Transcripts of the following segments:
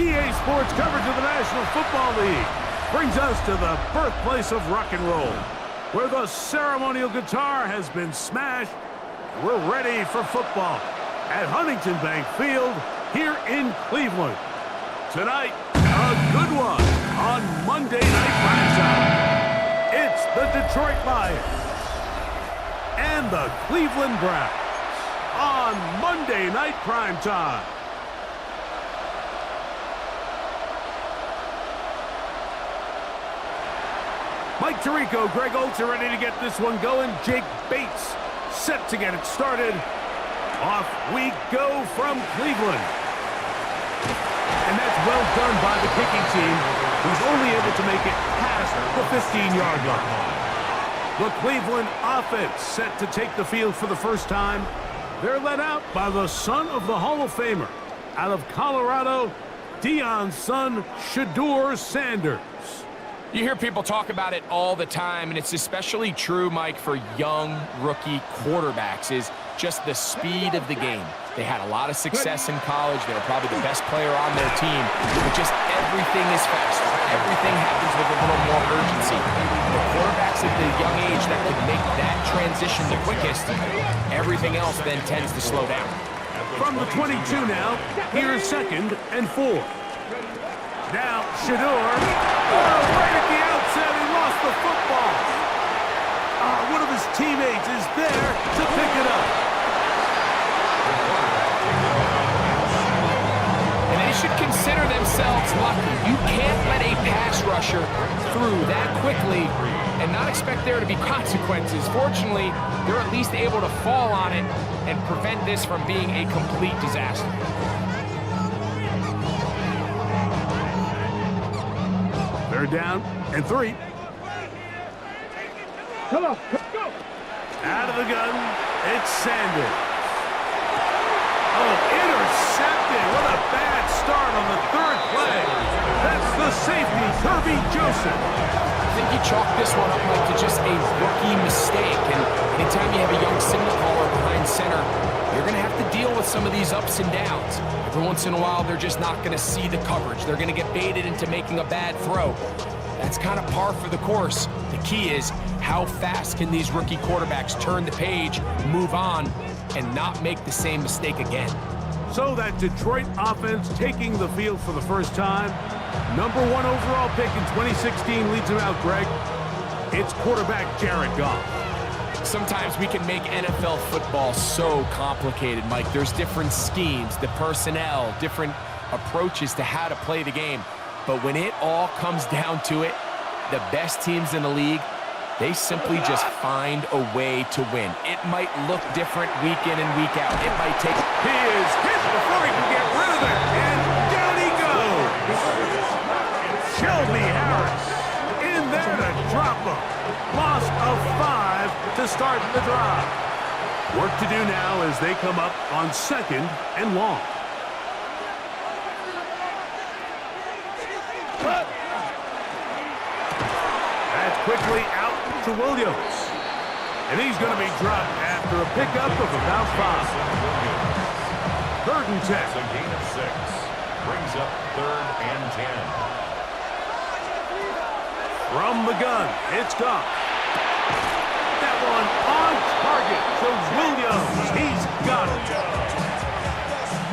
EA Sports coverage of the National Football League brings us to the birthplace of rock and roll, where the ceremonial guitar has been smashed. We're ready for football at Huntington Bank Field here in Cleveland. Tonight, a good one on Monday Night Primetime. It's the Detroit Lions and the Cleveland Browns on Monday Night Primetime. Mike Tirico, Greg Oltz are ready to get this one going. Jake Bates set to get it started. Off we go from Cleveland. And that's well done by the kicking team, who's only able to make it past the 15-yard line. The Cleveland offense set to take the field for the first time. They're led out by the son of the Hall of Famer. Out of Colorado, Deion's son, Shedeur Sanders. You hear people talk about it all the time, and it's especially true, Mike, for young rookie quarterbacks, is just the speed of the game. They had a lot of success in college. They were probably the best player on their team, but just everything is faster. Everything happens with a little more urgency. The quarterbacks at the young age that could make that transition the quickest, everything else then tends to slow down. From the 22 now, here's 2nd and 4. Now, Shedeur, right at the outset, he lost the football. One of his teammates is there to pick it up. And they should consider themselves lucky. You can't let a pass rusher through that quickly and not expect there to be consequences. Fortunately, they're at least able to fall on it and prevent this from being a complete disaster. They're down and 3. Come on, go! Out of the gun, it's Sanders. Oh, intercepted. What a bad start on the 3rd play. That's the safety, Kirby Joseph. I think you chalk this one up like to just a rookie mistake. And anytime you have a young signal caller behind center, you're going to have to deal with some of these ups and downs. Every once in a while, they're just not going to see the coverage. They're going to get baited into making a bad throw. That's kind of par for the course. The key is how fast can these rookie quarterbacks turn the page, move on, and not make the same mistake again. So that Detroit offense taking the field for the first time. Number 1 overall pick in 2016 leads him out, Greg. It's quarterback Jared Goff. Sometimes we can make NFL football so complicated, Mike. There's different schemes, the personnel, different approaches to how to play the game. But when it all comes down to it, the best teams in the league, they simply just find a way to win. It might look different week in and week out. It might take... He is hit before he can get rid of it, and down he goes. Shelby Harris in there to drop him. Loss of 5 to start the drive. Work to do now as they come up on 2nd and long. That's quickly out to Williams. And he's going to be dropped after a pickup of about 5. 3rd and 10. It's a gain of 6. Brings up 3rd and 10. From the gun, it's Goff. That one on target to Williams. He's got it.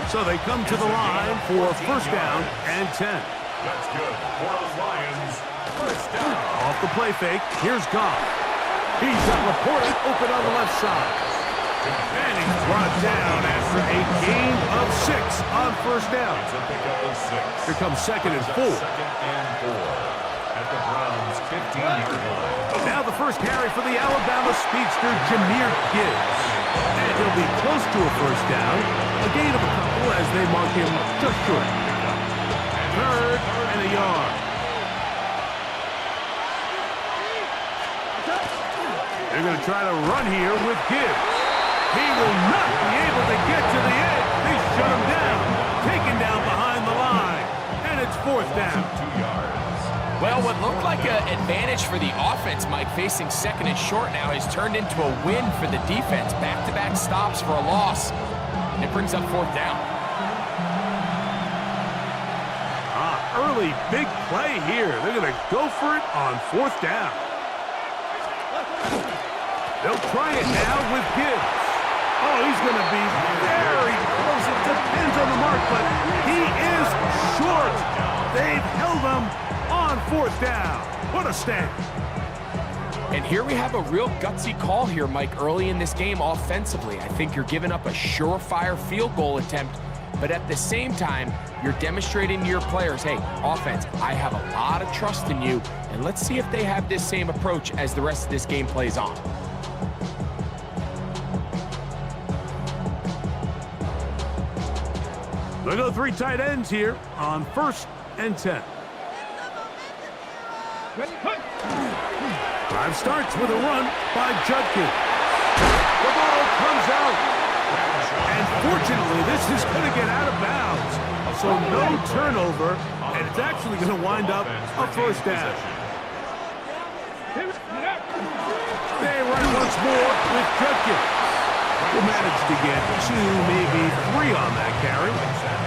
So they come to the line for 1st down and 10. That's good for the Lions. 1st down. Off the play fake, here's Goff. He's got Laporta open on the left side. And he's brought down after a gain of 6 on 1st down. It's a pickup of 6. Here comes 2nd and 4. 2nd and 4. At the Browns' 15-yard line. Now the first carry for the Alabama speedster, Jahmyr Gibbs. And he'll be close to a 1st down. A gain of a couple as they mark him just short. 3rd and a yard. They're going to try to run here with Gibbs. He will not be able to get to the edge. They shut him down. Taken down behind the line. And it's 4th down. 2 yards. Well, what looked like an advantage for the offense, Mike, facing 2nd and short now, has turned into a win for the defense. Back-to-back stops for a loss. It brings up 4th down. really big play here. They're going to go for it on 4th down. They'll try it now with Gibbs. Oh, he's going to be very close. It depends on the mark, but he is short. They've held him on 4th down. What a stand. And here we have a real gutsy call here, Mike, early in this game offensively. I think you're giving up a surefire field goal attempt, but at the same time, you're demonstrating to your players, hey, offense, I have a lot of trust in you, and let's see if they have this same approach as the rest of this game plays on. They'll go 3 tight ends here on 1st and 10. Drive starts with a run by Judkins. The ball comes out. And fortunately, this is going to get out of bounds. So no turnover, and it's actually going to wind up a 1st down. They run once more with Judkins. Will manage to get 2, maybe 3 on that carry.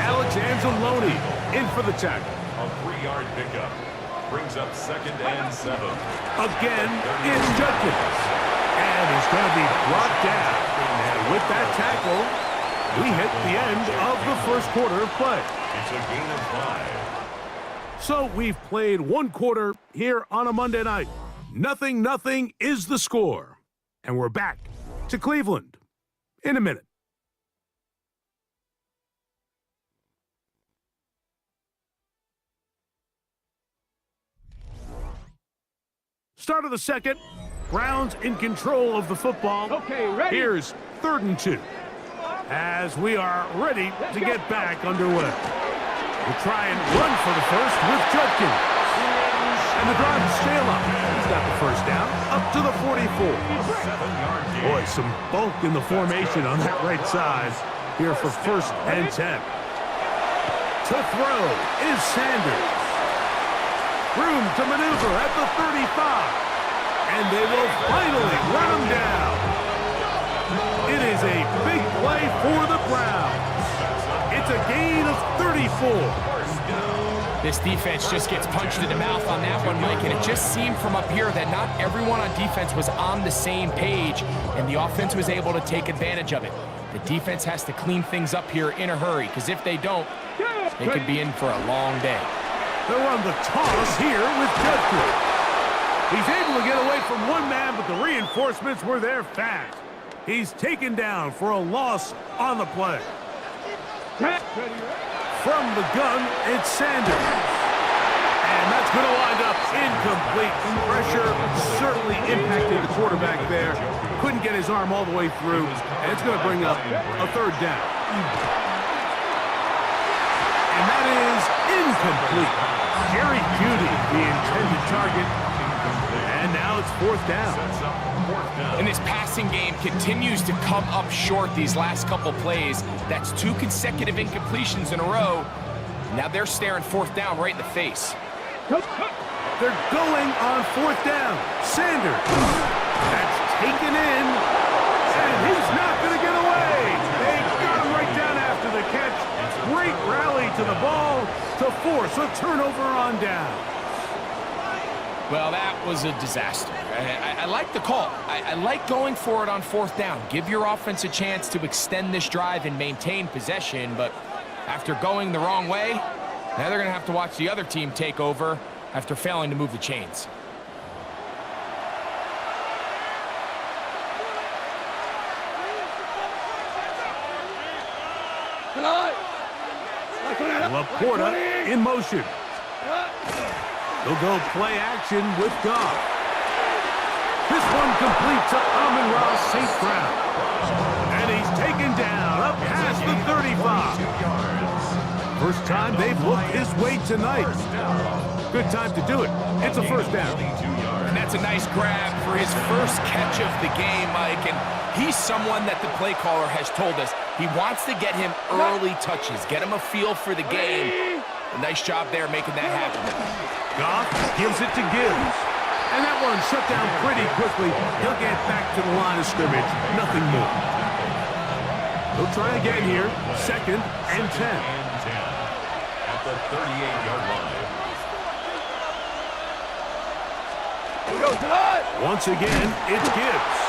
Alex Anzalone in for the tackle. A 3-yard pickup. Brings up 2nd and 7. Again, it's Judkins. And he's going to be brought down. And with that tackle, we hit the end of the 1st quarter of play. It's a gain of 5. So we've played 1 quarter here on a Monday night. 0-0 is the score. And we're back to Cleveland in a minute. Start of the 2nd. Browns in control of the football. Okay, ready. Here's 3rd and 2. As we are ready to get back underway. We'll try and run for the 1st with Judkins. And the drive is sail up. He's got the 1st down up to the 44. 7-yard gain. Boy, some bulk in the formation on that right side here for 1st and 10. To throw is Sanders. Room to maneuver at the 35. And they will finally run him down. It is a big play for the Browns. It's a gain of 34. This defense just gets punched in the mouth on that one, Mike, and it just seemed from up here that not everyone on defense was on the same page, and the offense was able to take advantage of it. The defense has to clean things up here in a hurry, because if they don't, they could be in for a long day. They're on the toss here with Judkins. He's able to get away from one man, but the reinforcements were there fast. He's taken down for a loss on the play. From the gun, it's Sanders. And that's going to wind up incomplete. Pressure certainly impacted the quarterback there. Couldn't get his arm all the way through, and it's going to bring up a 3rd down. And that is incomplete. Jerry Jeudy, the intended target. And now it's 4th down. And this passing game continues to come up short these last couple plays. That's 2 consecutive incompletions in a row. Now they're staring 4th down right in the face. They're going on 4th down. Sanders. That's taken in. And he's not going to get away. They got him right down after the catch. Great rally to the ball to force a turnover on down. Well, that was a disaster. I like the call. I like going for it on 4th down. Give your offense a chance to extend this drive and maintain possession, but after going the wrong way, now they're going to have to watch the other team take over after failing to move the chains. Laporta in motion. They'll go play action with Goff. This one complete to Amon-Ra St. Brown. And he's taken down up past the 35. First time they've looked his way tonight. Good time to do it. It's a 1st down. And that's a nice grab for his first catch of the game, Mike. And he's someone that the play caller has told us he wants to get him early touches, get him a feel for the game. A nice job there making that happen. Goff gives it to Gibbs. And that one shut down pretty quickly. He'll get back to the line of scrimmage. Nothing more. They'll try again here. 2nd and 10. At the 38-yard line. Once again, it's Gibbs.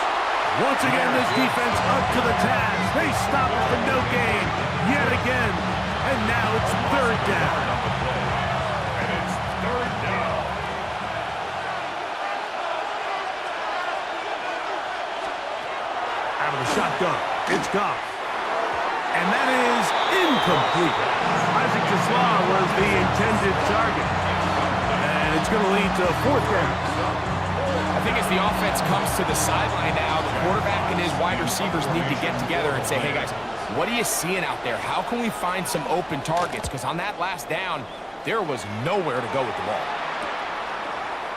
Once again, this defense up to the task. They stop it for no gain yet again. And now it's third down. And it's third down. Out of the shotgun, it's Goff. And that is incomplete. Isaac Tesla was the intended target. And it's going to lead to fourth down. I think as the offense comes to the sideline now, the quarterback and his wide receivers need to get together and say, hey guys, what are you seeing out there? How can we find some open targets? Because on that last down, there was nowhere to go with the ball.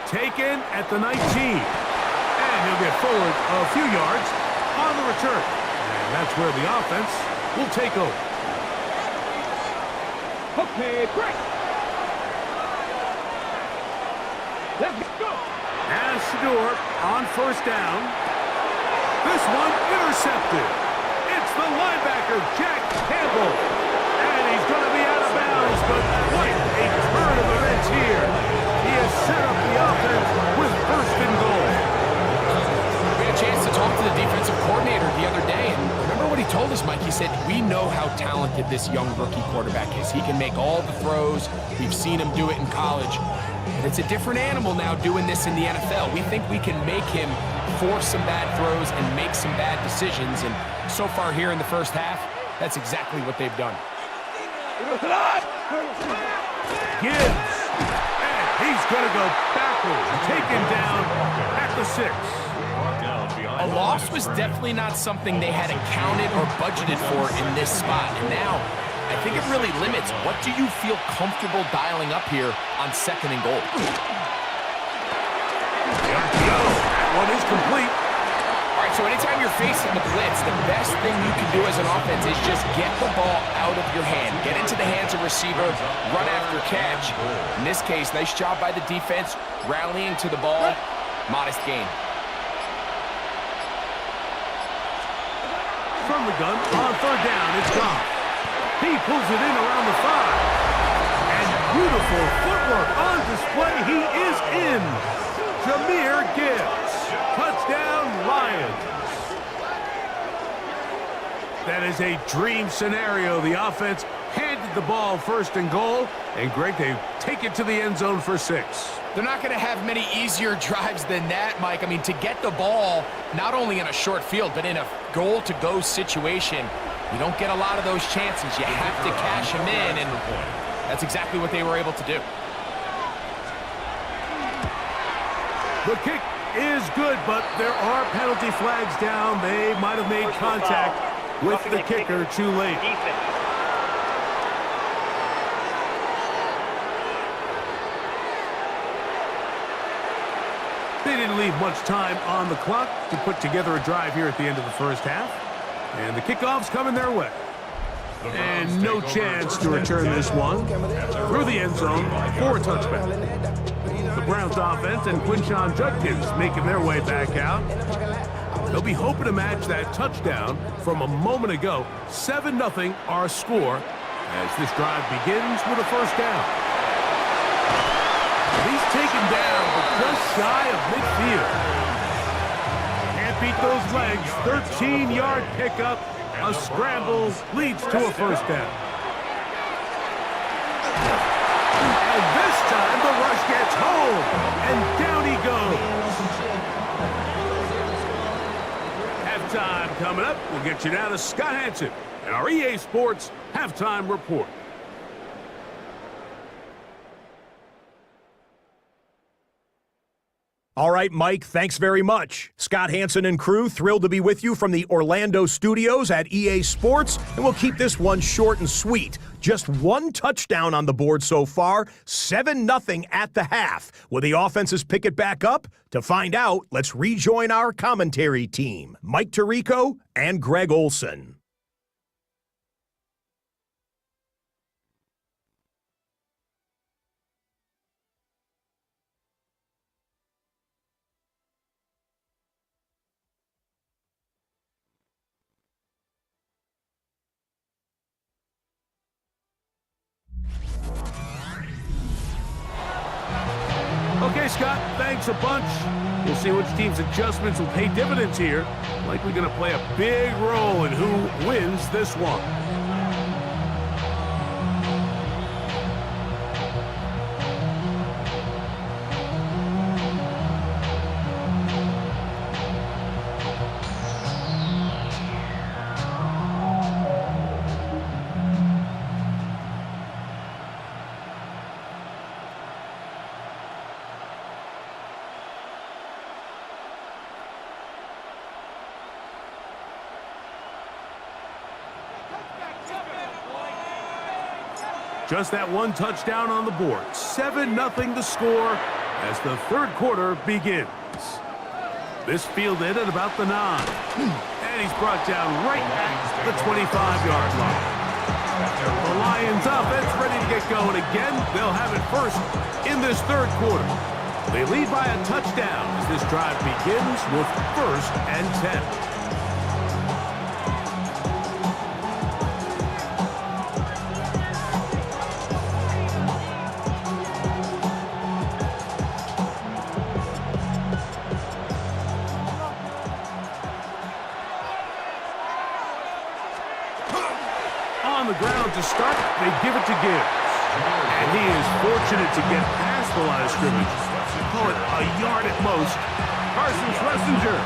Taken at the 19. And he'll get forward a few yards on the return. And that's where the offense will take over. Okay, break. Let's go. As Shador on first down. This one intercepted. It's the linebacker, Jack Campbell. And he's going to be out of bounds, but quite a turn of events here. He has set up the offense with first and goal. We had a chance to talk to the defensive coordinator the other day, and remember what he told us, Mike? He said, we know how talented this young rookie quarterback is. He can make all the throws. We've seen him do it in college. But it's a different animal now doing this in the NFL. We think we can make him force some bad throws and make some bad decisions. And so far here in the first half, that's exactly what they've done. Gibbs. And he's going to go backwards. Taken down at the 6. A loss was definitely not something they had accounted or budgeted for in this spot. And now, I think it really limits what do you feel comfortable dialing up here on second and goal. That one is complete. All right, so anytime you're facing the blitz, the best thing you can do as an offense is just get the ball out of your hand. Get into the hands of receiver, run after catch. In this case, nice job by the defense, rallying to the ball. Modest gain. From the gun, on third down, it's Goff. He pulls it in around the 5. And beautiful footwork on display. He is in. Jahmyr Gibbs. Touchdown, Lions. That is a dream scenario. The offense handed the ball first and goal. And Greg, they take it to the end zone for 6. They're not going to have many easier drives than that, Mike. I mean, to get the ball, not only in a short field, but in a goal-to-go situation, you don't get a lot of those chances. You have to cash them in, and that's exactly what they were able to do. The kick is good, but there are penalty flags down. They might have made contact with the kicker too late. They didn't leave much time on the clock to put together a drive here at the end of the first half. And the kickoff's coming their way. And no chance to return this one through the end zone for a touchback. The Browns offense and Quinshon Judkins making their way back out. They'll be hoping to match that touchdown from a moment ago. 7-0 our score as this drive begins with a first down. He's taken down, but just shy of midfield. Can't beat those legs. 13-yard pickup. A scramble leads to a first down. And this time the rush gets home. And down he goes. Halftime coming up. We'll get you down to Scott Hansen and our EA Sports Halftime Report. All right, Mike, thanks very much. Scott Hansen and crew, thrilled to be with you from the Orlando studios at EA Sports, and we'll keep this one short and sweet. Just one touchdown on the board so far, 7-0 at the half. Will the offenses pick it back up? To find out, let's rejoin our commentary team, Mike Tirico and Greg Olson. Scott. Thanks a bunch. We'll see which team's adjustments will pay dividends here. Likely going to play a big role in who wins this one. Just that one touchdown on the board. 7-0 the score as the third quarter begins. This fielded at about the 9. And he's brought down right at the 25-yard line. The Lions offense ready to get going again. They'll have it first in this third quarter. They lead by a touchdown as this drive begins with 1st and 10. On the ground to start, they give it to Gibbs. And he is fortunate to get past the line of scrimmage. Call it a yard at most. Carson Schlesinger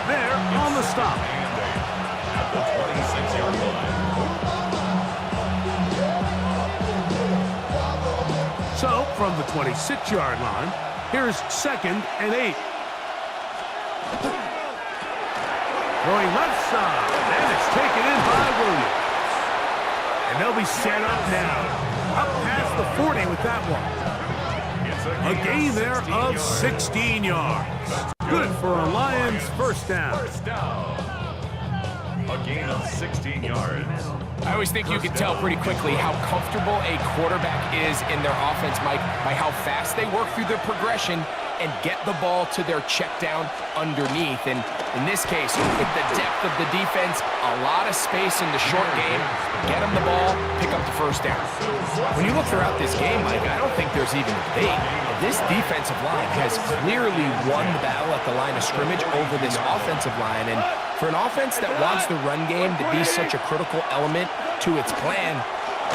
there on the stop. At the 26-yard line. So, from the 26-yard line, here's 2nd and 8. Throwing left side, and it's taken in by Williams. And they'll be set up now. Up past the 40 with that one. A gain there of 16 yards. Good for a Lions first down. First down. A gain of 16 yards. I always think you can tell pretty quickly how comfortable a quarterback is in their offense, Mike, by how fast they work through their progression and get the ball to their check down underneath. And in this case, with the depth of the defense, a lot of space in the short game, get them the ball, pick up the first down. When you look throughout this game, Mike, I don't think there's even a debate. This defensive line has clearly won the battle at the line of scrimmage over this offensive line. And for an offense that wants the run game to be such a critical element to its plan,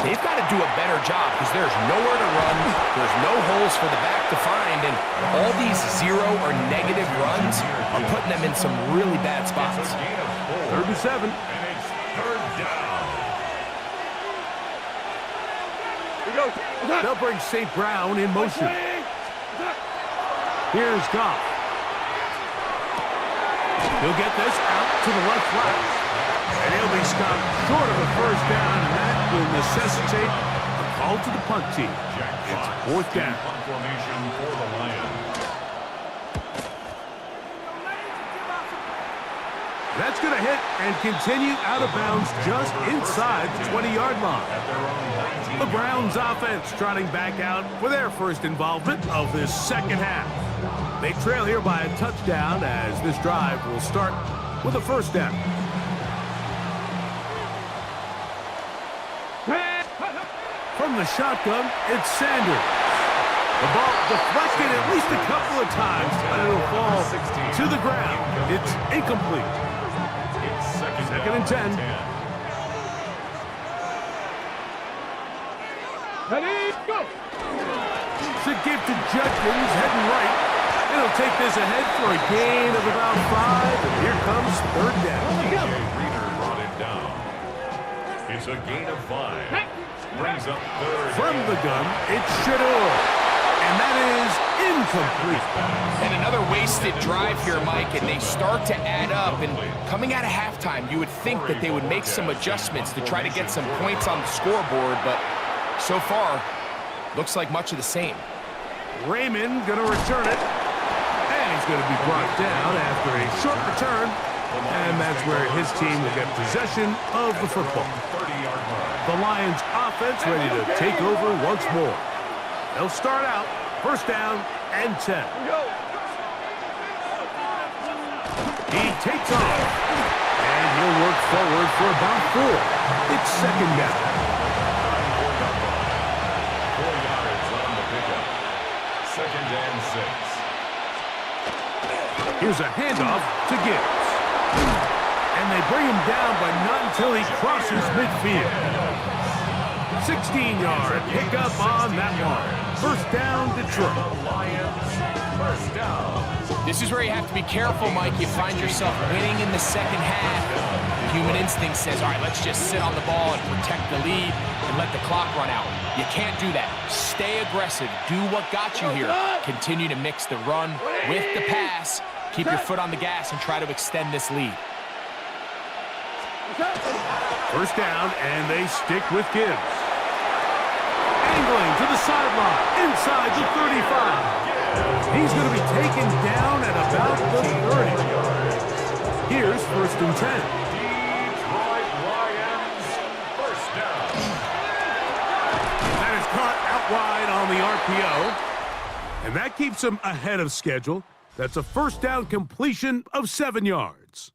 they've got to do a better job because there's nowhere to run, there's no holes for the back to find, and all these 0 or negative runs are putting them in some really bad spots. 3rd and 7. And it's 3rd down. They'll bring St. Brown in motion. Here's Goff. He'll get this out to the left flat. And he'll be stopped short of a first down, and that will necessitate a call to the punt team. It's 4th down. Punt formation for the Lions. That's going to hit and continue out of bounds just inside the 20-yard line. At their own 19. The Browns offense trotting back out for their first involvement of this second half. They trail here by a touchdown as this drive will start with a first down. From the shotgun, it's Sanders. The ball deflected at least a couple of times, but it'll fall to the ground. It's incomplete. It's Second and 10. Ready, go! It's a gift to Judkins, heading right. It'll take this ahead for a gain of about 5, and here comes 3rd down. Reader brought it down. It's a gain of 5. Brings up 3rd. From the gun, it's Shador. And that is incomplete. And another wasted drive here, Mike, and they start to add up. And coming out of halftime, you would think that they would make some adjustments to try to get some points on the scoreboard, but so far, looks like much of the same. Raymond going to return it. And he's going to be brought down after a short return. And that's where his team will get possession of the football. 30-yard line. The Lions offense ready to take over once more. They'll start out first down and 10. He takes off. And he'll work forward for about 4. It's 2nd down. 4 yards on the pickup. 2nd and 6. Here's a handoff to Gibbs. And they bring him down, but not until he crosses midfield. 16-yard pickup on that one. First down, Detroit. First down. This is where you have to be careful, Mike. You find yourself winning in the second half. Human instinct says, all right, let's just sit on the ball and protect the lead and let the clock run out. You can't do that. Stay aggressive. Do what got you here. Continue to mix the run with the pass. Keep your foot on the gas and try to extend this lead. First down, and they stick with Gibbs. Angling to the sideline, inside the 35. He's going to be taken down at about the 30. Here's first and 10. Detroit Lions. First down. That is caught out wide on the RPO. And that keeps him ahead of schedule. That's a first down completion of 7 yards.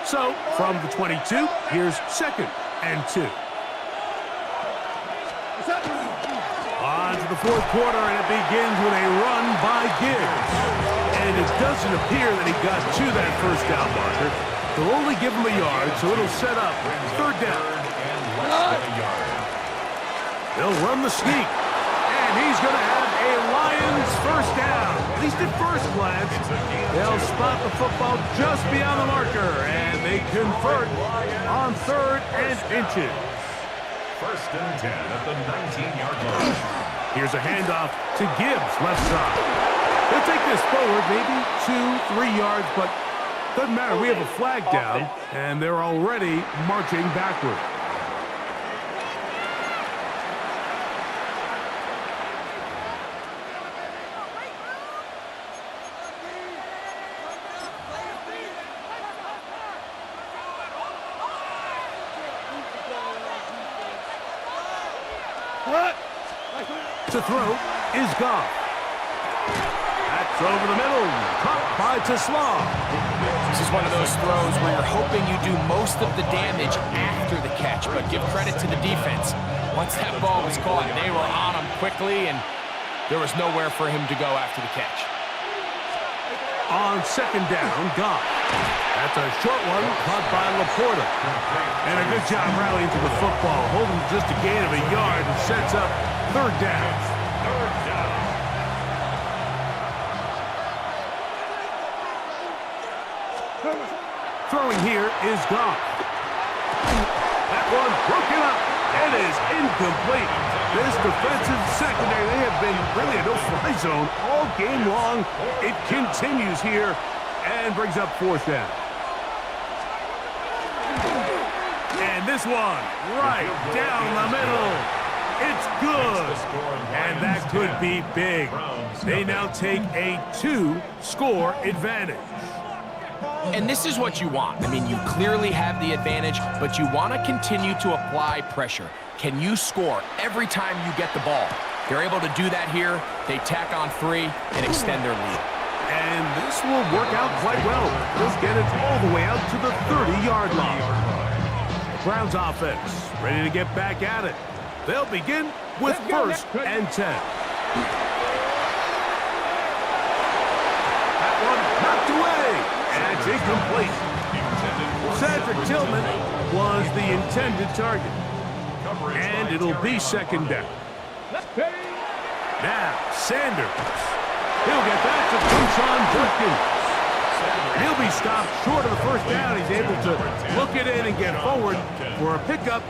So, from the 22, here's second and 2. On to the fourth quarter, and it begins with a run by Gibbs. And it doesn't appear that he got to that first down marker. They'll only give him a yard, so it'll set up third down. They'll run the sneak, and he's going to have a Lions first down. At least at first glance, they'll spot the football just beyond the marker, and they convert on third and inches. First and 10 at the 19-yard line. Here's a handoff to Gibbs, left side. They'll take this forward, maybe 2-3 yards, but doesn't matter. We have a flag down, and they're already marching backward. To throw is Goff. That's over the middle, caught by Tesla. This is one of those throws where you're hoping you do most of the damage after the catch, but give credit to the defense. Once that ball was caught, they were on him quickly, and there was nowhere for him to go after the catch. On second down, Goff. That's a short one, caught by Laporta. And a good job rallying to the football, holding just a gain of a yard and sets up third down. Third down. Throwing here is Goff. That one broken up. It is incomplete. This defensive secondary, they have been really a no-fly zone all game long. It continues here and brings up fourth down. And this one right down the middle. It's good. And that could be big. They now take a 2-score advantage. And this is what you want. I mean, you clearly have the advantage, but you want to continue to apply pressure. Can you score every time you get the ball? They're able to do that here. They tack on 3 and extend their lead. And this will work out quite well. They'll get it all the way out to the 30-yard line. Browns offense ready to get back at it. They'll begin with first and 10. That one knocked away, and it's incomplete. Cedric Tillman was the intended target. And it'll be second down. Now, Sanders. He'll get that to Quinshon Judkins. He'll be stopped short of the first down. He's able to look it in and get forward for a pickup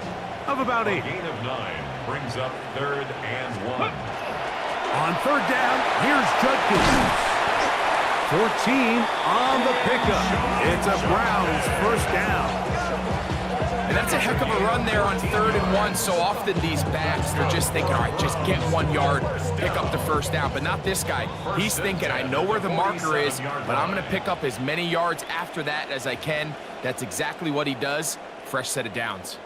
of about 8. Gain of 9 brings up third and 1. On third down, here's Judkins. 14 on the pickup. It's a Browns first down. And that's a heck of a run there on 3rd and 1. So often these backs, they're just thinking, all right, just get 1 yard, pick up the first down. But not this guy. He's thinking, I know where the marker is, but I'm going to pick up as many yards after that as I can. That's exactly what he does. fresh set of downs.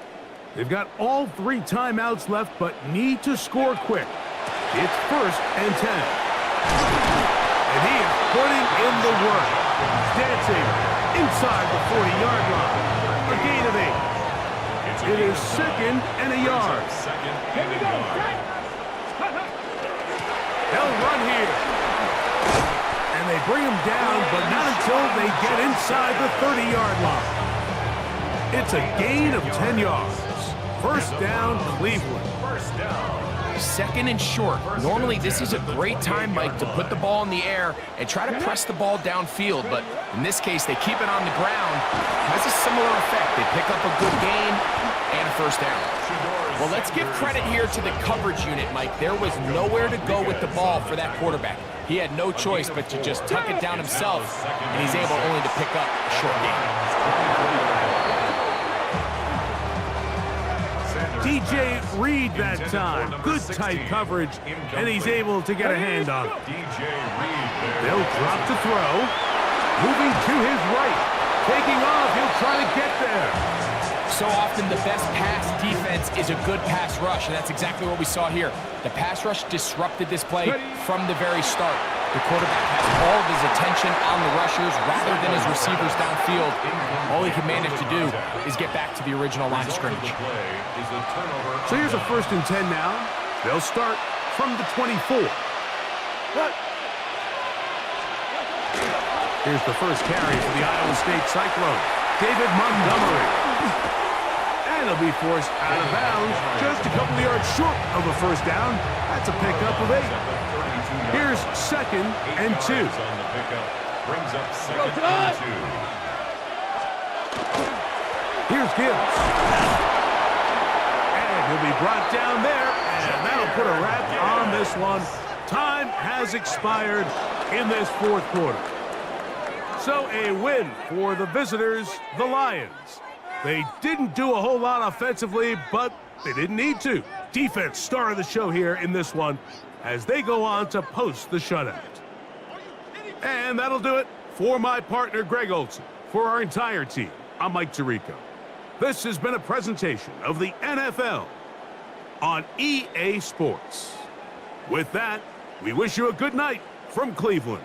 They've got all 3 timeouts left, but need to score quick. It's 1st and 10. And he is putting in the work. Dancing inside the 40-yard line. A gain of 8. It is 2nd and a yard. Here we go. They'll run here. And they bring him down, but not until they get inside the 30-yard line. It's a gain of 10 yards. 1st down, Cleveland. 2nd and short. Normally, this is a great time, Mike, to put the ball in the air and try to press the ball downfield. But in this case, they keep it on the ground. Has a similar effect. They pick up a good gain and a 1st down. Well, let's give credit here to the coverage unit, Mike. There was nowhere to go with the ball for that quarterback. He had no choice but to just tuck it down himself, and he's able only to pick up a short gain. DJ Reed that time. Good tight coverage, and he's able to get a hand on it. They'll drop to throw. Moving to his right. Taking off, he'll try to get there. So often the best pass defense is a good pass rush, and that's exactly what we saw here. The pass rush disrupted this play from the very start. The quarterback has all of his attention on the rushers rather than his receivers downfield. All he can manage to do is get back to the original line of scrimmage. So here's a 1st and 10 now. They'll start from the 24. Here's the first carry for the Iowa State Cyclone, David Montgomery. And he'll be forced out of bounds just a couple of yards short of a 1st down. That's a pickup of 8. Here's 2nd and 2. Brings up 2nd and 2. Here's Gibbs. And he'll be brought down there, and that'll put a wrap on this one. Time has expired in this 4th quarter. So a win for the visitors, the Lions. They didn't do a whole lot offensively, but they didn't need to. Defense star of the show here in this one as they go on to post the shutout. And that'll do it for my partner, Greg Olson. For our entire team, I'm Mike Tirico. This has been a presentation of the NFL on EA Sports. With that, we wish you a good night from Cleveland.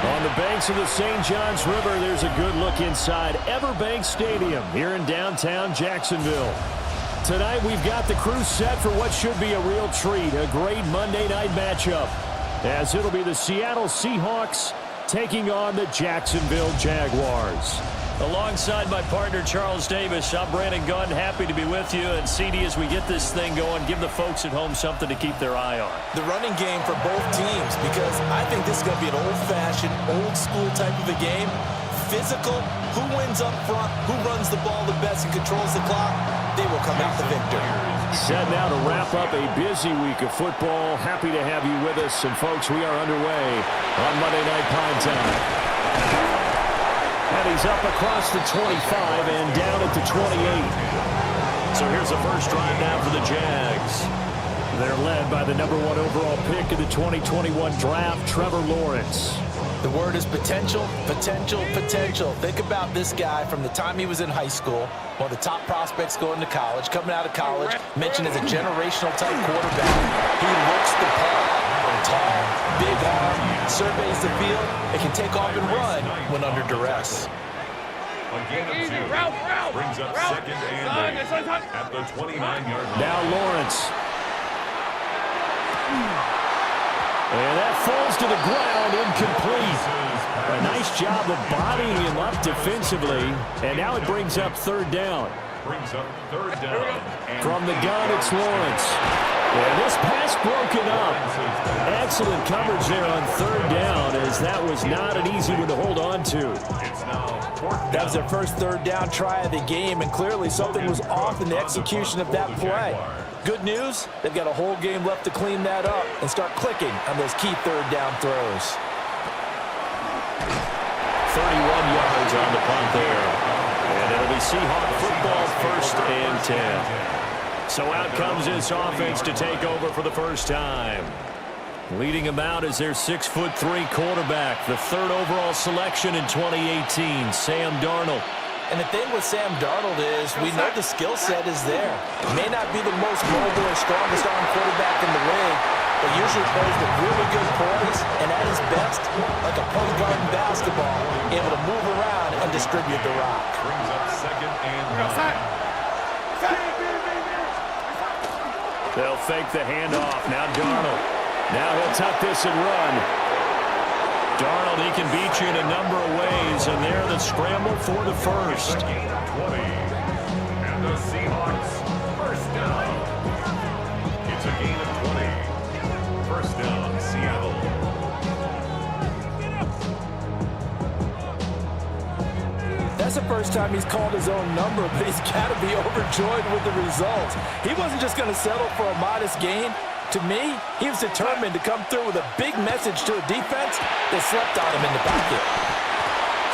On the banks of the St. Johns River, there's a good look inside Everbank Stadium here in downtown Jacksonville. Tonight, we've got the crew set for what should be a real treat, a great Monday night matchup, as it'll be the Seattle Seahawks taking on the Jacksonville Jaguars. Alongside my partner, Charles Davis, I'm Brandon Gunn, happy to be with you. And CD, as we get this thing going, give the folks at home something to keep their eye on. The running game for both teams, because I think this is going to be an old-fashioned, old-school type of a game. Physical, who wins up front, who runs the ball the best and controls the clock, they will come out the victor. Set now to wrap up a busy week of football. Happy to have you with us. And, folks, we are underway on Monday Night Primetime. And he's up across the 25 and down at the 28. So here's the first drive now for the Jags. They're led by the #1 overall pick in the 2021 draft, Trevor Lawrence. The word is potential, potential, potential. Think about this guy from the time he was in high school, one of the top prospects going to college, coming out of college, mentioned as a generational type quarterback. He looks the part. Tall, big arm, surveys the field, and can take off and run when under duress. A gain of 2 brings up second and 8 at the 29-yard line. Now Lawrence. And that falls to the ground, incomplete. A nice job of bodying him up defensively, and now it brings up third down. Brings up third down. From the gun, it's Lawrence. And this pass broken up. Excellent coverage there on third down, as that was not an easy one to hold on to. It's now fourth down. That was their first third down try of the game, and clearly something was off in the execution of that play. Good news, they've got a whole game left to clean that up and start clicking on those key third down throws. 31 yards on the punt there. And it'll be Seahawk football, 1st and 10. So out comes this offense to take over for the first time. Leading them out is their 6'3" quarterback, the 3rd overall selection in 2018, Sam Darnold. And the thing with Sam Darnold is we know the skill set is there. May not be the most mobile or strongest arm quarterback in the league, but usually plays with really good poise and at his best, like a point guard in basketball, able to move around and distribute the rock. Brings up second and 9. They'll fake the handoff. Now Darnold. Now he'll tuck this and run. Darnold, he can beat you in a number of ways, and there the scramble for the first. It's a gain of 20. And the Seahawks, first down. It's a gain of 20. First down, Seattle. That's the first time he's called his own number, but he's got to be overjoyed with the results. He wasn't just going to settle for a modest gain. To me, he was determined to come through with a big message to a defense that slept on him in the pocket.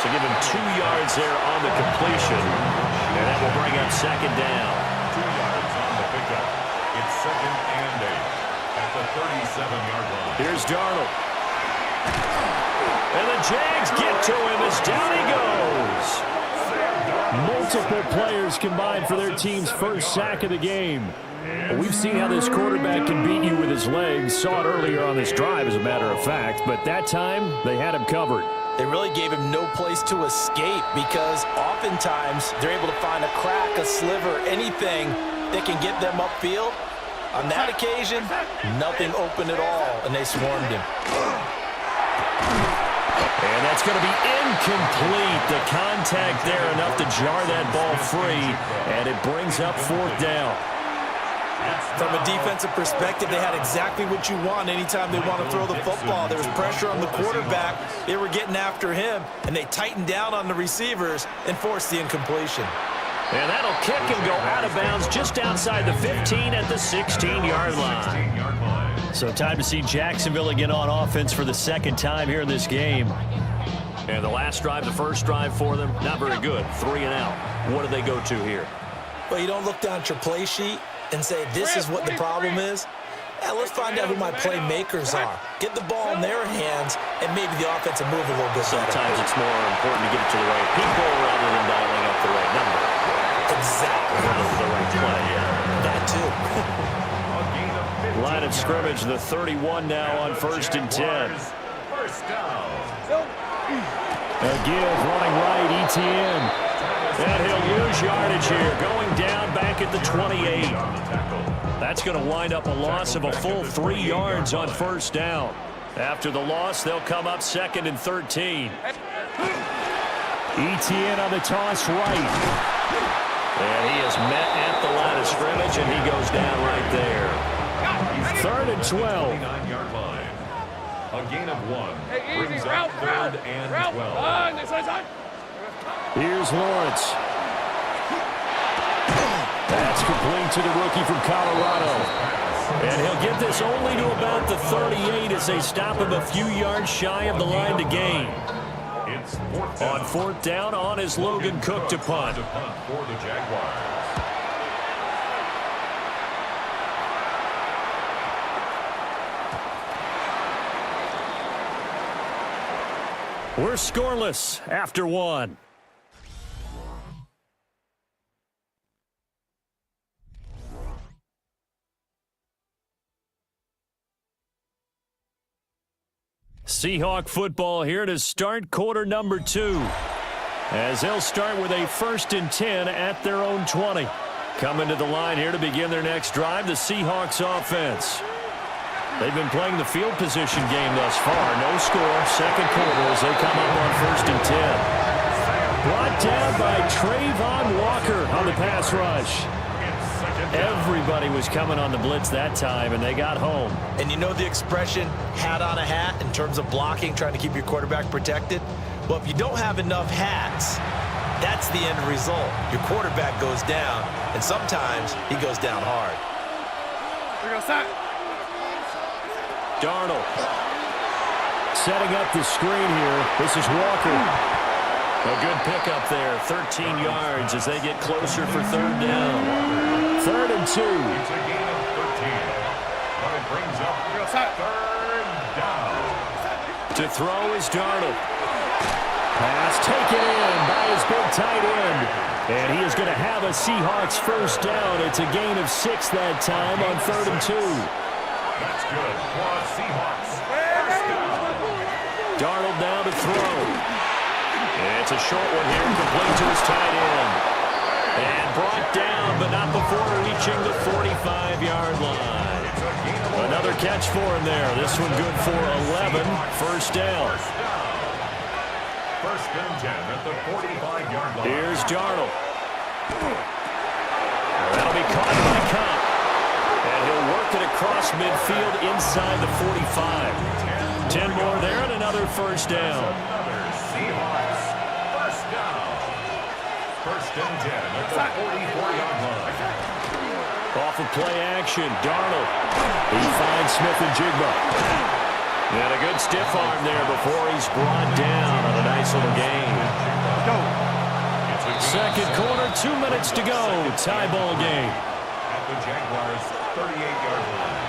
So give him 2 yards there on the completion, and that will bring up second down. 2 yards on the pickup. It's second and 8 at the 37-yard line. Here's Darnold. And the Jags get to him as down he goes. Multiple players combined for their team's first sack of the game. We've seen how this quarterback can beat you with his legs. Saw it earlier on this drive, as a matter of fact. But that time, they had him covered. They really gave him no place to escape because oftentimes they're able to find a crack, a sliver, anything that can get them upfield. On that occasion, nothing open at all, and they swarmed him. And that's going to be incomplete. The contact there enough to jar that ball free, and it brings up fourth down. From a defensive perspective, they had exactly what you want anytime they want to throw the football. There was pressure on the quarterback. They were getting after him, and they tightened down on the receivers and forced the incompletion. And that'll kick and go out of bounds just outside the 15 at the 16-yard line. So time to see Jacksonville again on offense for the second time here in this game. And the last drive, the first drive for them, not very good. 3 and out. What do they go to here? Well, you don't look down at your play sheet and say, this is what the problem is. Let's find out who my playmakers are. Get the ball in their hands, and maybe the offense will move a little bit better. Sometimes it's more important to get it to the right people rather than dialing up the right number. Exactly. The right play, yeah. That too. Line of scrimmage, the 31 now on 1st and 10. First down. A give running right, ETN. And he'll lose yardage here, going down back at the 28. That's going to wind up a loss of a full 3 yards on first down. After the loss, they'll come up 2nd and 13. ETN on the toss right. And he is met at the line of scrimmage, and he goes down right there. 3rd and 12. 9-yard line. A gain of 1 brings up 3rd and 12. Here's Lawrence. That's complete to the rookie from Colorado. And he'll get this only to about the 38 as they stop him a few yards shy of the line to gain. It's fourth down. On 4th down, on is Logan Cook to punt. For the Jaguars. We're scoreless after one. Seahawk football here to start quarter number 2. As they'll start with a 1st and 10 at their own 20. Coming to the line here to begin their next drive, the Seahawks offense. They've been playing the field position game thus far. No score, second quarter as they come up on 1st and 10. Brought down by Trayvon Walker on the pass rush. Everybody was coming on the blitz that time, and they got home. And you know the expression, hat on a hat, in terms of blocking, trying to keep your quarterback protected? Well, if you don't have enough hats, that's the end result. Your quarterback goes down, and sometimes he goes down hard. Here we go, set. Darnold setting up the screen here. This is Walker. A good pickup there, 13 yards as they get closer for 3rd down. 3rd and 2. It's a gain of 13. But it brings up 3rd down. To throw is Darnold. Pass taken in by his big tight end. And he is going to have a Seahawks 1st down. It's a gain of 6 that time on 3rd and 2. That's good for Seahawks. 1st down. Darnold down to throw. It's a short one here, complete to his tight end. And brought down, but not before reaching the 45-yard line. Another catch for him there. This one good for 11. 1st down. 1st and 10 at the 45-yard line. Here's Darnold. That'll be caught by Cup. And he'll work it across midfield inside the 45. 10 more there and another 1st down. Another Seahawks 1st down. 1st and 10 at the 44-yard line. Off of play action, Darnold. He finds Smith and Jigba. And a good stiff arm there before he's brought down on a nice little gain. Second quarter, 2 minutes to go. Tie ball game. At the Jaguars' 38-yard line.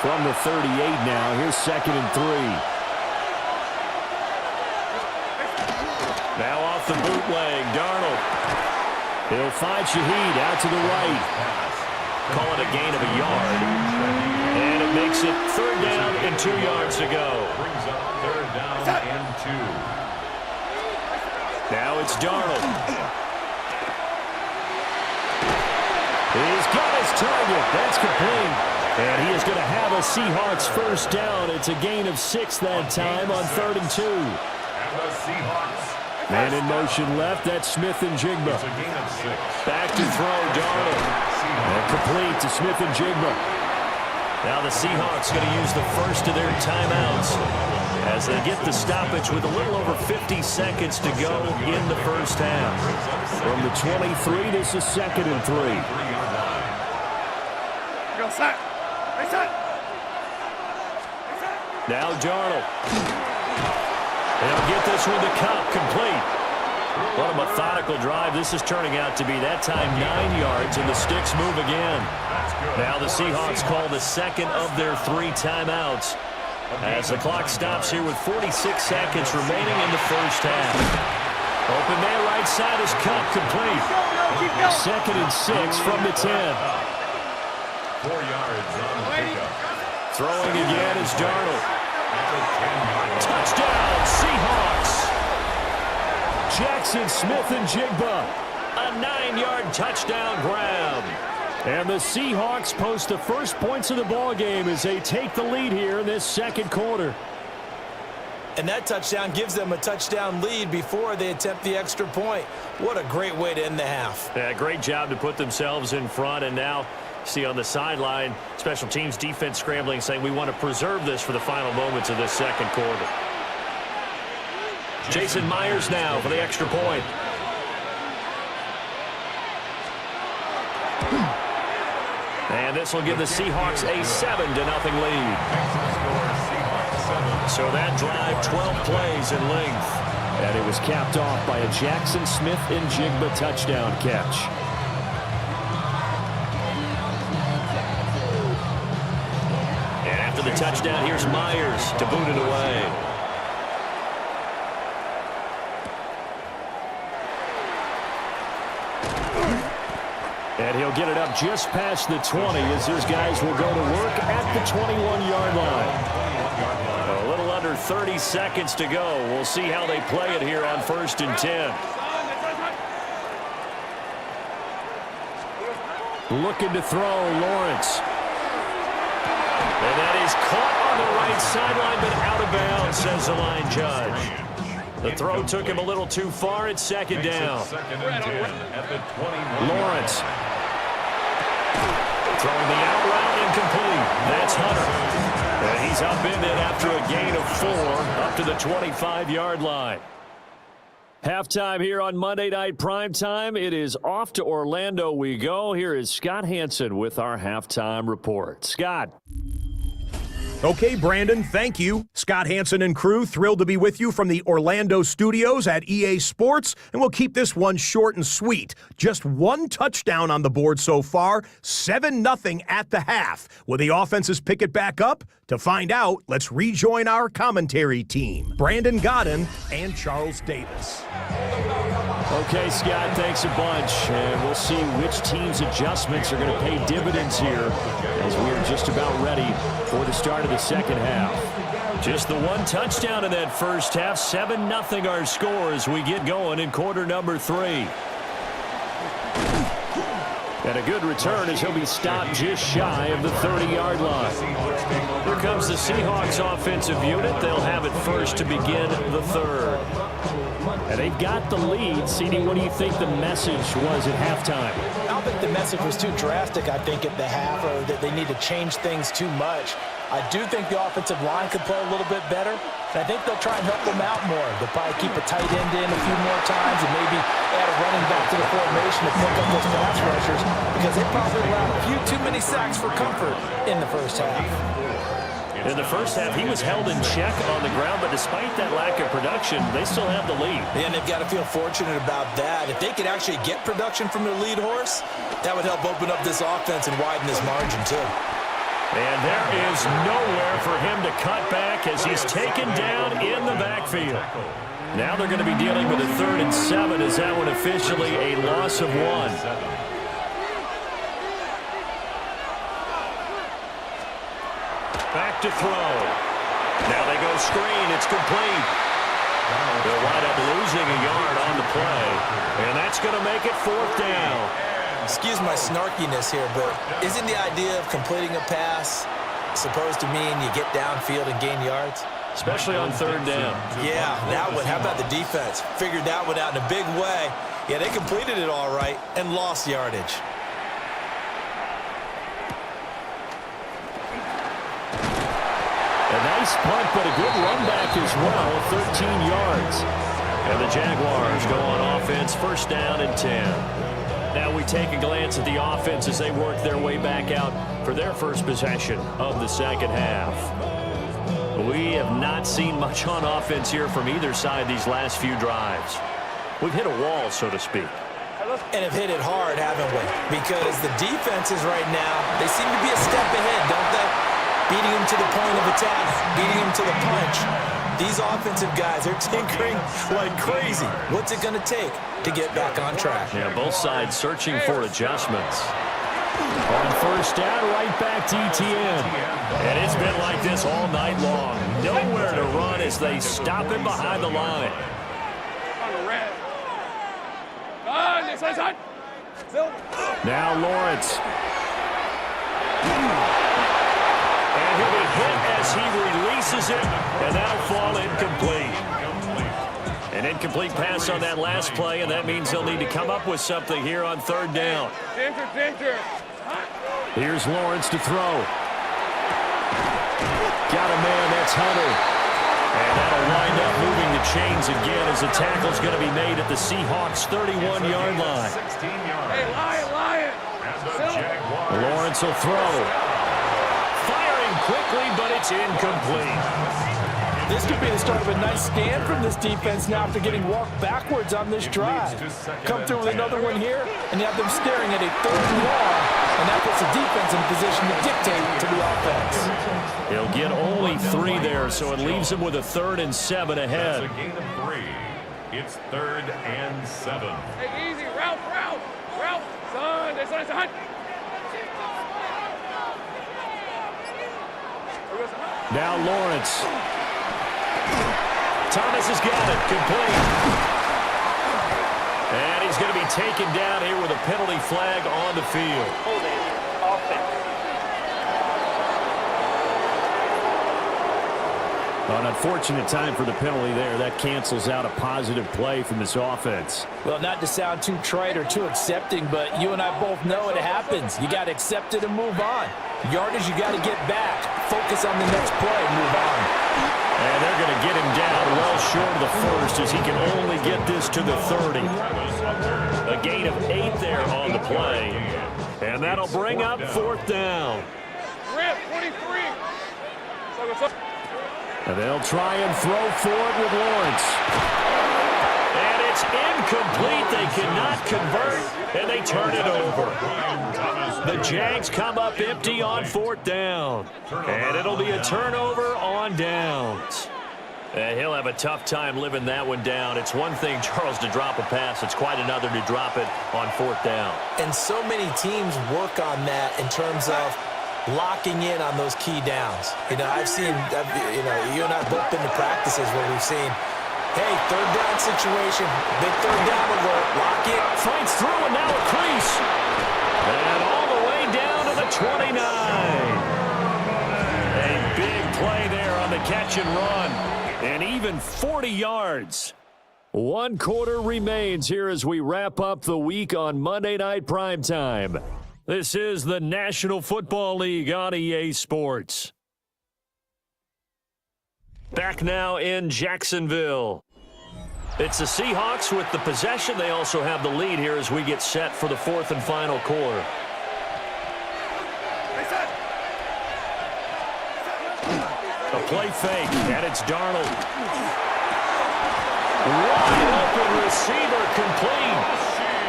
From the 38 now, here's 2nd and 3. Now off the bootleg, Darnold. He'll find Shaheed out to the right. Call it a gain of a yard. And it makes it 3rd down and 2 yards to go. Brings up 3rd down and 2. Now it's Darnold. He's got his target. That's complete. And he is going to have a Seahawks 1st down. It's a gain of 6 that time on 3rd and 2. And the Seahawks. Man in motion left. That's Smith and Jigba. It's a gain of 6. Back to throw, Darnold. And complete to Smith and Jigba. Now the Seahawks going to use the first of their timeouts as they get the stoppage with a little over 50 seconds to go in the 1st half. From the 23, this is 2nd and 3. Go, set. Reset. Now Darnold. They'll get this one to Cup, complete. What a methodical drive this is turning out to be. That time 9 yards, and the sticks move again. Now the Seahawks call the 2nd of their 3 timeouts as the clock stops here with 46 seconds remaining in the 1st half. Open man right side is Cup, complete. 2nd and 6 from the 10. 4 yards on the pickup. Throwing again is Darnold. Touchdown, Seahawks. Jackson Smith and Jigba. A 9-yard touchdown grab. And the Seahawks post the first points of the ball game as they take the lead here in this 2nd quarter. And that touchdown gives them a touchdown lead before they attempt the extra point. What a great way to end the half. Yeah, great job to put themselves in front, and now see on the sideline, special teams defense scrambling, saying we want to preserve this for the final moments of this 2nd quarter. Jason Myers now for the extra point. And this will give the Seahawks a 7-0 lead. So that drive, 12 plays in length. And it was capped off by a Jackson Smith and Jigba touchdown catch. The touchdown. Here's Myers to boot it away. And he'll get it up just past the 20 as those guys will go to work at the 21-yard line. A little under 30 seconds to go. We'll see how they play it here on 1st and 10. Looking to throw, Lawrence. And that is caught on the right sideline, but out of bounds, says the line judge. The throw took him a little too far. It's 2nd down. Lawrence. Throwing the out route, incomplete. That's Hunter. And he's upended after a gain of 4 up to the 25-yard line. Halftime here on Monday Night Primetime. It is off to Orlando we go. Here is Scott Hansen with our halftime report. Scott. Okay, Brandon, thank you. Scott Hansen and crew, thrilled to be with you from the Orlando studios at EA Sports, and we'll keep this one short and sweet. Just one touchdown on the board so far, 7-0 at the half. Will the offenses pick it back up? To find out, let's rejoin our commentary team, Brandon Godden and Charles Davis. Okay, Scott, thanks a bunch. And we'll see which team's adjustments are going to pay dividends here as we are just about ready for the start of the second half. Just the one touchdown in that first half. 7-0 our score as we get going in quarter number 3. And a good return as he'll be stopped just shy of the 30-yard line. Here comes the Seahawks offensive unit. They'll have it first to begin the 3rd. And they've got the lead. CD, what do you think the message was at halftime? I don't think the message was too drastic, I think, at the half, or that they need to change things too much. I do think the offensive line could play a little bit better, and I think they'll try and help them out more. They'll probably keep a tight end in a few more times and maybe add a running back to the formation to pick up those pass rushers because they probably allowed a few too many sacks for comfort in the first half. In the first half, he was held in check on the ground, but despite that lack of production, they still have the lead. And they've got to feel fortunate about that. If they could actually get production from their lead horse, that would help open up this offense and widen this margin, too. And there is nowhere for him to cut back as he's taken down in the backfield. Now they're going to be dealing with a 3rd and 7 as that one officially a loss of 1. Back to throw. Now they go screen. It's complete. They'll wind up losing a yard on the play. And that's going to make it 4th down. Excuse my snarkiness here, but isn't the idea of completing a pass supposed to mean you get downfield and gain yards? Especially on 3rd down. Yeah, that one. How about the defense? Figured that one out in a big way. Yeah, they completed it all right and lost yardage. A nice punt, but a good run back as well, 13 yards. And the Jaguars go on offense, 1st down and 10. Now we take a glance at the offense as they work their way back out for their first possession of the second half. We have not seen much on offense here from either side these last few drives. We've hit a wall, so to speak. And have hit it hard, haven't we? Because the defenses right now, they seem to be a step ahead, don't they? Beating them to the point of attack, beating them to the punch. These offensive guys are tinkering like crazy. What's it going to take to get back on track? Yeah, both sides searching for adjustments. On 1st down, right back to ETN. And it's been like this all night long. Nowhere to run as they stop him behind the line. Now Lawrence. And he'll be hit as he releases it, and that'll fall incomplete. An incomplete pass on that last play, and that means they'll need to come up with something here on 3rd down. Here's Lawrence to throw. Got a man, that's Hunter. And that'll wind up moving the chains again as the tackle's going to be made at the Seahawks' 31-yard line. Hey, Lion! Lawrence will throw. Firing quickly, but it's incomplete. This could be the start of a nice stand from this defense now after getting walked backwards on this drive. Come through with another one here, and you have them staring at a 3rd and long, and that puts the defense in position to dictate to the offense. He'll get only 3 there, so it leaves him with a 3rd and 7 ahead. That's a gain of 3. It's 3rd and 7. Hey, easy. Route. Son, it's a hunt. Now Lawrence. Thomas has got it. Complete. And he's going to be taken down here with a penalty flag on the field. Holding offense. An unfortunate time for the penalty there. That cancels out a positive play from this offense. Well, not to sound too trite or too accepting, but you and I both know it happens. You got to accept it and move on. Yardage, you got to get back. Focus on the next play and move on. And they're going to get him down well short of the first as he can only get this to the 30. A gain of 8 there on the play. And that'll bring up 4th down. Rip, 23. And they'll try and throw for it with Lawrence. And it's incomplete. They cannot convert, and they turn it over. The Jags come up empty on 4th down. And it'll be a turnover on downs. And he'll have a tough time living that one down. It's one thing, Charles, to drop a pass. It's quite another to drop it on 4th down. And so many teams work on that in terms of locking in on those key downs. You know, I've seen, you and I have both been to practices where we've seen, hey, 3rd down situation, big 3rd down alert, lock it. Fights through, and now a crease. And all the way down to the 29. A big play there on the catch and run. And even 40 yards. 1 quarter remains here as we wrap up the week on Monday Night Primetime. This is the National Football League on EA Sports. Back now in Jacksonville. It's the Seahawks with the possession. They also have the lead here as we get set for the 4th and final quarter. A play fake, and it's Darnold. Wide open receiver complete.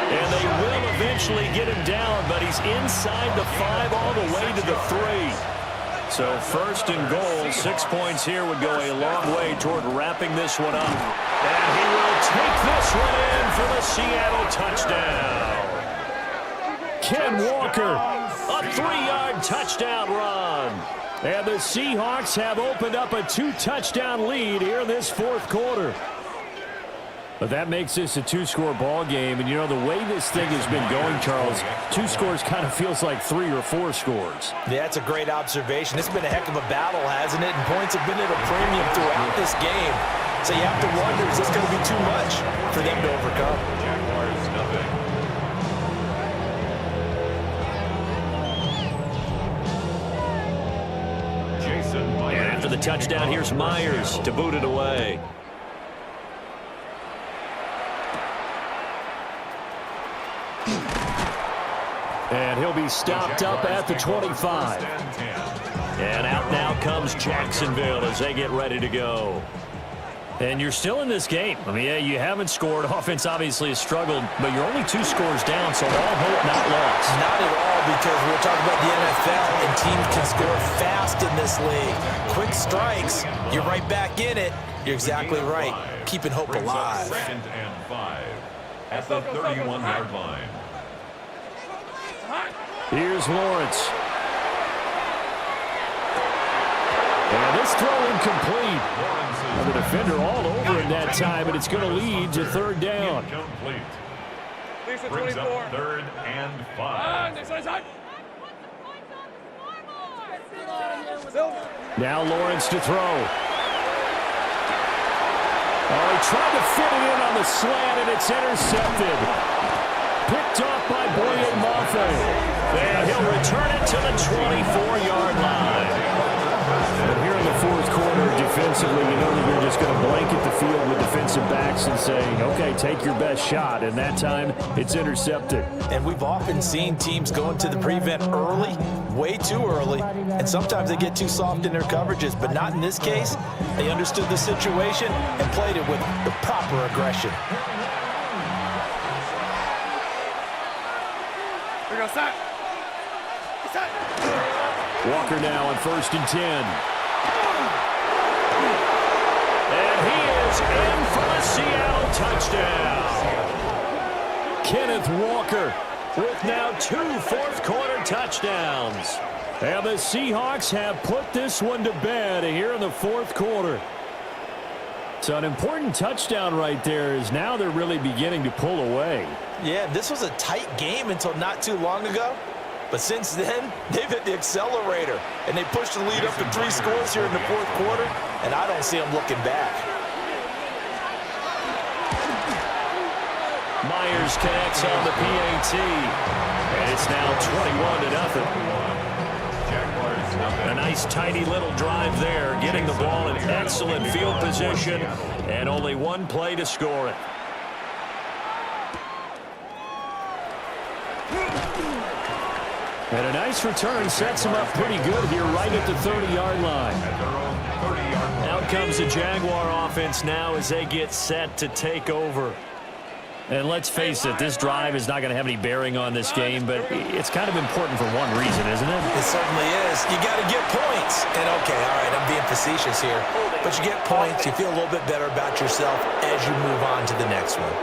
And they will eventually get him down, but he's inside the 5 all the way to the 3. So 1st and goal, 6 points here would go a long way toward wrapping this one up. And he will take this one in for the Seattle touchdown. Ken Walker. A 3-yard touchdown run. And the Seahawks have opened up a 2-touchdown lead here in this 4th quarter. But that makes this a 2-score ball game. And, you know, the way this thing has been going, Charles, 2 scores kind of feels like 3 or 4 scores. Yeah, that's a great observation. It's been a heck of a battle, hasn't it? And points have been at a premium throughout this game. So you have to wonder, is this going to be too much for them to overcome? And after the touchdown, here's Myers to boot it away. And he'll be stopped up at the 25. And out now comes Jacksonville as they get ready to go. And you're still in this game. I mean, yeah, you haven't scored. Offense obviously has struggled, but you're only 2 scores down, so all hope not lost. Not at all, because we're talking about the NFL, and teams can score fast in this league. Quick strikes, you're right back in it. You're exactly right. Keeping hope alive. 2nd and 5 at the 31-yard line. Here's Lawrence. And this throw incomplete. And the defender all over him that time, and it's going to lead to 3rd down. Incomplete. Lisa, Brings 24. up 3rd and 5. Now Lawrence to throw. Oh, he tried to fit it in on the slant, and it's intercepted. Picked off by Boyan Mafe. And he'll return it to the 24-yard line. But here in the 4th quarter, defensively, you know that you're just going to blanket the field with defensive backs and saying, okay, take your best shot. And that time, it's intercepted. And we've often seen teams go into the prevent early, way too early, and sometimes they get too soft in their coverages, but not in this case. They understood the situation and played it with the proper aggression. Walker now on 1st and 10. And he is in for the Seattle touchdown. Kenneth Walker with now 2 fourth-quarter touchdowns. And the Seahawks have put this one to bed here in the 4th quarter. So an important touchdown right there is now they're really beginning to pull away. Yeah, this was a tight game until not too long ago. But since then, they've hit the accelerator. And they pushed the lead up to 3 scores here in the 4th quarter. And I don't see them looking back. Myers connects on the PAT. And it's now 21-0. A nice tidy little drive there, getting the ball in excellent field position, and only 1 play to score it. And a nice return sets him up pretty good here right at the 30-yard line. Out comes the Jaguar offense now as they get set to take over. And let's face it, this drive is not going to have any bearing on this game, but it's kind of important for one reason, isn't it? It certainly is. You got to get points. And, okay, all right, I'm being facetious here. But you get points, you feel a little bit better about yourself as you move on to the next one.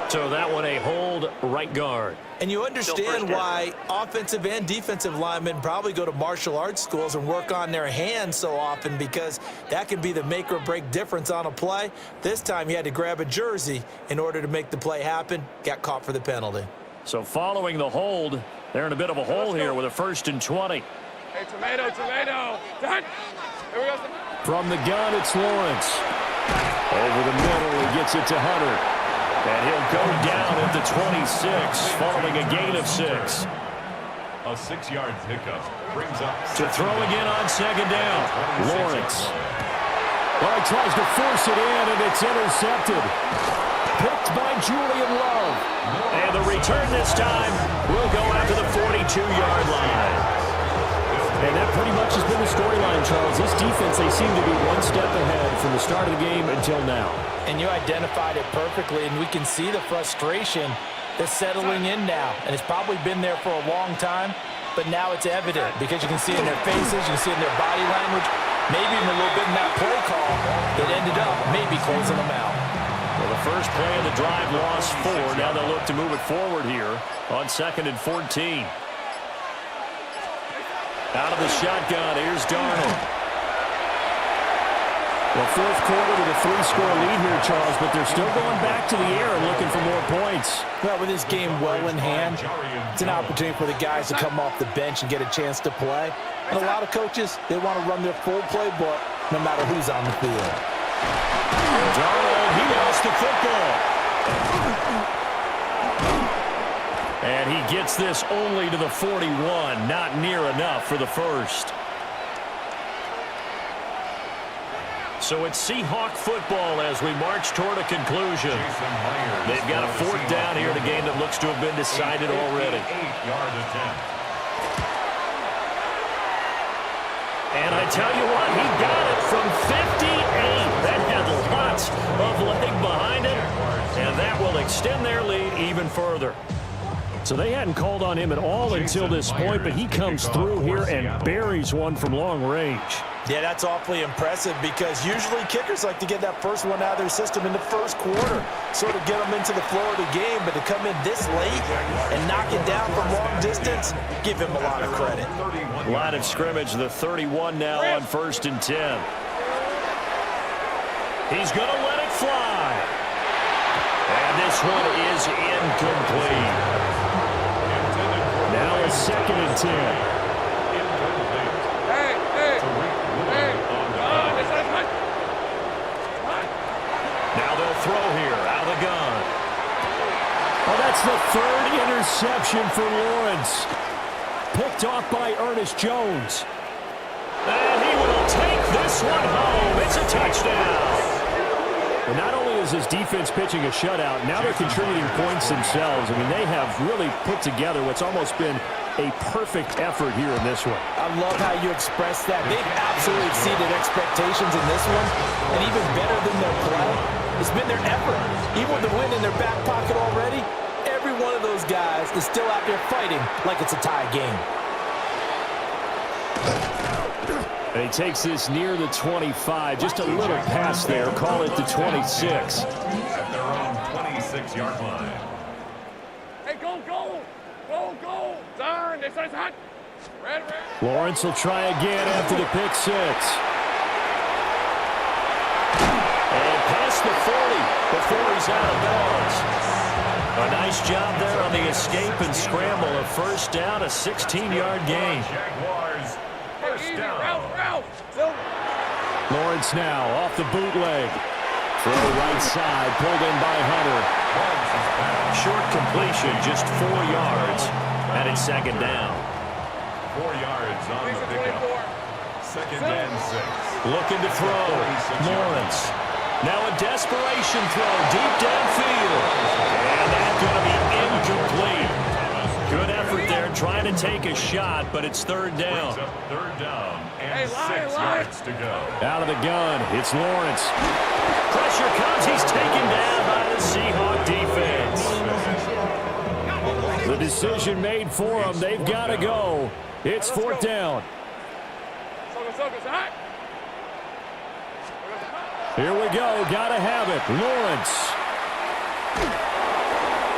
So that one a hold right guard. And you understand why offensive and defensive linemen probably go to martial arts schools and work on their hands so often, because that can be the make or break difference on a play. This time you had to grab a jersey in order to make the play happen. Got caught for the penalty. So following the hold, they're in a bit of a hole here with a 1st and 20. Hey, tomato. Done. Here we go. From the gun, it's Lawrence. Over the middle, he gets it to Hunter. And he'll go down at the 26, following a gain of 6. A 6-yard pickup brings up To throw again on 2nd down. Lawrence. Well, he tries to force it in, and it's intercepted. Picked by Julian Love. And the return this time will go out to the 42-yard line. And that pretty much has been the storyline, Charles. This defense, they seem to be 1 step ahead from the start of the game until now. And you identified it perfectly, and we can see the frustration that's settling in now. And it's probably been there for a long time, but now it's evident because you can see in their faces, you can see in their body language, maybe even a little bit in that play call that ended up maybe closing them out. Well, the first play of the drive lost 4. Now they'll look to move it forward here on 2nd and 14. Out of the shotgun, here's Darnold. Well, 4th quarter with a 3-score lead here, Charles, but they're still going back to the air and looking for more points. Well, with this game well in hand, it's an opportunity for the guys to come off the bench and get a chance to play. And a lot of coaches, they want to run their full playbook no matter who's on the field. Darnold, he lost the football. And he gets this only to the 41, not near enough for the first. So it's Seahawk football as we march toward a conclusion. They've got a 4th down here in a game that looks to have been decided already. 8-yard attempt. And I tell you what, he got it from 58. That had lots of leg behind it, and that will extend their lead even further. So they hadn't called on him at all until this point, but he comes through here and buries one from long range. Yeah, that's awfully impressive because usually kickers like to get that first one out of their system in the 1st quarter, sort of get them into the flow of the game, but to come in this late and knock it down from long distance, give him a lot of credit. Line of scrimmage, the 31 now on 1st and 10. He's going to let it fly. And this one is incomplete. Now a 2nd and 10. Now they'll throw here out of the gun. Oh, that's the 3rd interception for Lawrence. Picked off by Ernest Jones. And he will take this one home. It's a touchdown. And not only is this defense pitching a shutout, now they're contributing points themselves. I mean, they have really put together what's almost been a perfect effort here in this one. I love how you express that. They've absolutely exceeded expectations in this one, and even better than their play, it's been their effort. Even with the win in their back pocket already, every one of those guys is still out there fighting like it's a tie game. And he takes this near the 25. Just a little pass there. Call it the 26. At their own 26-yard line. Hey, go, go! Go, go! Son, this is hot! Red. Lawrence will try again after the pick six. And past the 40 before he's out of bounds. A nice job there on the escape and scramble. A first down, a 16-yard gain. Jaguars, first down. Lawrence now off the bootleg. Throw right side, pulled in by Hunter. Short completion, just 4 yards. And it's second down. 4 yards on the pickup. Second and 6. Looking to throw. Lawrence. Now a desperation throw deep downfield. And that's going to be incomplete. Good effort there trying to take a shot, but it's third down. Third down and 6 yards to go. Out of the gun, it's Lawrence. Pressure comes. He's taken down by the Seahawk defense. The decision made for them. They've got to go. It's fourth down. Here we go. Got to have it. Lawrence.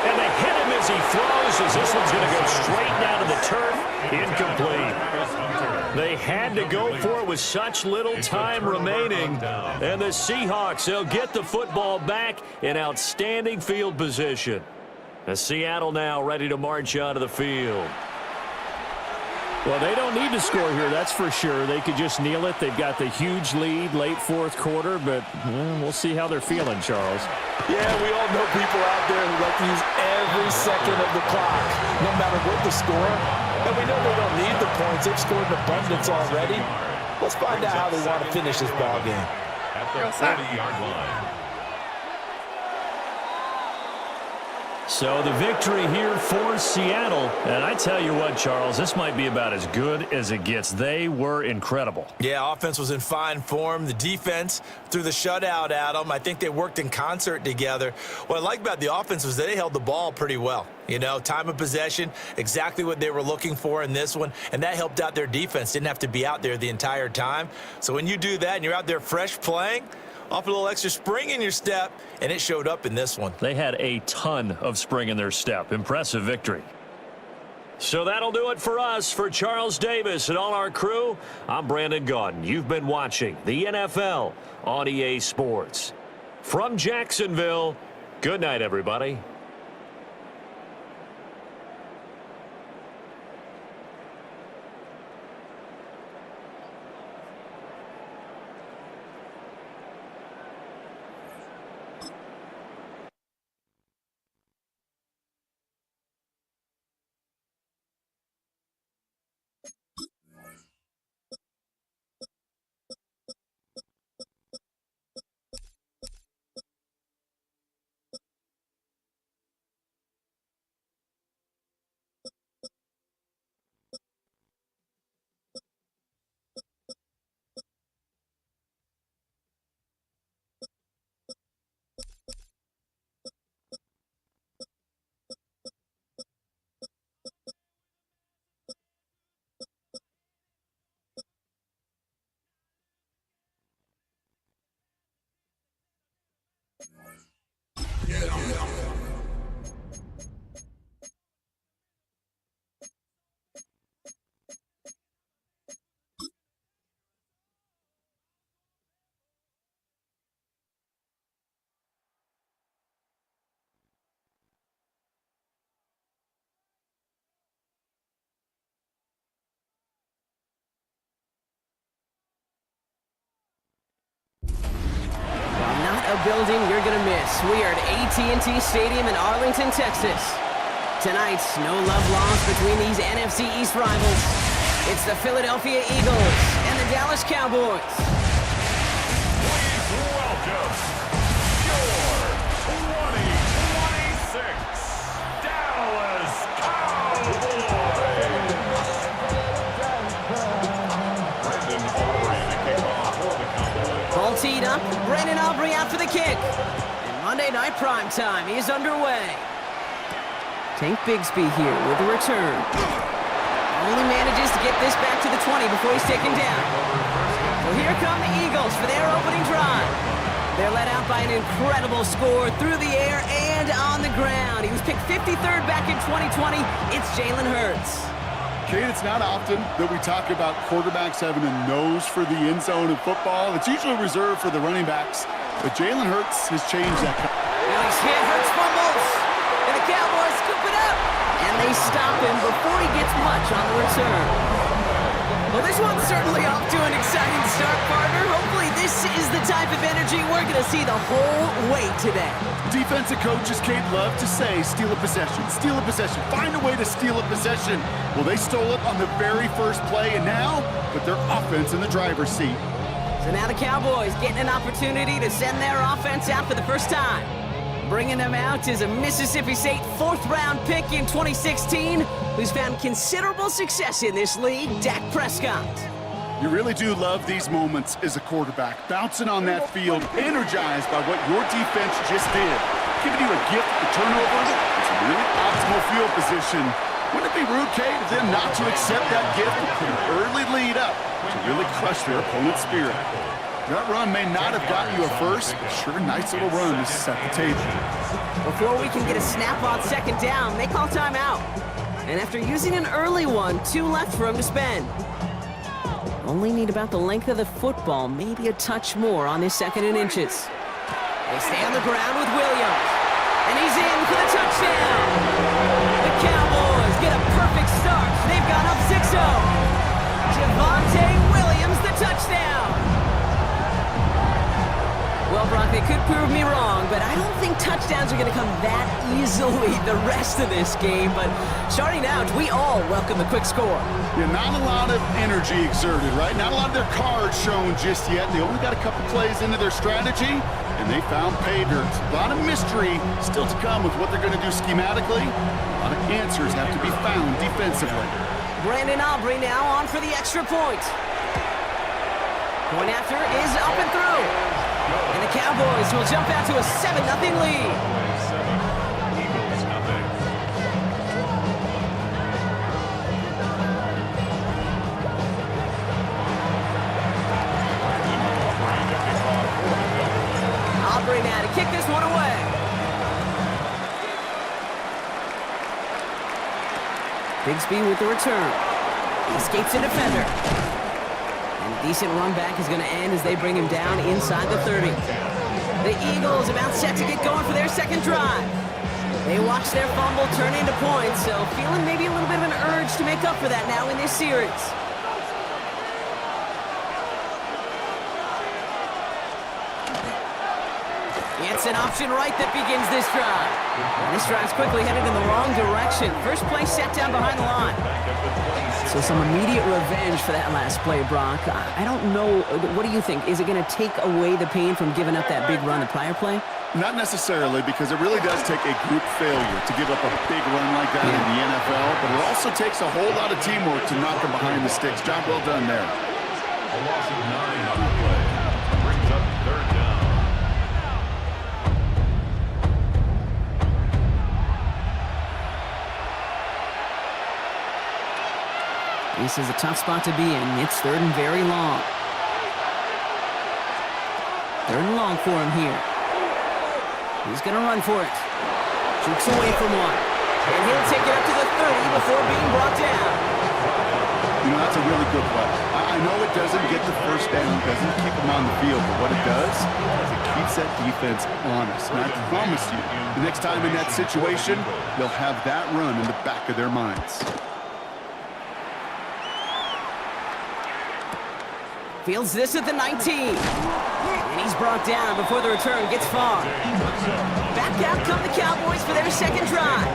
And they hit him as he throws, as this one's going to go straight down to the turf. Incomplete. They had to go for it with such little time remaining. And the Seahawks, they'll get the football back in outstanding field position. As Seattle now ready to march onto the field. Well, they don't need to score here, that's for sure. They could just kneel it. They've got the huge lead late fourth quarter, but we'll see how they're feeling, Charles. Yeah, we all know people out there who like to use every second of the clock, no matter what the score. And we know they don't need the points. They've scored in abundance already. Let's find out how they want to finish this ball game. At the 30-yard line. So the victory here for Seattle. And I tell you what, Charles, this might be about as good as it gets. They were incredible. Yeah, offense was in fine form. The defense threw the shutout at them. I think they worked in concert together. What I like about the offense was they held the ball pretty well. You know, time of possession, exactly what they were looking for in this one, and that helped out their defense. Didn't have to be out there the entire time. So when you do that and you're out there fresh playing, off a little extra spring in your step, and it showed up in this one. They had a ton of spring in their step. Impressive victory. So that'll do it for us. For Charles Davis and all our crew, I'm Brandon Gaudin. You've been watching the NFL on EA Sports. From Jacksonville, good night, everybody. A building you're going to miss. We are at AT&T Stadium in Arlington, Texas. Tonight's no love lost between these NFC East rivals. It's the Philadelphia Eagles and the Dallas Cowboys. Please welcome your 2026 Dallas Cowboys. Brandon Aubrey to kick off for the Cowboys. Ball teed up. Brandon Aubrey out for the kick. And Monday Night Primetime is underway. Tank Bigsby here with a return. Only manages to get get this back to the 20 before he's taken down. So here come the Eagles for their opening drive. They're led out by an incredible score through the air and on the ground. He was picked 53rd back in 2020. It's Jalen Hurts. Kate, it's not often that we talk about quarterbacks having a nose for the end zone in football. It's usually reserved for the running backs, but Jalen Hurts has changed that. Now he's hit, Hurts fumbles, and the Cowboys scoop it up, and they stop him before he gets much on the return. Well, this one's certainly off to an exciting start, partner. Hopefully this is the type of energy we're going to see the whole way today. Defensive coaches, Kate, love to say, steal a possession, find a way to steal a possession. Well, they stole it on the very first play, and now put their offense in the driver's seat. So now the Cowboys getting an opportunity to send their offense out for the first time. Bringing them out is a Mississippi State 4th-round pick in 2016 who's found considerable success in this league, Dak Prescott. You really do love these moments as a quarterback, bouncing on that field, energized by what your defense just did. Giving you a gift at the turnover, it's a really optimal field position. Wouldn't it be rude, Kate, of them not to accept that gift and put an early lead up to really crush their opponent's spirit? That run may not have gotten you a first, but sure, nice little run to set the table. Before we can get a snap on second down, they call timeout. And after using an early one, 2 left for him to spend. Only need about the length of the football, maybe a touch more on this 2nd and inches. They stay on the ground with Williams. And he's in for the touchdown. The Cowboys get a perfect start. They've gone up 6-0. Javonte Williams, the touchdown. Well, Brock, they could prove me wrong, but I don't think touchdowns are going to come that easily the rest of this game. But starting out, we all welcome the quick score. Yeah, not a lot of energy exerted, right? Not a lot of their cards shown just yet. They only got a couple plays into their strategy, and they found pay dirt. A lot of mystery still to come with what they're going to do schematically. A lot of answers have to be found defensively. Brandon Aubrey now on for the extra point. Point after is up and through. And the Cowboys will jump out to a 7-0 lead. Eagles nothing. Aubrey now to kick this one away. Bigsby with the return. He escapes a defender. Decent run back is going to end as they bring him down inside the 30. The Eagles about set to get going for their 2nd drive. They watch their fumble turn into points, so feeling maybe a little bit of an urge to make up for that now in this series. It's an option right that begins this drive. And this drive's quickly headed in the wrong direction. First play set down behind the line. So some immediate revenge for that last play, Brock. I don't know. What do you think? Is it going to take away the pain from giving up that big run the prior play? Not necessarily, because it really does take a group failure to give up a big run like that in the NFL, but it also takes a whole lot of teamwork to knock them behind the sticks. Job well done there. A loss of 9 on the play. Brings up 3rd down. This is a tough spot to be in. It's 3rd and very long. 3rd and long for him here. He's going to run for it. Jukes away from one. And he'll take it up to the 30 before being brought down. You know, that's a really good play. I know it doesn't get the first down, doesn't keep them on the field, but what it does is it keeps that defense honest. And I promise you, the next time in that situation, they'll have that run in the back of their minds. Fields this at the 19. And he's brought down before the return gets far. Back out come the Cowboys for their 2nd drive.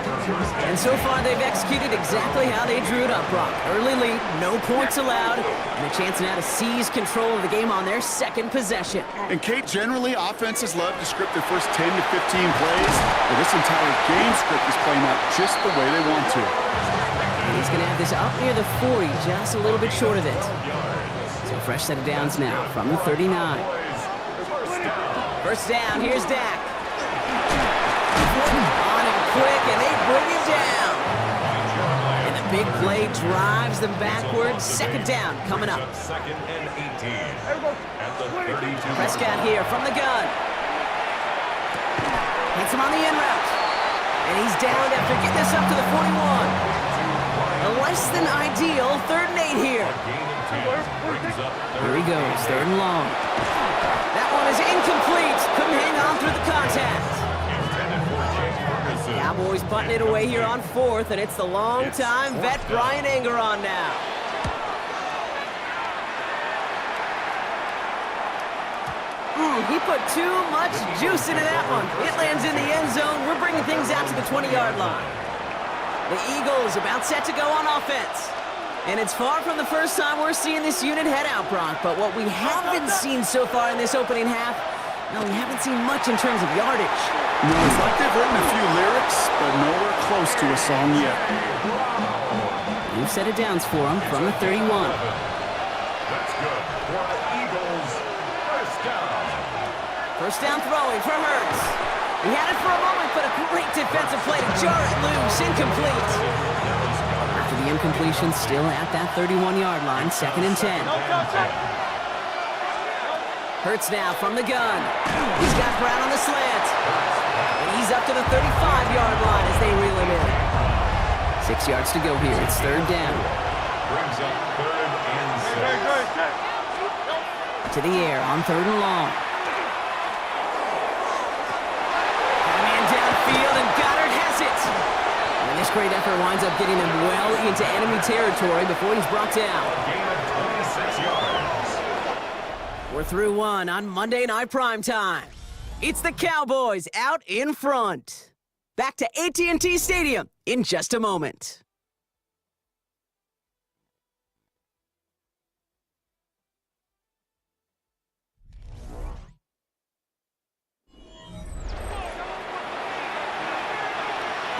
And so far they've executed exactly how they drew it up, Brock. Early lead, no points allowed, and a chance now to seize control of the game on their 2nd possession. And Kate, generally offenses love to script their first 10 to 15 plays. Well, this entire game script is playing out just the way they want to. And he's going to have this up near the 40, just a little bit short of it. So fresh set of downs now from the 39. First down, here's Dak. On him quick, and they bring him down. And the big play drives them backwards. Second down coming up. Second and 18. At the 32. Prescott here from the gun. Hits him on the in route. And he's down after getting this up to the 41. A less than ideal 3rd and 8 here. Here he goes, 3rd and long. That one is incomplete. Couldn't hang on through the contact. Cowboys punting it away here on 4th, and it's the long-time vet Brian Anger on now. He put too much juice into that one. It lands in the end zone. We're bringing things out to the 20-yard line. The Eagles about set to go on offense. And it's far from the first time we're seeing this unit head out, Brock. But what we haven't seen so far in this opening half, no, we haven't seen much in terms of yardage. No, it's like they've written a few lyrics, but nowhere close to a song yet. New set of downs for him from the 31. That's good for the Eagles. First down. First down throwing for Hurts. He had it for a moment, but a great defensive play to jar it loose. Incomplete. After the incompletion, still at that 31-yard line, 2nd and 10. Hurts now from the gun. He's got Brown on the slant. And he's up to the 35-yard line as they reel him in. 6 yards to go here. It's 3rd down. Brings up 3rd and 6. To the air on 3rd and long. Field, and Goddard has it. And this great effort winds up getting him well into enemy territory before he's brought down. Gain of 26 yards. We're through one on Monday Night Primetime. It's the Cowboys out in front. Back to AT&T Stadium in just a moment.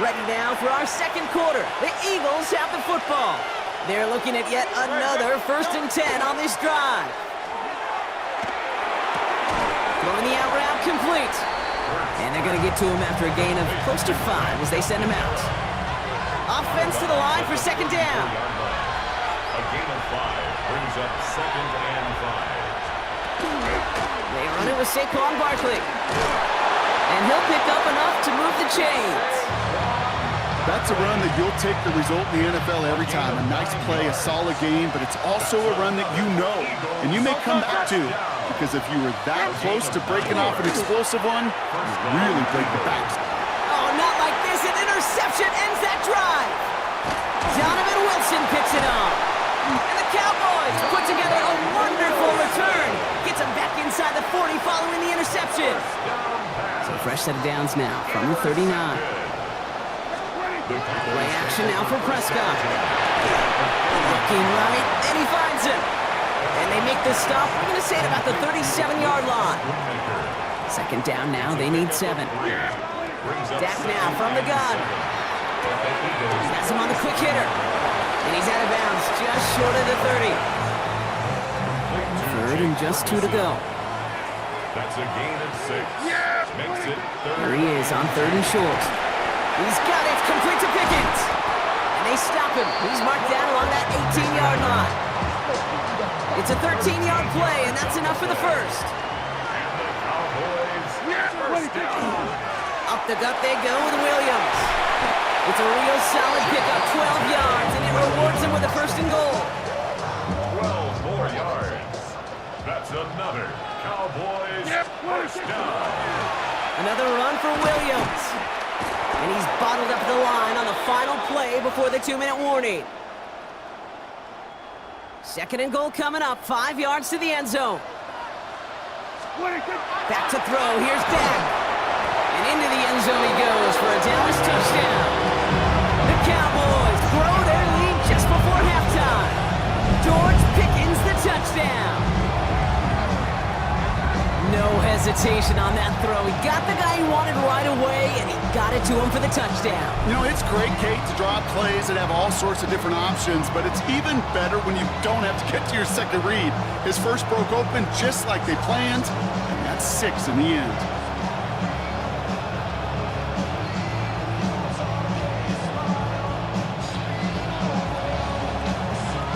Ready now for our second quarter. The Eagles have the football. They're looking at yet another 1st and 10 on this drive. Throwing the out route complete. And they're going to get to him after a gain of close to 5 as they send him out. Offense to the line for 2nd down. A gain of 5 brings up 2nd and 5. They run it with Saquon Barkley. And he'll pick up enough to move the chains. That's a run that you'll take the result in the NFL every time. A nice play, a solid game, but it's also a run that you know and you may come back to, because if you were that close to breaking off an explosive one, you really break the back. Oh, not like this. An interception ends that drive. Donovan Wilson picks it up. And the Cowboys put together a wonderful return. Gets him back inside the 40 following the interception. So fresh set of downs now from the 39. Play action now for Prescott. Looking right, and he finds him. And they make this stop, we're going to say, at about the 37-yard line. 2nd down now, they need 7. Dak now from the gun. He has him on the quick hitter. And he's out of bounds, just short of the 30. 3rd and just 2 to go. That's a gain of 6. Makes it 3rd. Here he is on 3rd and short. He's got it, complete to Pickens. And they stop him. He's marked down along that 18-yard line. It's a 13-yard play, and that's enough for the first. Up the gut they go with Williams. It's a real solid pickup, 12 yards, and it rewards him with a 1st and goal. 12 more yards. That's another Cowboys first down. Another run for Williams. And he's bottled up the line on the final play before the 2-minute warning. 2nd and goal coming up, 5 yards to the end zone. Back to throw, here's Dak. And into the end zone he goes for a Dallas touchdown. The Cowboys grow their lead just before halftime. George Pickens the touchdown. No hesitation on that throw. He got the guy he wanted right away, and he got it to him for the touchdown. You know, it's great, Kate, to draw up plays that have all sorts of different options, but it's even better when you don't have to get to your second read. His first broke open just like they planned, and that's 6 in the end.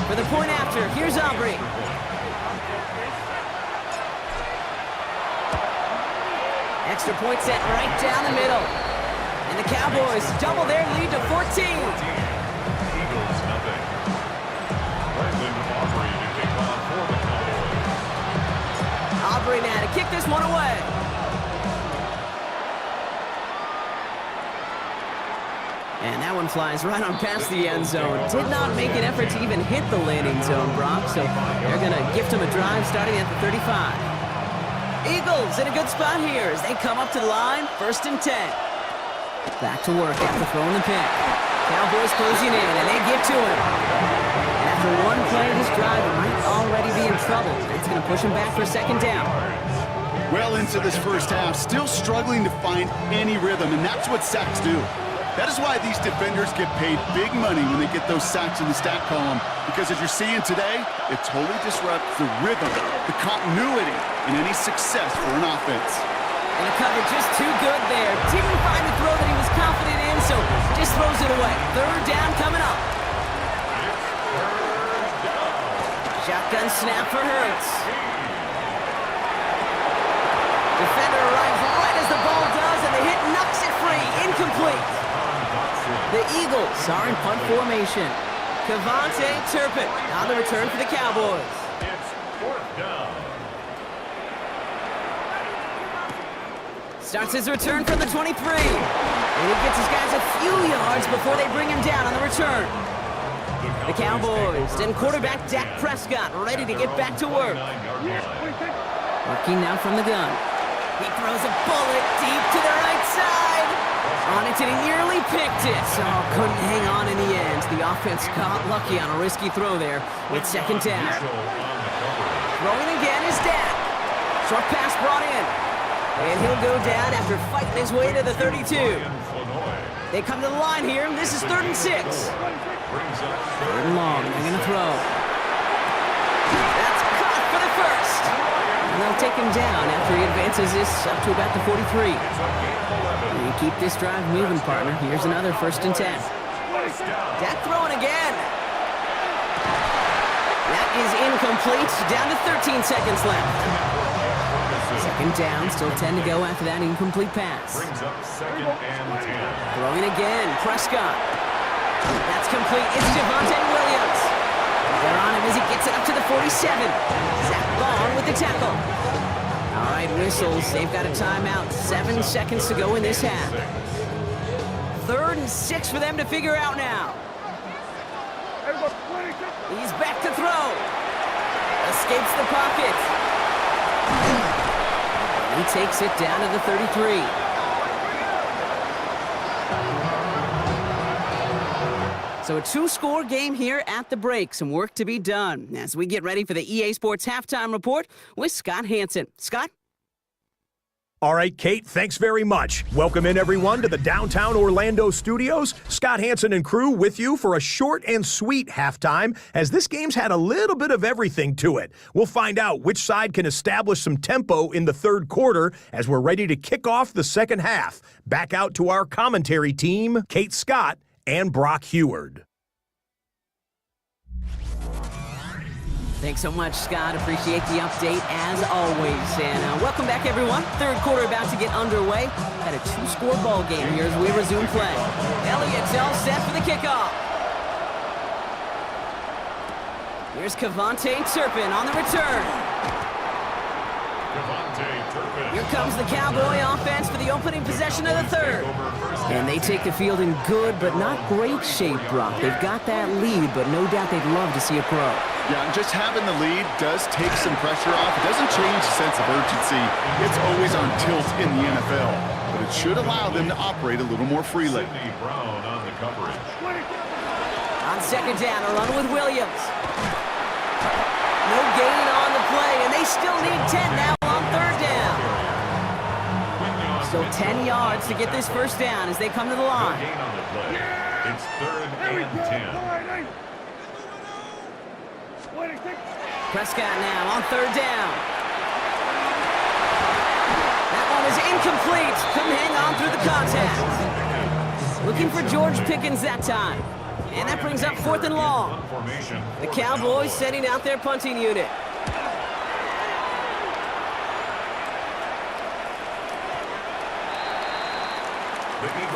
For the point after, here's Aubrey. Extra point set right down the middle. And the Cowboys double their lead to 14. Eagles, nothing. Brandon Aubrey to kick off for the Cowboys. Aubrey now to kick this one away. And that one flies right on past the end zone. Did not make an effort to even hit the landing zone, Brock, so they're going to gift him a drive starting at the 35. Eagles in a good spot here as they come up to the line, 1st and 10. Back to work after throwing the pick. Cowboys closing in, and they get to him. And after one play, this drive might already be in trouble. That's going to push him back for 2nd down. Well into this first half, still struggling to find any rhythm, and that's what sacks do. That is why these defenders get paid big money when they get those sacks in the stat column, because as you're seeing today, it totally disrupts the rhythm, the continuity, and any success for an offense. And a cover just too good there. Didn't find the throw that he was confident in, so just throws it away. 3rd down coming up. Shotgun snap for Hurts. Defender arrives right as the ball does, and the hit knocks it free. Incomplete. The Eagles are in punt formation. Cavante Turpin on the return for the Cowboys. It's 4th down. Starts his return from the 23. And he gets his guys a few yards before they bring him down on the return. The Cowboys and quarterback Dak Prescott ready to get back to work. Working now from the gun. He throws a bullet deep to the right side. On it, and he nearly picked it. So couldn't hang on in the end. The offense got lucky on a risky throw there with 2nd down. Throwing again is Dak. Short pass brought in. And he'll go down after fighting his way to the 32. They come to the line here. This is 3rd and 6. 3rd and long. They're going to throw. That's caught for the first. And they'll take him down after he advances this up to about the 43. You keep this drive moving, partner. Here's another 1st and 10. Dak throwing again. That is incomplete. Down to 13 seconds left. 2nd down, still 10 to go after that incomplete pass. Brings up 2nd and 10. Throwing again, Prescott. That's complete. It's Javonte Williams. They're on him as he gets it up to the 47. Zach Bond with the tackle. All right, whistles. They've got a timeout. 7 seconds to go in this half. 3rd and 6 for them to figure out now. He's back to throw. Escapes the pocket. He takes it down to the 33. So a 2-score game here at the break. Some work to be done as we get ready for the EA Sports Halftime Report with Scott Hanson. Scott? All right, Kate, thanks very much. Welcome in, everyone, to the downtown Orlando studios. Scott Hanson and crew with you for a short and sweet halftime, as this game's had a little bit of everything to it. We'll find out which side can establish some tempo in the 3rd quarter as we're ready to kick off the 2nd half. Back out to our commentary team, Kate Scott and Brock Heward. Thanks so much, Scott. Appreciate the update as always. And welcome back, everyone. 3rd quarter about to get underway. Had a 2-score ball game here as we resume play. Elliott's all set for the kickoff. Here's Cavante Turpin on the return. Here comes the Cowboy offense for the opening possession of the 3rd. And they take the field in good but not great shape, Brock. They've got that lead, but no doubt they'd love to see a pro. Yeah, and just having the lead does take some pressure off. It doesn't change the sense of urgency. It's always on tilt in the NFL, but it should allow them to operate a little more freely. Brown on the coverage. On 2nd down, a run with Williams. No gain on the play, and they still need 10 now on 3rd down. So 10 yards to get this 1st down as they come to the line. Gain on the play. It's 3rd and 10. Prescott now on 3rd down. That one is incomplete. Couldn't hang on through the contact. Looking for George Pickens that time. And that brings up 4th and long. Formation. The Cowboys setting out their punting unit.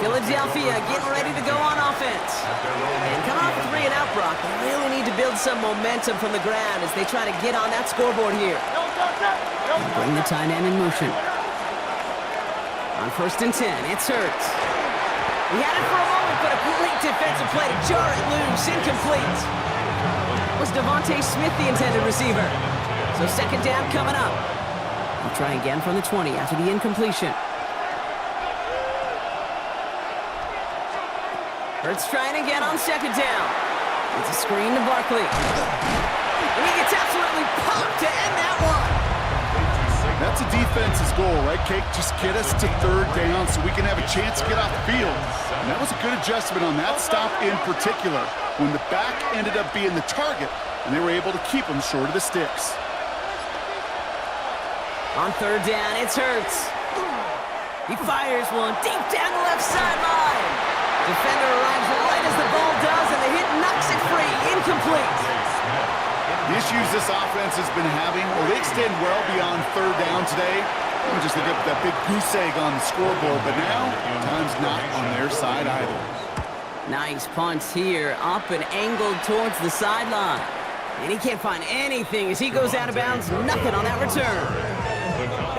Philadelphia getting ready to go on offense. And coming off a 3-and-out, Brock, they really need to build some momentum from the ground as they try to get on that scoreboard here. Bring the tight end in motion. On 1st and 10, it's Hurts. He had it for a moment, but a great defensive play to jar it loose, incomplete. Was Devontae Smith the intended receiver? So 2nd down coming up. We'll try again from the 20 after the incompletion. Hurts trying again on 2nd down. It's a screen to Barkley. And he gets absolutely popped to end that one. That's a defense's goal, right, Kate? Just get us to 3rd down so we can have a chance to get off the field. And that was a good adjustment on that stop in particular, when the back ended up being the target, and they were able to keep him short of the sticks. On 3rd down, it's Hurts. He fires one deep down the left sideline. Defender arrives right as the ball does, and the hit knocks it free. Incomplete. The issues this offense has been having, well, they extend well beyond 3rd down today. I'm just looking at that big goose egg on the scoreboard, but now time's not on their side either. Nice punt here, up and angled towards the sideline. And he can't find anything as he goes out of bounds. Nothing on that return.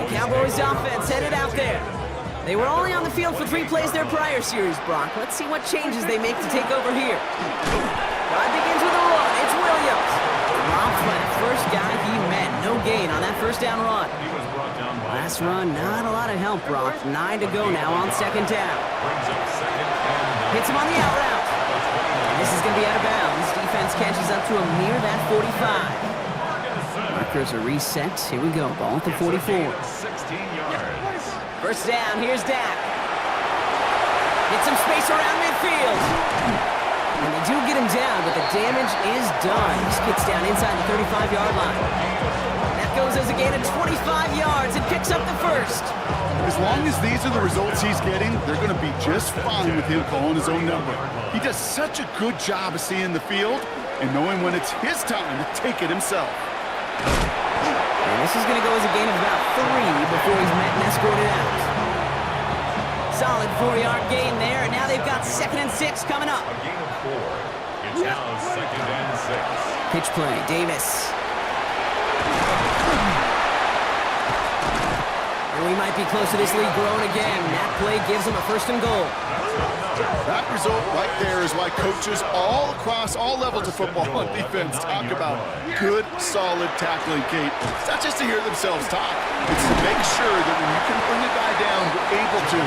The Cowboys offense headed out there. They were only on the field for 3 plays their prior series, Brock. Let's see what changes they make to take over here. Drive begins with a run. It's Williams. Drops by the first guy he met. No gain on that 1st down run. Last run, not a lot of help, Brock. 9 to go now on 2nd down. Hits him on the out route. And this is going to be out of bounds. Defense catches up to him near that 45. Markers are reset. Here we go. Ball at the 44. 16 yards. 1st down, here's Dak. Get some space around midfield. And they do get him down, but the damage is done. He skips down inside the 35-yard line. That goes as a gain of 25 yards and picks up the 1st. As long as these are the results he's getting, they're going to be just fine with him calling his own number. He does such a good job of seeing the field and knowing when it's his time to take it himself. And this is going to go as a gain of about 3 before he's met and escorted out. Solid 4-yard gain there, and now they've got 2nd and 6 coming up. A gain of 4. It's now 2nd and 6. Pitch play, Davis. And we might be close to this lead growing again. That play gives him a 1st and goal. That result right there is why coaches all across all levels of football on defense talk about good, solid tackling, Kate. It's not just to hear themselves talk. It's to make sure that when you can bring a guy down, you're able to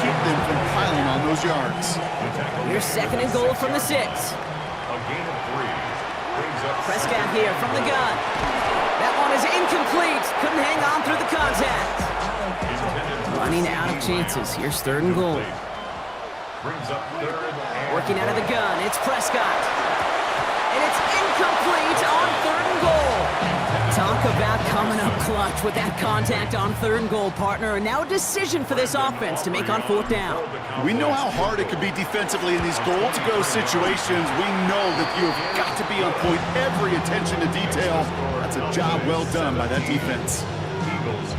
keep them from piling on those yards. Here's 2nd and goal from the 6. A gain of 3. Brings up Prescott here from the gun. That one is incomplete. Couldn't hang on through the contact. Running out of chances. Here's 3rd and goal. Brings up 3rd and Working out of the gun, it's Prescott. And it's incomplete on 3rd and goal. Talk about coming up clutch with that contact on 3rd and goal, partner. And now a decision for this offense to make on 4th down. We know how hard it can be defensively in these goal-to-go situations. We know that you have got to be on point, every attention to detail. That's a job well done by that defense.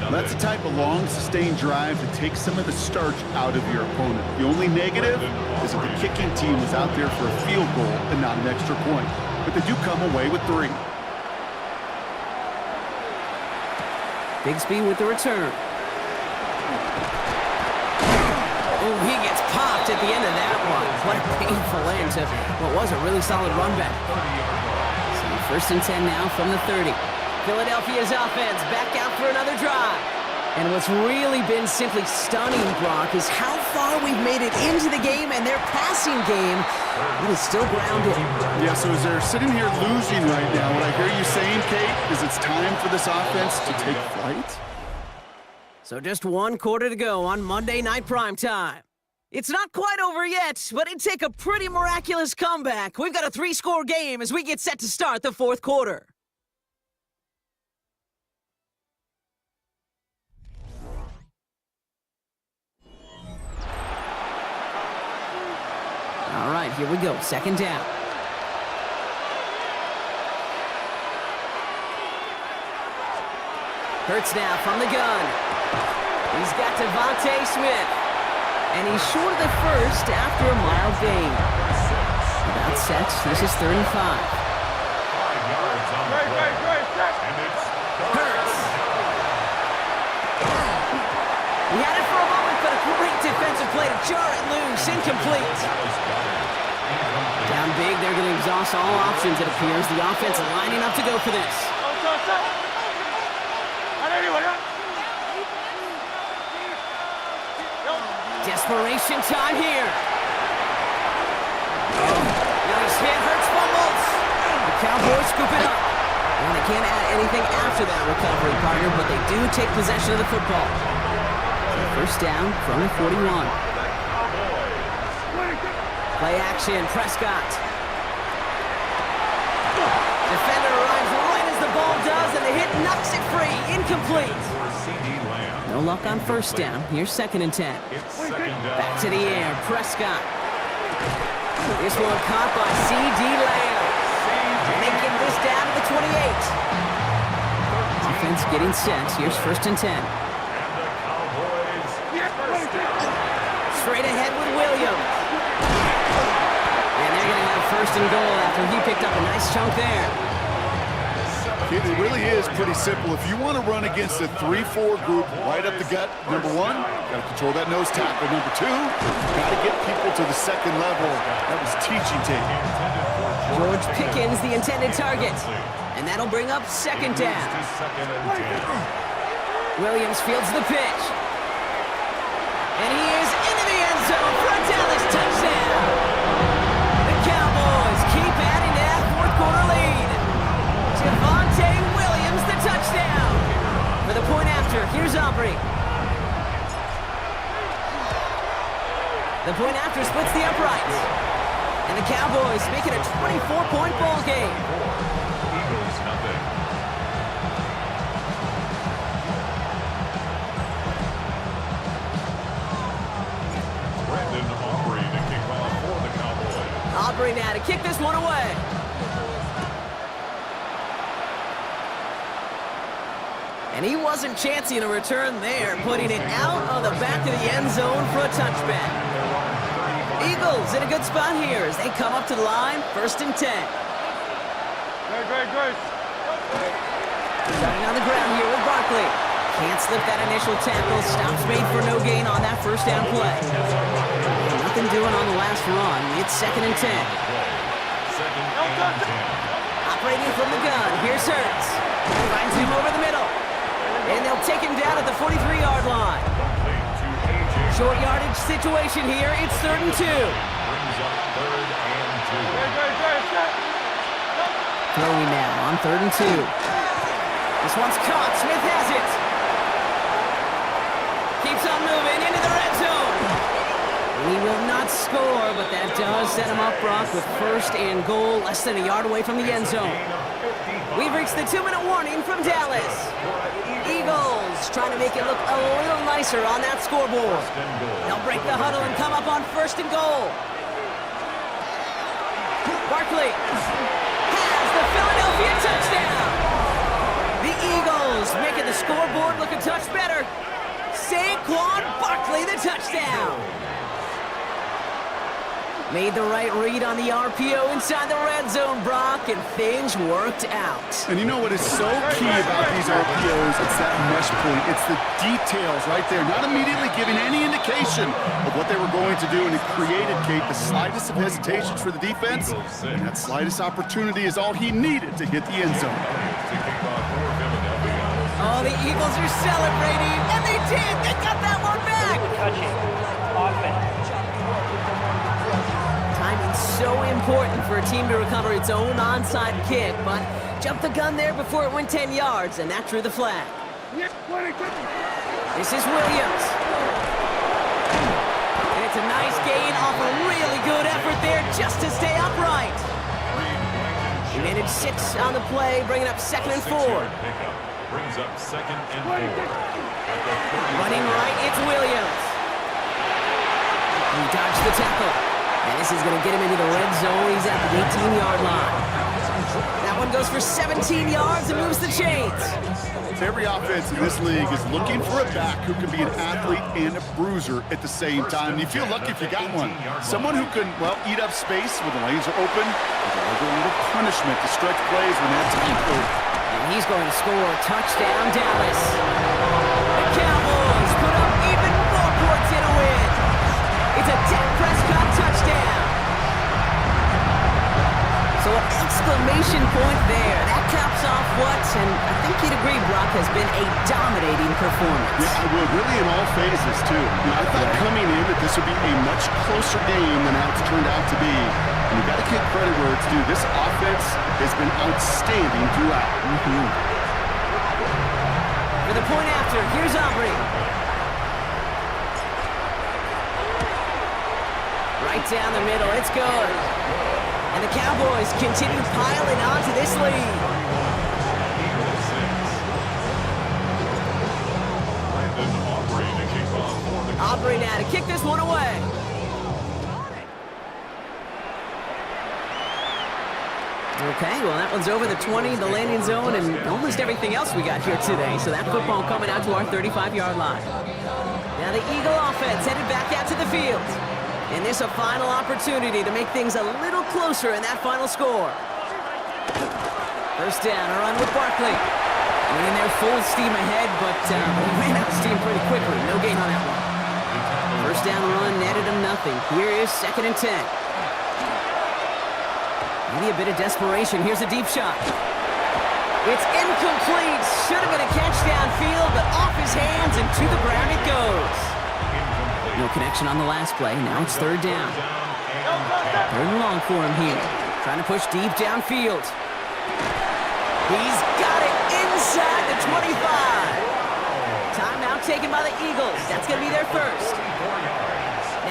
That's the type of long, sustained drive that takes some of the starch out of your opponent. The only negative is that the kicking team was out there for a field goal and not an extra point. But they do come away with 3. Bigsby with the return. Oh, he gets popped at the end of that one. What a painful end to what was a really solid run back. So 1st and 10 now from the 30. Philadelphia's offense back out for another drive. And what's really been simply stunning, Brock, is how far we've made it into the game, and their passing game is still grounded. Yeah, so as they're sitting here losing right now, what I hear you saying, Kate, is it's time for this offense to take flight? So just 1 quarter to go on Monday Night Primetime. It's not quite over yet, but it'd take a pretty miraculous comeback. We've got a 3-score game as we get set to start the 4th quarter. All right, Here we go, second down. Hurts now from the gun. He's got Devontae Smith. And he's short of the first after a mild gain. About sets, this is 3rd and 5. 5 yards on the play. And it's Hurts. He had it for a moment, but a great defensive play to jar it loose. Incomplete. Down big, they're going to exhaust all options, it appears. The offense lining up to go for this. Desperation time here. Nice hit, Hurts fumbles. The Cowboys scoop it up. And they can't add anything after that recovery, partner, but they do take possession of the football. So first down from the 41. Play action, Prescott. Defender arrives right as the ball does, and the hit knocks it free. Incomplete. No luck on first down. Here's 2nd and 10. Back to the air, Prescott. This one caught by C.D. Lamb. And they get this down to the 28. Offense getting set. Here's 1st and 10. Straight ahead with Williams. And they're going to have 1st and goal after he picked up a nice chunk there. It really is pretty simple. If you want to run against a 3-4 group right up the gut, number 1, got to control that nose tackle. Number 2, got to get people to the second level. That was teaching tape. George Pickens, the intended target. And that'll bring up 2nd down. Williams fields the pitch. And he is into the end zone for a Dallas touchdown. The Cowboys keep adding to that 4th quarter lead. Devontae Williams, the touchdown. For the point after, here's Aubrey. The point after splits the uprights. And the Cowboys make it a 24-point ball game. Eagles nothing. Brandon Aubrey to kick off for the Cowboys. Aubrey now to kick this one away. And he wasn't chancing a return there, putting it out on the back of the end zone for a touchback. Eagles in a good spot here as they come up to the line, 1st and 10. Starting on the ground here with Barkley. Can't slip that initial tackle. Stops made for no gain on that 1st down play. Nothing doing on the last run. It's 2nd and 10. Operating from the gun. Here's Hurts. Finds him over the middle. And they'll take him down at the 43-yard line. Short yardage situation here. It's 3rd and 2. Throwing now on 3rd and 2. This one's caught. Smith has it. Keeps on moving into the red zone. He will not score, but that does set him up, Brock, with 1st and goal, less than a yard away from the end zone. We've reached the 2-minute warning from Dallas. Eagles trying to make it look a little nicer on that scoreboard. They'll break the huddle and come up on 1st and goal. Barkley has the Philadelphia touchdown. The Eagles making the scoreboard look a touch better. Saquon Barkley, the touchdown. Made the right read on the RPO inside the red zone, Brock, and things worked out. And you know what is so key about these RPOs? It's that mesh point. It's the details right there. Not immediately giving any indication of what they were going to do, and it created, Kate, the slightest of hesitations for the defense. And that slightest opportunity is all he needed to hit the end zone. Oh, the Eagles are celebrating, and they did. They got that one back. Touching offense. Timing's so important for a team to recover its own onside kick, but jumped the gun there before it went 10 yards, and that drew the flag. This is Williams. And it's a nice gain off a really good effort there just to stay upright. He made it 6 on the play, bringing up 2nd and 4. Brings up 2nd and 4. Running right, it's Williams. He dodged the tackle. And this is going to get him into the red zone. He's at the 18-yard line. That one goes for 17 yards and moves the chains. Every offense in this league is looking for a back who can be an athlete and a bruiser at the same time. And you feel lucky if you got one. Someone who can, well, eat up space when the lanes are open, and deliver a little punishment to stretch plays when that time's over. And he's going to score. Touchdown, Dallas. The Cowboys put up even more points in a win. It's a Dak Prescott touchdown. So an exclamation point there. That caps off what, and I think you'd agree, Brock, has been a dominating performance. Yeah, I would, really in all phases, too. I thought coming in that this would be a much closer game than how it's turned out to be. And you got to give credit where it's due. This offense has been outstanding throughout. For the point after, here's Aubrey. Right down the middle, it's good. And the Cowboys continue piling on to this lead. Aubrey now to kick this one away. Okay, well, that one's over the 20, the landing zone, and almost everything else we got here today. So that football coming out to our 35-yard line. Now the Eagle offense headed back out to the field. And this a final opportunity to make things a little closer in that final score. First down, a run with Barkley. Went in there full steam ahead, but he ran out of steam pretty quickly. No gain on that one. First down run netted him nothing. Here is 2nd and 10. Maybe a bit of desperation. Here's a deep shot. It's incomplete. Should have been a catch downfield, but off his hands and to the ground it goes. No connection on the last play. Now it's 3rd down. 3rd and long for him here. Trying to push deep downfield. He's got it inside the 25. Timeout taken by the Eagles. That's going to be their first.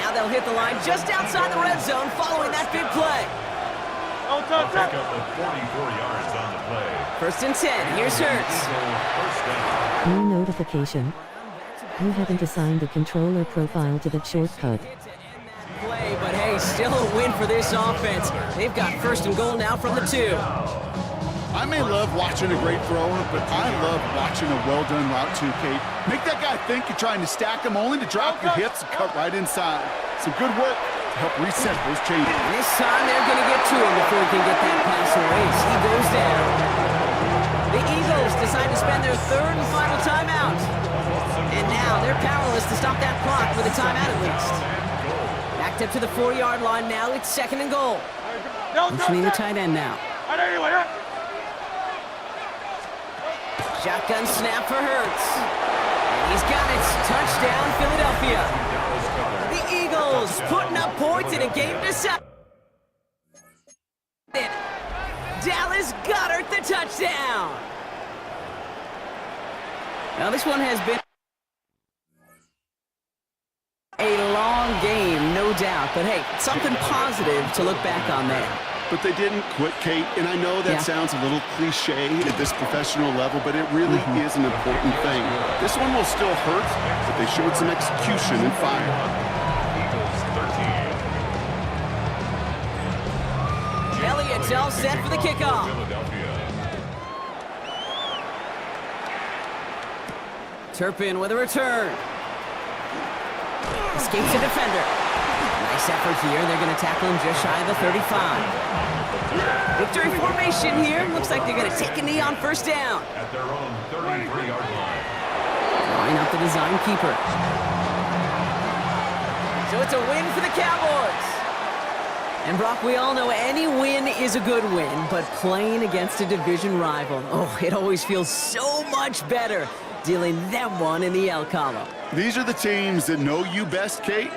Now they'll hit the line just outside the red zone following that big play. I'll pick up the 44 yards on the play. 1st and 10. Here's Hurts. New notification. You haven't assigned a controller profile to the shortcut. Play, but hey, still a win for this offense. They've got 1st and goal now from the 2. I may love watching a great thrower, but I love watching a well-done route too, Kate. Make that guy think you're trying to stack him only to drop your hips and cut right inside. Some good work to help reset those changes. And this time they're going to get to him before he can get that pass away. He goes down. The Eagles decide to spend their 3rd and final timeout. And now they're powerless to stop that clock with a timeout at least. Backed up to the 4-yard line now. It's 2nd and goal. Motioning the tight end now. Shotgun snap for Hurts. And he's got it. Touchdown, Philadelphia. The Eagles putting up points in a game decided. Dallas Goedert the touchdown. Now this one has been a long game, no doubt. But hey, something positive to look back on there. But they didn't quit, Kate, and I know that sounds a little cliche at this professional level, but it really is an important thing. This one will still hurt, but they showed some execution and fire. Elliott's all set for the kickoff. Turpin with a return. Escapes a defender. Nice effort here. They're going to tackle him just shy of the 35. Victory formation here. Looks like they're going to take a knee on 1st down. At their own 33-yard line. Drawing up the design keeper. So it's a win for the Cowboys. And Brock, we all know any win is a good win, but playing against a division rival, oh, it always feels so much better dealing them one in the L column. These are the teams that know you best, Kate,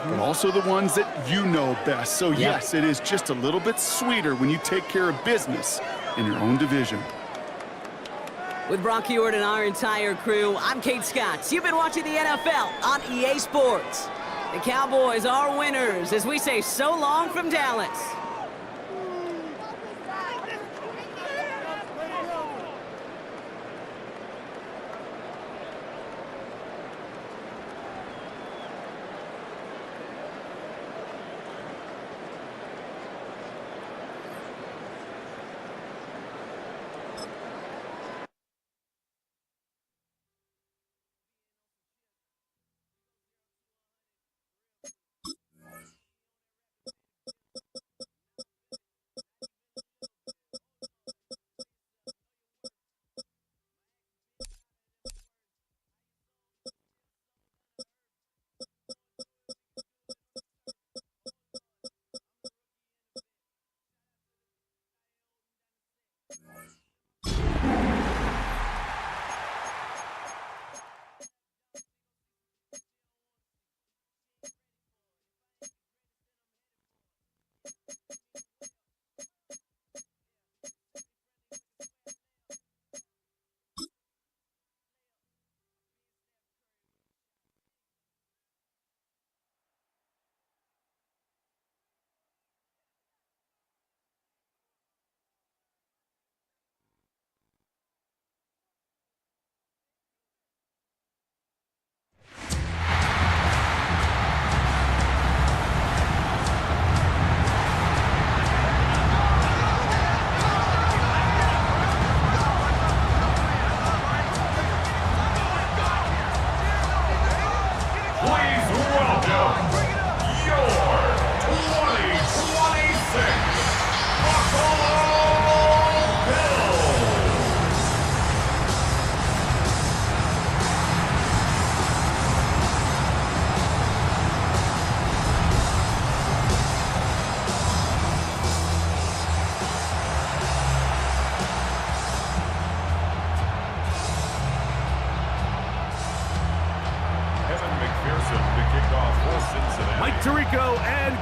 but also the ones that you know best. So yes, it is just a little bit sweeter when you take care of business in your own division. With Brock Heward and our entire crew, I'm Kate Scott. You've been watching the NFL on EA Sports. The Cowboys are winners as we say so long from Dallas.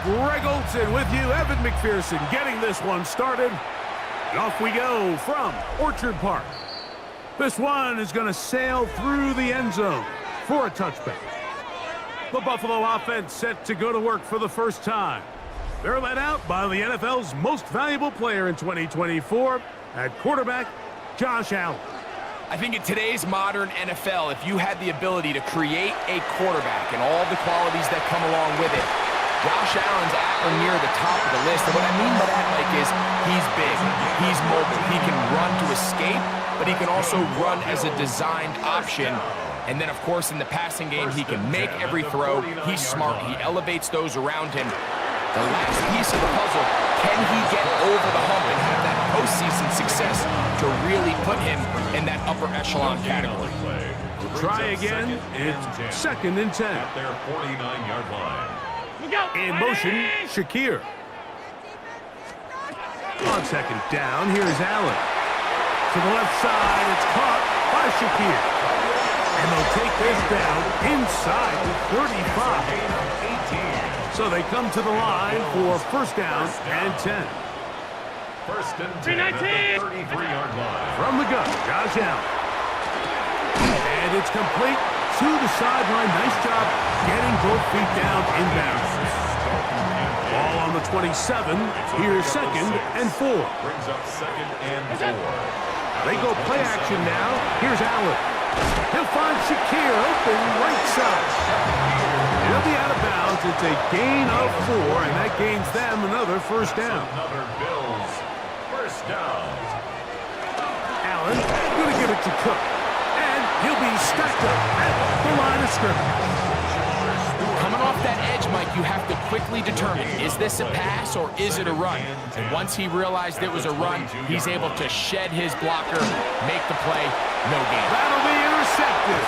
Greg Olson with you. Evan McPherson getting this one started. And off we go from Orchard Park. This one is going to sail through the end zone for a touchback. The Buffalo offense set to go to work for the first time. They're led out by the NFL's most valuable player in 2024 at quarterback, Josh Allen. I think in today's modern NFL, if you had the ability to create a quarterback and all the qualities that come along with it, Josh Allen's at or near the top of the list. And what I mean by that, Mike, is he's big, he's mobile, he can run to escape, but he can also run as a designed option. And then, of course, in the passing game, he can make every throw. He's smart. He elevates those around him. The last piece of the puzzle, can he get over the hump and have that postseason success to really put him in that upper echelon category? Try again. It's 2nd and 10. At their 49-yard line. In motion, Shakir. On 2nd down, here's Allen. To the left side, it's caught by Shakir. And they'll take this down inside the 35. So they come to the line for first down and 10. First and 10 at the 33-yard line. From the gun, Josh Allen. And it's complete to the sideline. Nice job getting both feet down inbounds. Ball on the 27. Here's 2nd and 4. Brings up 2nd and 4. They go play action now. Here's Allen. He'll find Shakir open right side. He'll be out of bounds. It's a gain of 4, and that gains them another first down. Another Bills first down. Allen going to give it to Cook. And he'll be stacked up at the line of scrimmage. Coming off that edge, Mike, you have to quickly determine, is this a pass or is it a run? And once he realized it was a run, he's able to shed his blocker, make the play, no gain. That'll be intercepted.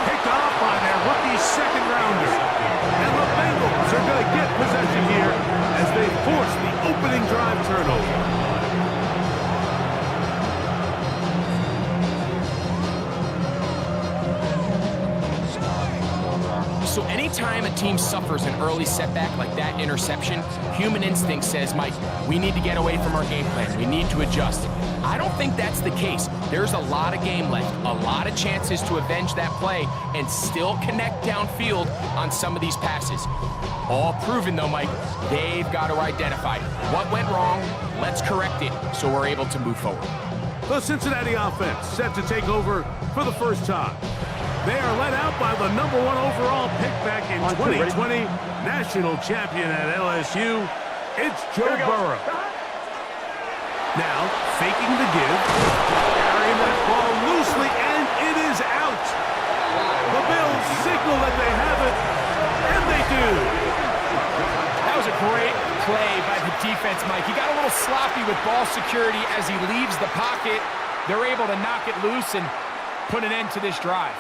Picked off by their rookie second-rounder. And the Bengals are going to get possession here as they force the opening drive turnover. So anytime a team suffers an early setback like that interception, human instinct says, Mike, we need to get away from our game plan. We need to adjust. I don't think that's the case. There's a lot of game left, a lot of chances to avenge that play and still connect downfield on some of these passes. All proven, though, Mike, they've got to identify what went wrong, let's correct it so we're able to move forward. The Cincinnati offense set to take over for the first time. They are led out by the #1 overall pick back in 2020, national champion at LSU. It's Joe Burrow. Now, faking the give, carrying that ball loosely, and it is out. The Bills signal that they have it, and they do. That was a great play by the defense, Mike. He got a little sloppy with ball security as he leaves the pocket. They're able to knock it loose and put an end to this drive.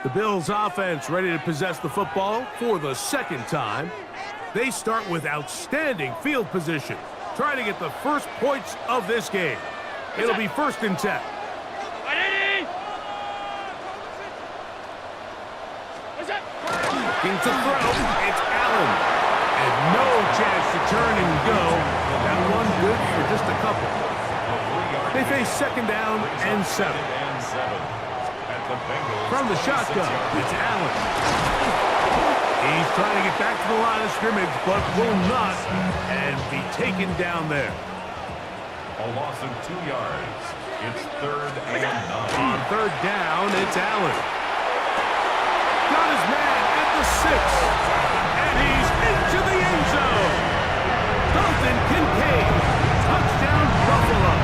The Bills offense ready to possess the football for the second time. They start with outstanding field position, trying to get the first points of this game. It'll be 1st and 10. Looking to throw, it's Allen. And no chance to turn and go. That one good for just a couple. They face 2nd down and 7. From the shotgun, it's Allen. He's trying to get back to the line of scrimmage, but will not, and be taken down there. A loss of 2 yards. It's 3rd and 9. On 3rd down, it's Allen. Got his man at the 6, and he's into the end zone. Dalton Kincaid, touchdown Buffalo.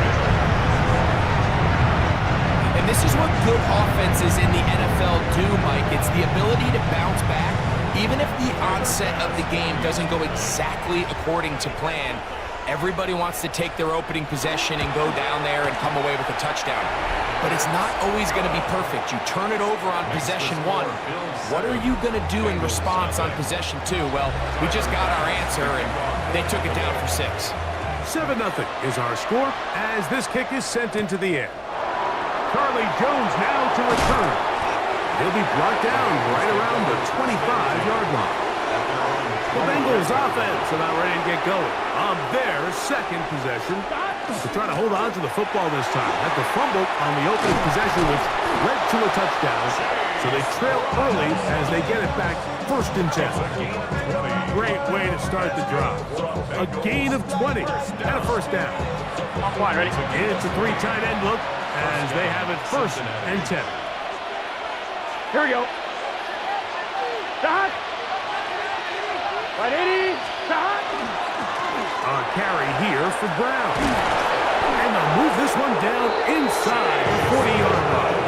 And this is what good offenses in the NFL do, Mike. It's the ability to bounce back. Even if the onset of the game doesn't go exactly according to plan, everybody wants to take their opening possession and go down there and come away with a touchdown. But it's not always going to be perfect. You turn it over on possession 1. What are you going to do in response on possession 2? Well, we just got our answer, and they took it down for 6. 7-0 is our score as this kick is sent into the air. Charlie Jones now to return. He'll be brought down right around the 25-yard line. The Bengals offense about ready to get going on their second possession. They're trying to hold on to the football this time. Had the fumble on the opening possession, which led to a touchdown. So they trail early as they get it back 1st and 10. Great way to start the drive. A gain of 20 and a 1st down. Ready? It's a 3 tight end look as they have it 1st and 10. Here we go. Dot. Right, 80. Dot. A carry here for Brown. And they'll move this one down inside the 40-yard line.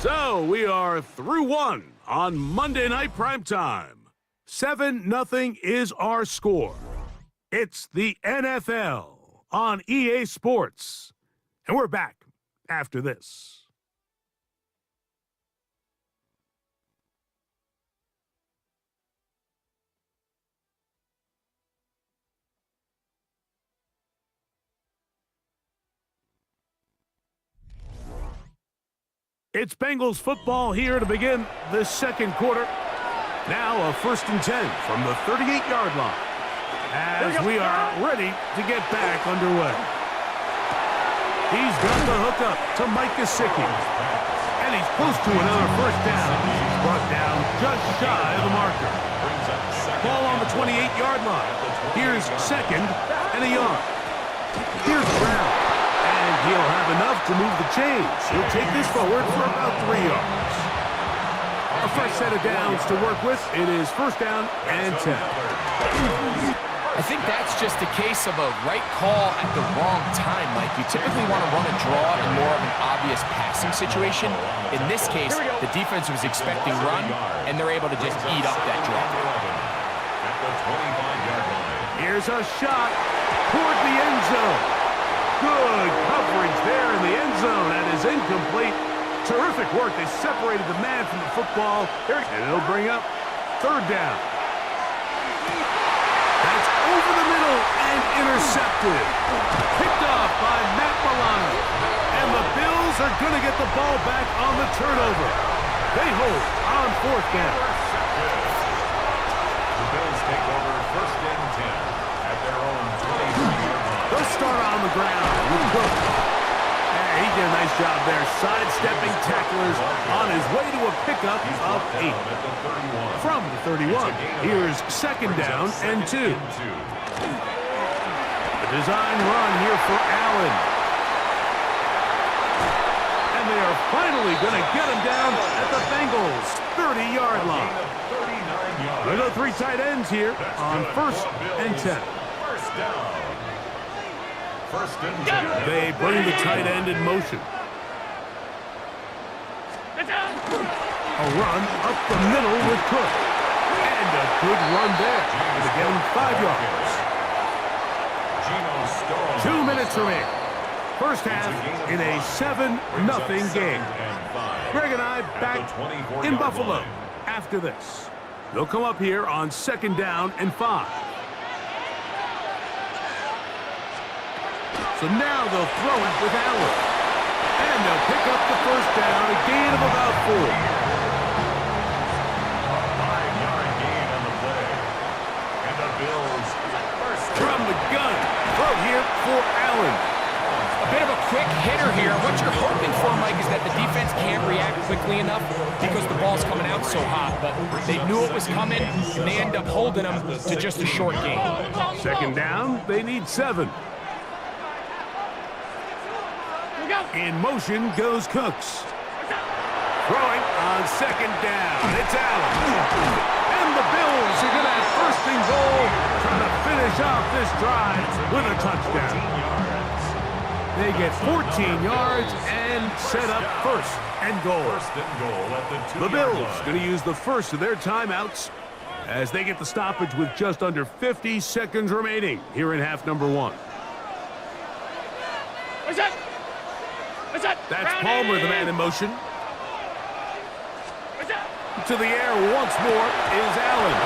So we are through one on Monday Night Primetime. 7-0 is our score. It's the NFL on EA Sports. And we're back after this. It's Bengals football here to begin the second quarter. Now a 1st and 10 from the 38-yard line as we are ready to get back underway. He's got the hookup to Mike Gesicki, and he's close to another 1st down. He's brought down just shy of the marker. Ball on the 28-yard line. Here's 2nd and a yard. Here's Brown. And he'll have enough to move the chains. He'll take this forward for about 3 yards. A fresh set of downs to work with. It is 1st down and 10. I think that's just a case of a right call at the wrong time, Mike. You typically want to run a draw in more of an obvious passing situation. In this case, the defense was expecting run, and they're able to just eat up that draw. Here's a shot toward the end zone. Good coverage there in the end zone. That is incomplete. Terrific work. They separated the man from the football. And it'll bring up 3rd down. That's over the middle and intercepted. Picked off by Matt Milano. And the Bills are going to get the ball back on the turnover. They hold on 4th down. The Bills take over 1st and 10 at their own 20-yard line. They'll start on the ground with Cook. And he did a nice job there, sidestepping tacklers on his way to a pickup of 8. From the 31, here's 2nd down and 2. The design run here for Allen. And they are finally going to get him down at the Bengals' 30-yard line. There are 3 tight ends here on 1st and 10. They bring the tight end in motion. A run up the middle with Cook. And a good run there. To get him 5 yards. 2 minutes remaining. 1st half in a 7-0 game. Greg and I back in Buffalo after this. They'll come up here on 2nd down and 5. So now they'll throw it with Allen. And they'll pick up the 1st down, a gain of about 4. 5-yard gain on the play. And the Bills from the gun. Throw here for Allen. A bit of a quick hitter here. What you're hoping for, Mike, is that the defense can't react quickly enough because the ball's coming out so hot. But they knew it was coming, and they end up holding them to just a short gain. 2nd down, they need 7. In motion goes Cooks. Throwing on 2nd down. It's Allen. And the Bills are going to have 1st and goal, trying to finish off this drive with a touchdown. They get 14 yards and set up 1st and goal. The Bills going to use the first of their timeouts as they get the stoppage with just under 50 seconds remaining here in half number 1. What's that? That's Palmer, the man in motion. To the air once more is Allen.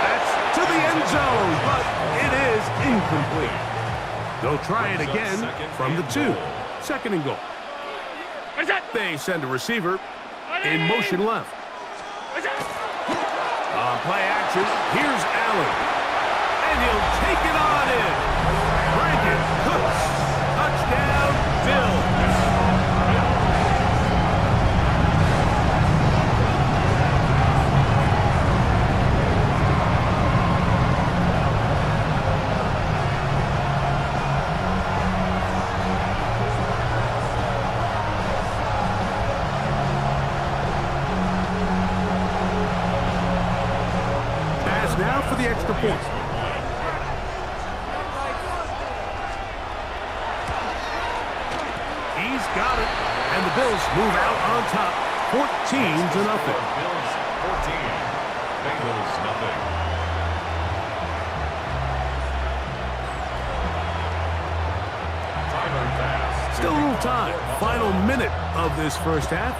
That's to the end zone, but it is incomplete. They'll try it again from the 2. Second and goal. They send a receiver in motion left. On play action, here's Allen. And he'll take it on in. Brandon Cooks. Touchdown, Bills. Now for the extra point. He's got it. And the Bills move out on top. 14-0. Bills 14. Bengals nothing. Timer pass. Still a little time. Final minute of this first half.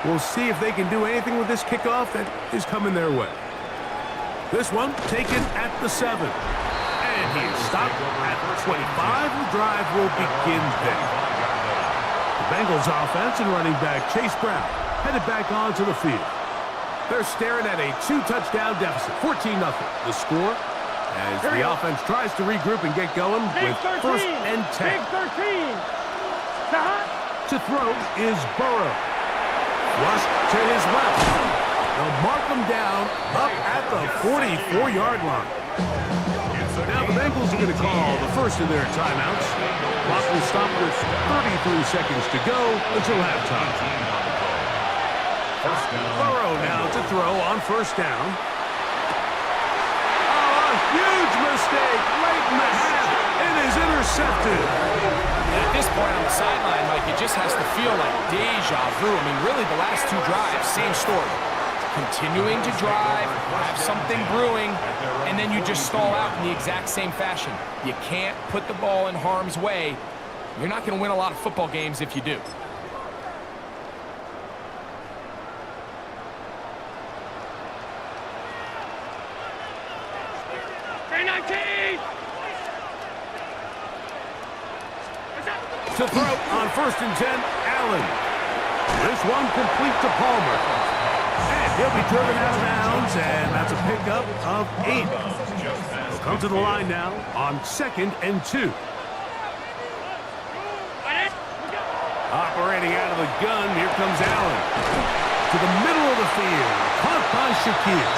We'll see if they can do anything with this kickoff that is coming their way. This one taken at the 7. And he is stopped at 25. The drive will begin there. The Bengals offense and running back Chase Brown headed back onto the field. They're staring at a 2-touchdown deficit, 14-0. The score as the offense tries to regroup and get going with first and 10. Big 13. To throw is Burrow. Flush to his left. They'll mark them down up at the 44-yard line. Now the Bengals are going to call the first of their timeouts. Clock will stop with 33 seconds to go until halftime. Burrow now to throw on first down. Oh, a huge mistake late in the half. It is intercepted. At this point on the sideline, Mike, it just has to feel like deja vu. I mean, really, the last 2 drives, same story. Continuing to drive, have something brewing, and then you just stall out in the exact same fashion. You can't put the ball in harm's way. You're not going to win a lot of football games if you do. To throw on first and 10, Allen. This one complete to Palmer. And he'll be driven out of bounds, and that's a pickup of 8. He'll come to the line now on 2nd and 2. Operating out of the gun, here comes Allen. To the middle of the field, caught by Shaquille.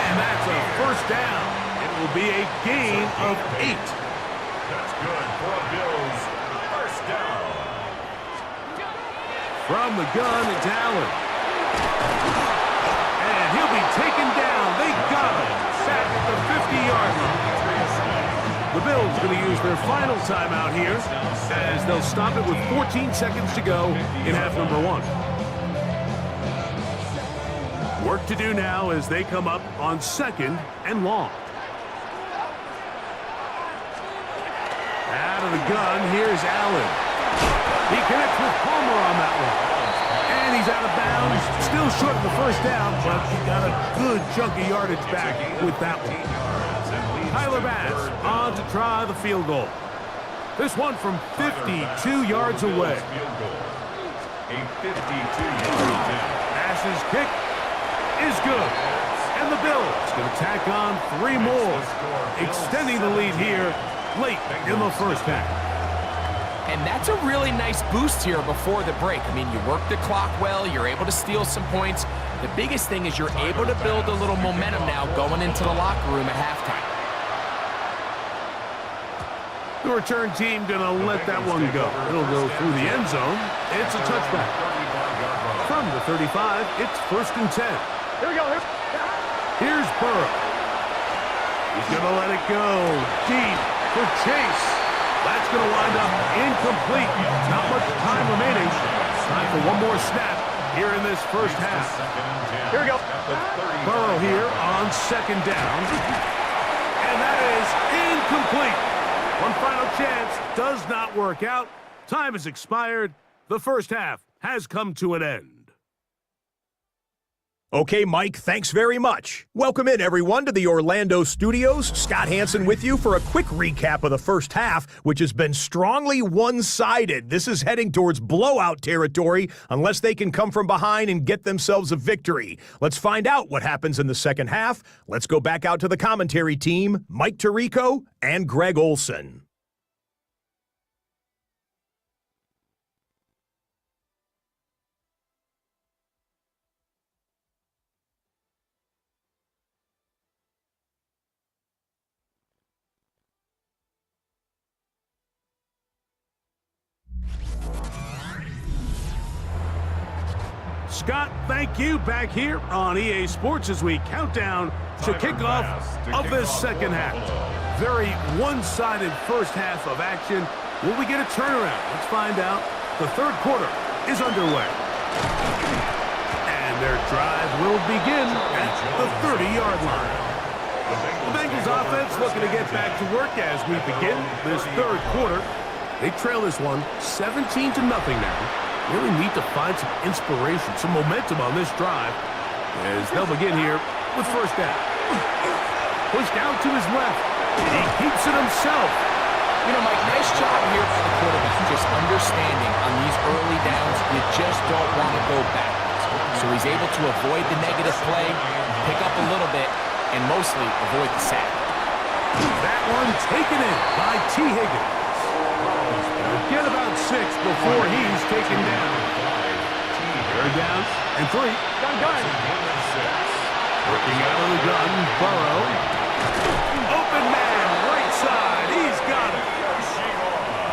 And that's a first down. It will be a gain of 8. That's good for a Bills first down. From the gun, it's Allen. And he'll be taken down. They got him. Back at the 50-yard line. The Bills going to use their final timeout here as they'll stop it with 14 seconds to go in half number 1. Work to do now as they come up on 2nd and long. Out of the gun, here's Allen. He connects with Palmer on that one. And he's out of bounds. Still short of the first down, but he got a good chunk of yardage back with that one. Tyler Bass on to try the field goal. This one from 52 yards away. A 52-yard Bass's kick is good. And the Bills going to tack on 3 more, extending the lead here late in the first half. And that's a really nice boost here before the break. I mean, you work the clock well, you're able to steal some points. The biggest thing is you're able to build a little momentum now going into the locker room at halftime. The return team going to let that one go. It'll go through the end zone. It's a touchback. From the 35, it's 1st and 10. Here we go. Here's Burrow. He's going to let it go deep for Chase. That's going to wind up incomplete. Not much time remaining. Time for one more snap here in this first half. Here we go. Burrow here on 2nd down. And that is incomplete. One final chance does not work out. Time has expired. The first half has come to an end. Okay, Mike, thanks very much. Welcome in, everyone, to the Orlando studios. Scott Hansen with you for a quick recap of the first half, which has been strongly one-sided. This is heading towards blowout territory unless they can come from behind and get themselves a victory. Let's find out what happens in the second half. Let's go back out to the commentary team, Mike Tirico and Greg Olson. Scott, thank you. Back here on EA Sports as we count down to kickoff of this second half. Very one-sided first half of action. Will we get a turnaround? Let's find out. The third quarter is underway. And their drive will begin at the 30-yard line. The Bengals offense looking to get back to work as we begin this third quarter. They trail this one 17-0 now. Really need to find some inspiration, some momentum on this drive as they'll begin here with first down. Pushed down to his left. He keeps it himself. You know, Mike, nice job here for the quarterback, just understanding on these early downs, you just don't want to go backwards. So he's able to avoid the negative play, pick up a little bit, and mostly avoid the sack. That one taken in by T. Higgins. Get about 6 before he's taken down. Third down and 3. Gun. Working out of the gun, Burrow. Open man, right side. He's got it.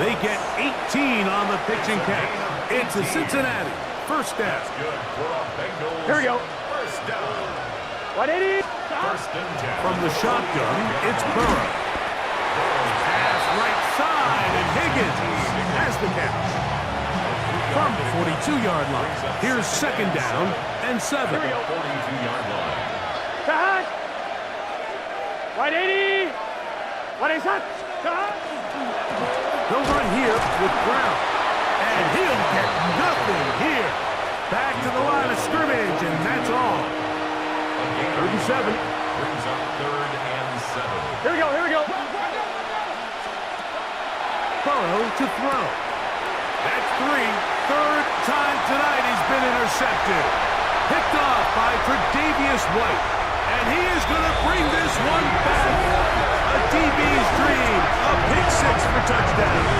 They get 18 on the pitch and catch. It's a Cincinnati first down. Here we go. First down. 180. First and 10. From the shotgun, it's Burrow. Pass right side, and Higgins has the catch. From the 42-yard line, here's second down and 7. 42-yard line. Back. 180. 180. They'll run here with Brown, and he'll get nothing here. Back to the line of scrimmage, and that's all. Third and 7. Brings up third and 7. Here we go. Burrow to throw. That's 3. Third time tonight he's been intercepted. Picked off by Tre'Davious White. And he is going to bring this one back. A DB's dream. A pick 6 for touchdown.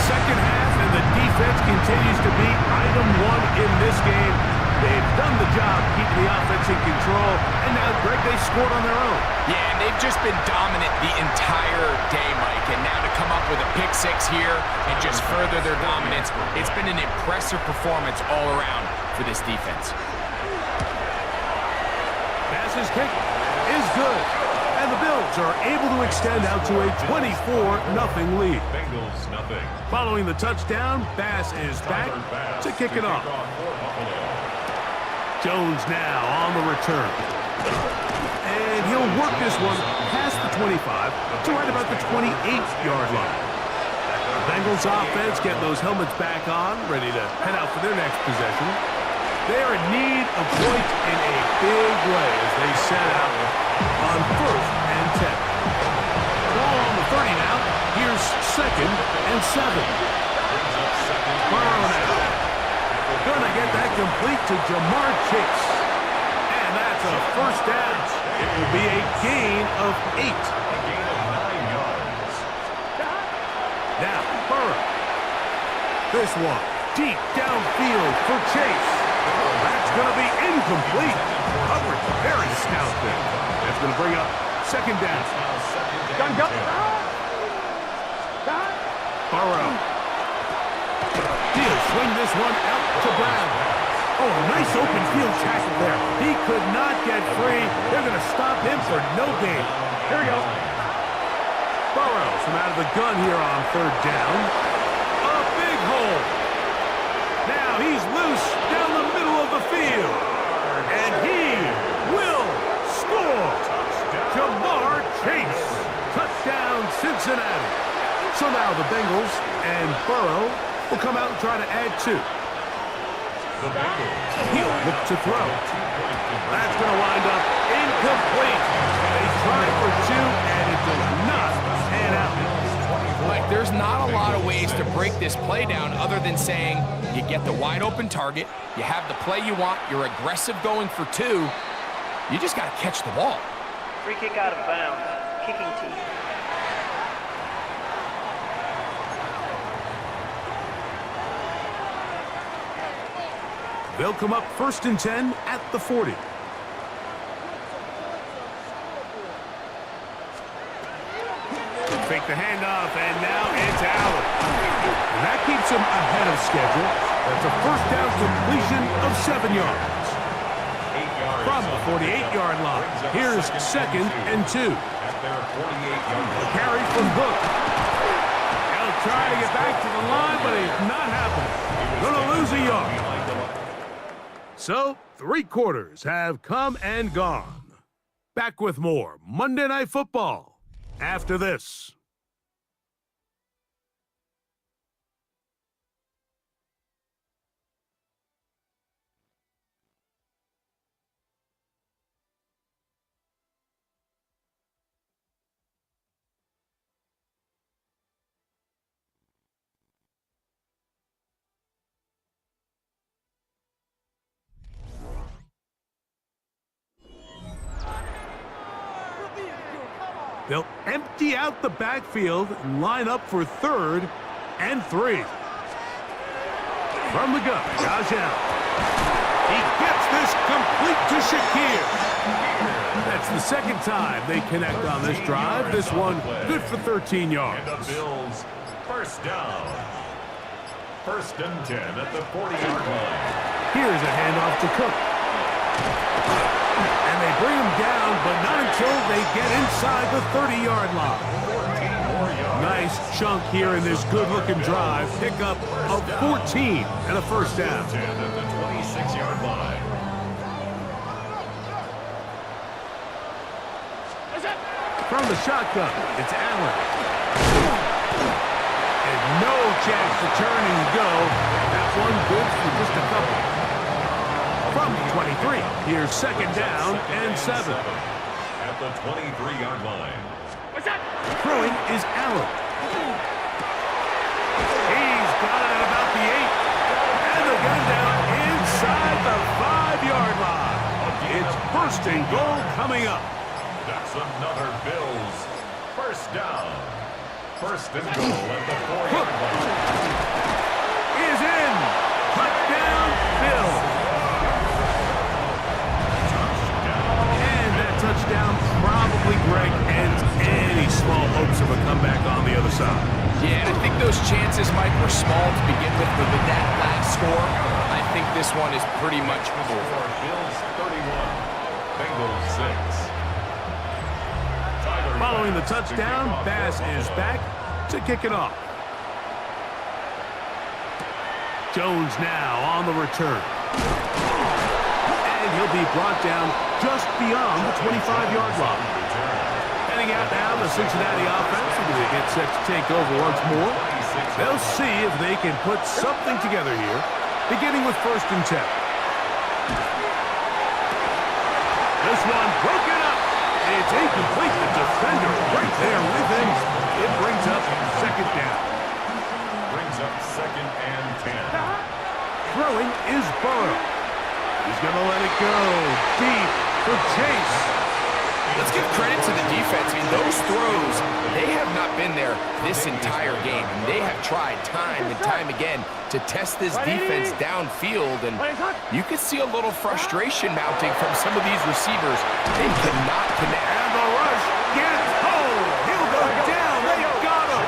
Second half, and the defense continues to be item 1 in this game. They've done the job keeping the offense in control, and now, Greg, they scored on their own. Yeah, and they've just been dominant the entire day, Mike, and now to come up with a pick 6 here and just further their dominance, it's been an impressive performance all around for this defense. Pass's kick is good, and the Bills are able to extend out to a 24-0 lead. Bengals nothing. Following the touchdown, Bass is back to kick it off. Jones now on the return. And he'll work this one past the 25 to right about the 28-yard line. The Bengals offense getting those helmets back on, ready to head out for their next possession. They're in need of points in a big way as they set out on first and 10. Ball on the 30 now. Here's second and 7. Burrow now. Gonna get that complete to Jamar Chase. And that's a first down. It will be a gain of 8. A gain of 9 yards. Now, Burrow. This one, deep downfield for Chase. That's gonna be incomplete. Coverage very stout there. That's gonna bring up second down. Gun. Burrow. He'll swing this one out to Brown. Oh, nice open field tackle there. He could not get free. They're going to stop him for no gain. Here we go. Burrow from out of the gun here on third down. A big hole. Now he's loose down the middle of the field. And he will score. Jamar Chase. Touchdown, Cincinnati. So now the Bengals and Burrow will come out and try to add 2. He'll look to throw. That's going to wind up incomplete. They tried for 2, and it does not pan out. Like, there's not a lot of ways to break this play down other than saying you get the wide open target, you have the play you want, you're aggressive going for 2, you just got to catch the ball. Free kick out of bounds. Kicking team. They'll come up 1st and 10 at the 40. Fake the handoff, and now it's Allen. And that keeps him ahead of schedule. That's a 1st down completion of 7 yards. From the 48-yard line, here's 2nd and 2. A carry from Hook. They'll try to get back to the line, but it's not happening. Gonna lose a yard. So, 3 quarters have come and gone. Back with more Monday Night Football after this. They'll empty out the backfield and line up for 3rd and 3. From the gun, Josh Allen. He gets this complete to Shakir. That's the 2nd time they connect on this drive. This one good for 13 yards. And the Bills, 1st down. 1st and 10 at the 40-yard line. Here's a handoff to Cook. And they bring him down, but not until they get inside the 30-yard line. Nice chunk here in this good-looking drive. Pickup of 14 and a 1st down. At the 26-yard line. From the shotgun, it's Allen. And no chance to turn and go. That one good for just a couple. From the 23, here's 2nd down and 7. At the 23-yard line. Throwing is Allen. He's got it at about the 8. And the gun down inside the 5-yard line. It's 1st and goal coming up. That's another Bills 1st down. 1st and goal at the 4-yard line. Is in. Touchdown, Bills. Touchdown probably, Greg, ends any small hopes of a comeback on the other side. Yeah, and I think those chances, Mike, were small to begin with, but with that last score, I think this one is pretty much over. Bills 31, Bengals 6. Following the touchdown, Bass is back to kick it off. Jones now on the return. And he'll be brought down just beyond the 25-yard line. Heading out now, the Cincinnati offense are going to get set to take over once more. They'll see if they can put something together here, beginning with 1st and 10. This one broken up. It's incomplete. The defender right there with him. It brings up 2nd down. Brings up 2nd and 10. Throwing is Burrow. He's going to let it go deep for Chase. Let's give credit to the defense. I mean, those throws, they have not been there this entire game. And they have tried time and time again to test this defense downfield. And you could see a little frustration mounting from some of these receivers. They cannot connect. And the rush gets home. He'll go down. They got him.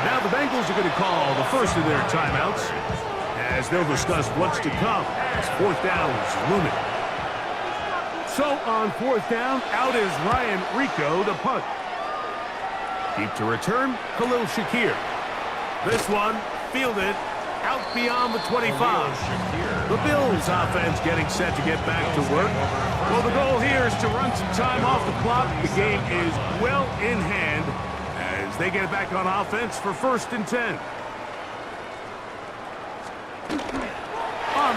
Now the Bengals are going to call the first of their timeouts, as they'll discuss what's to come as 4th down is looming. So on 4th down, out is Ryan Rico to punt. Deep to return, Khalil Shakir. This one fielded out beyond the 25. The Bills offense getting set to get back to work. Well, the goal here is to run some time off the clock. The game is well in hand as they get back on offense for 1st and 10.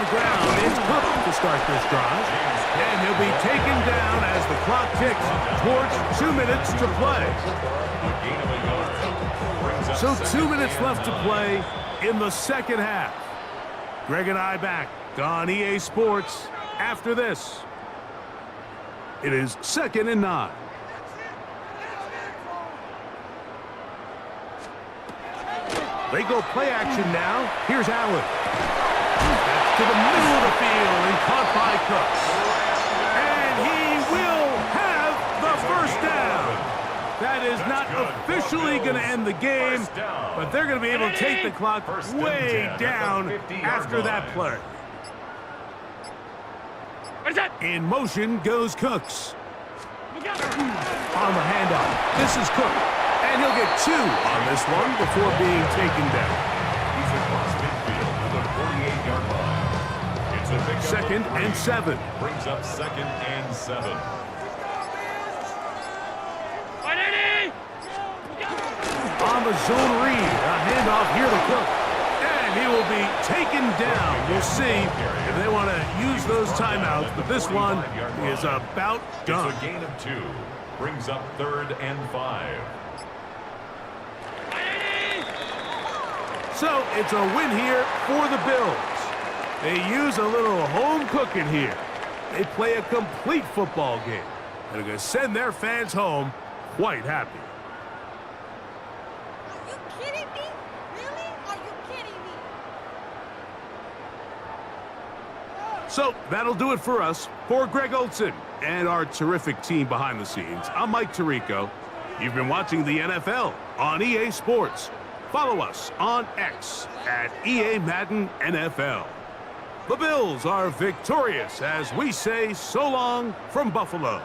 on the ground. It's Cook to start this drive. And he'll be taken down as the clock ticks towards 2 minutes to play. So 2 minutes left to play in the second half. Greg and I back on EA Sports after this. It is 2nd and 9. They go play action now. Here's Allen. That's to the middle of the field and caught by Cooks. And he will have the first down. That is not officially going to end the game, but they're going to be able to take the clock way down after that play. In motion goes Cooks. On the handoff, this is Cook. And he'll get 2 on this one before being taken down. He's across midfield to the 48-yard line. It's a big 2nd and 7. Brings up 2nd and 7. On the zone read, a handoff here to Cook. And he will be taken down. We'll see if they want to use those timeouts, but this one is about done. It's a gain of 2. Brings up 3rd and 5. So it's a win here for the Bills. They use a little home cooking here. They play a complete football game. They're going to send their fans home quite happy. Are you kidding me? Really? Are you kidding me? So that'll do it for us. For Greg Olson and our terrific team behind the scenes, I'm Mike Tirico. You've been watching the NFL on EA Sports. Follow us on X at EA Madden NFL. The Bills are victorious as we say so long from Buffalo.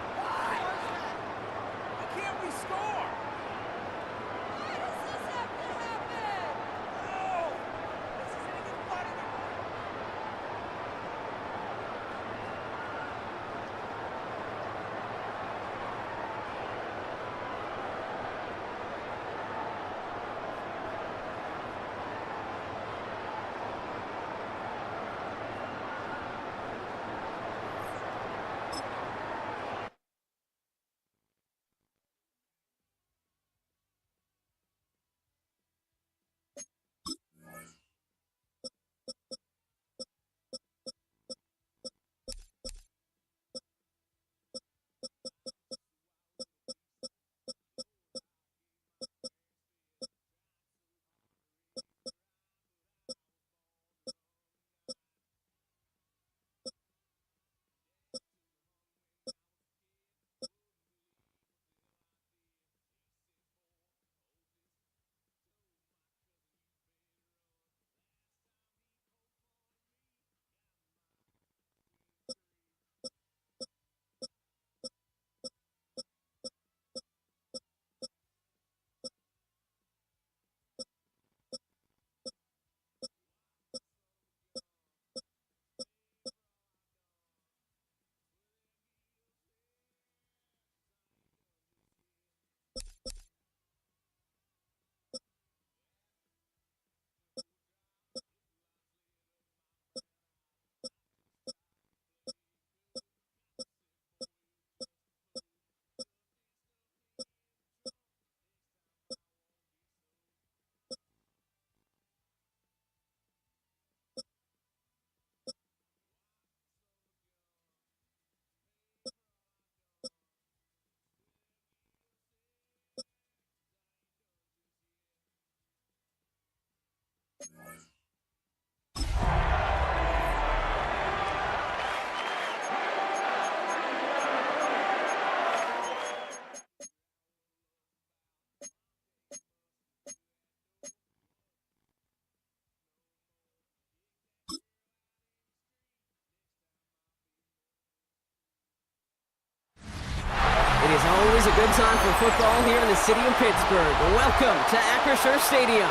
It is always a good time for football here in the city of Pittsburgh. Welcome to Acrisure Stadium.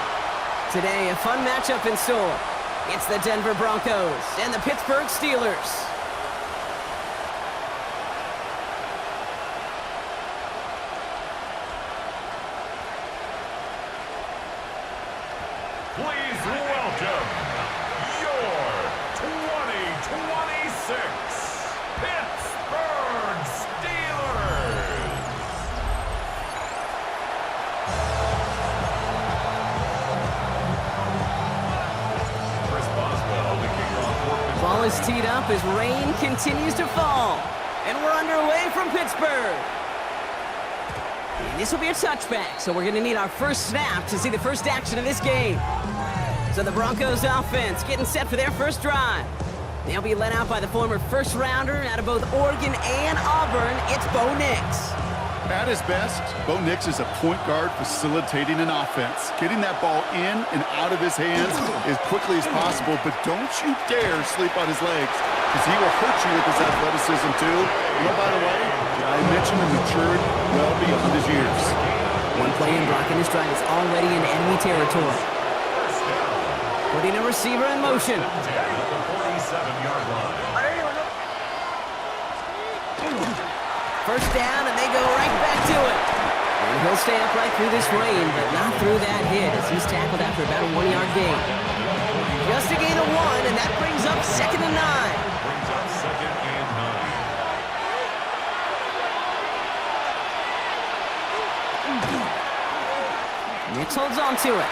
Today, a fun matchup in store. It's the Denver Broncos and the Pittsburgh Steelers. Please welcome your 20 up as rain continues to fall. And we're underway from Pittsburgh. And this will be a touchback, so we're going to need our first snap to see the first action of this game. So the Broncos offense getting set for their first drive. They'll be led out by the former first-rounder out of both Oregon and Auburn. It's Bo Nix. At his best, Bo Nix is a point guard facilitating an offense, getting that ball in and out of his hands as quickly as possible, but don't you dare sleep on his legs, because he will hurt you with his athleticism too. And oh, by the way, I mentioned he matured well beyond his years. One play in blocking this drive is already in enemy territory. Putting a receiver in motion. First down, and they go right back to it. And he'll stay upright through this rain, but not through that hit as he's tackled after about a 1-yard gain. Just a gain of 1, and that brings up 2nd and 9. Nix holds on to it.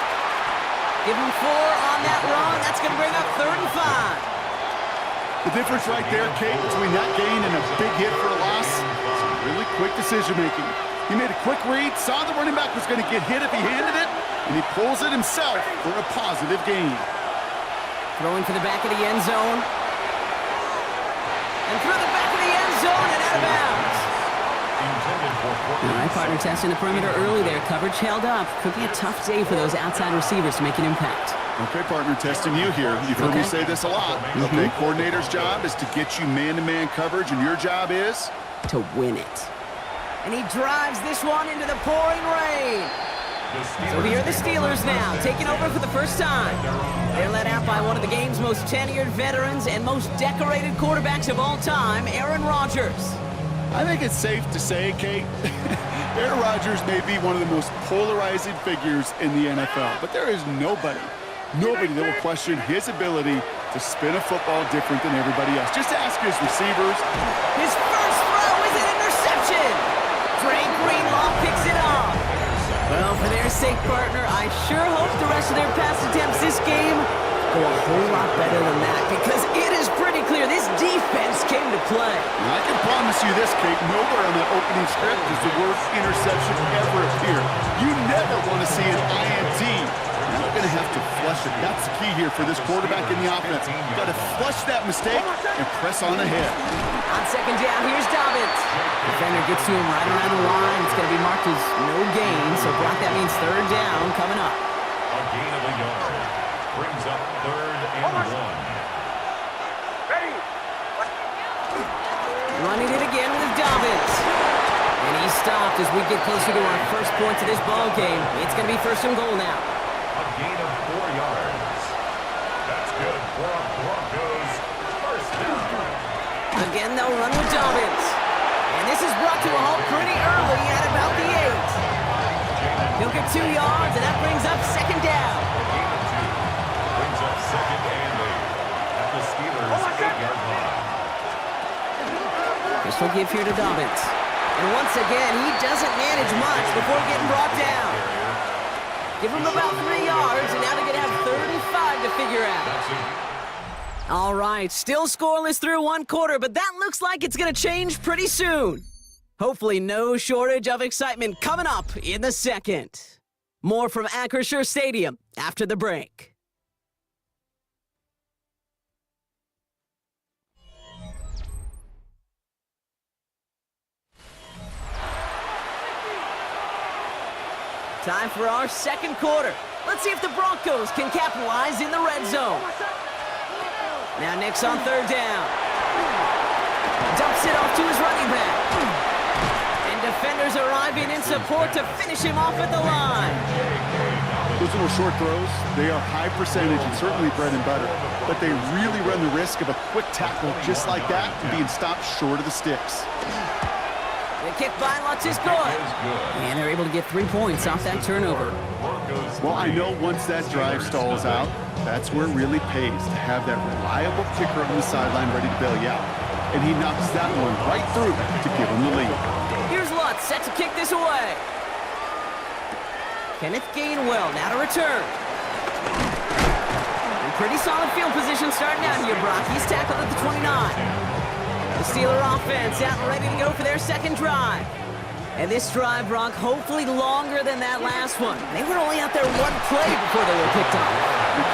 Give him 4 on that run. That's going to bring up 3rd and 5. The difference right there, Kate, between that gain and a big hit for a loss is really quick decision-making. He made a quick read, saw the running back was going to get hit if he handed it, and he pulls it himself for a positive gain. Throwing for the back of the end zone. And through the back of the end zone and out of bounds. All right, partner testing the perimeter early there. Coverage held up. Could be a tough day for those outside receivers to make an impact. Okay, partner, testing you here. You've heard me say this a lot. Okay, coordinator's job is to get you man-to-man coverage, and your job is? To win it. And he drives this one into the pouring rain. So here are the Steelers now, taking over for the first time. They're led out by one of the game's most tenured veterans and most decorated quarterbacks of all time, Aaron Rodgers. I think it's safe to say, Kate, Aaron Rodgers may be one of the most polarizing figures in the NFL, but there is nobody that will question his ability to spin a football different than everybody else. Just ask his receivers. His first throw is an interception. Drake Greenlaw picks it off. Well, for their sake, partner, I sure hope the rest of their pass attempts this game go a whole lot better than that, because it is pretty clear this defense came to play. I can promise you this, Kate, nowhere on that opening script does the word interception ever appear. You never want to see an INT. You're going to have to flush it. That's the key here for this quarterback in the offense. You've got to flush that mistake and press on ahead. On 2nd down, here's Dobbins. Defender gets to him right around the line. It's going to be marked as no gain, so Brock, that means 3rd down coming up. A gain of a yard brings up 3rd and 1. Ready. Running it again with Dobbins. And he's stopped as we get closer to our first points of this ball game. It's going to be 1st and goal now. A gain of 4 yards. That's good for a Broncos 1st down. Again, they'll run with Dobbins. And this is brought to a halt pretty early at about the 8. He'll get 2 yards, and that brings up 2nd down. A gain of 2 brings up 2nd and 8 at the Steelers' 8-yard line. Pistol give here to Dobbins. And once again, he doesn't manage much before getting brought down. Give him about 3 yards, and now they're going to have 35 to figure out. All right, still scoreless through 1 quarter, but that looks like it's going to change pretty soon. Hopefully no shortage of excitement coming up in the 2nd. More from Acrisure Stadium after the break. Time for our 2nd quarter. Let's see if the Broncos can capitalize in the red zone. Now Nix on 3rd down. Dumps it off to his running back. And defenders arriving in support to finish him off at the line. Those little short throws, they are high percentage and certainly bread and butter, but they really run the risk of a quick tackle just like that and being stopped short of the sticks. The kick by Lutz is good. And they're able to get 3 points off that turnover. Well, I know once that drive stalls out, that's where it really pays to have that reliable kicker on the sideline ready to bail you out. And he knocks that one right through to give him the lead. Here's Lutz set to kick this away. Kenneth Gainwell now to return. pretty solid field position starting out here, Brock. He's tackled at the 29. The Steeler offense out and ready to go for their second drive. And this drive, Brock, hopefully longer than that last one. They were only out there one play before they were picked off.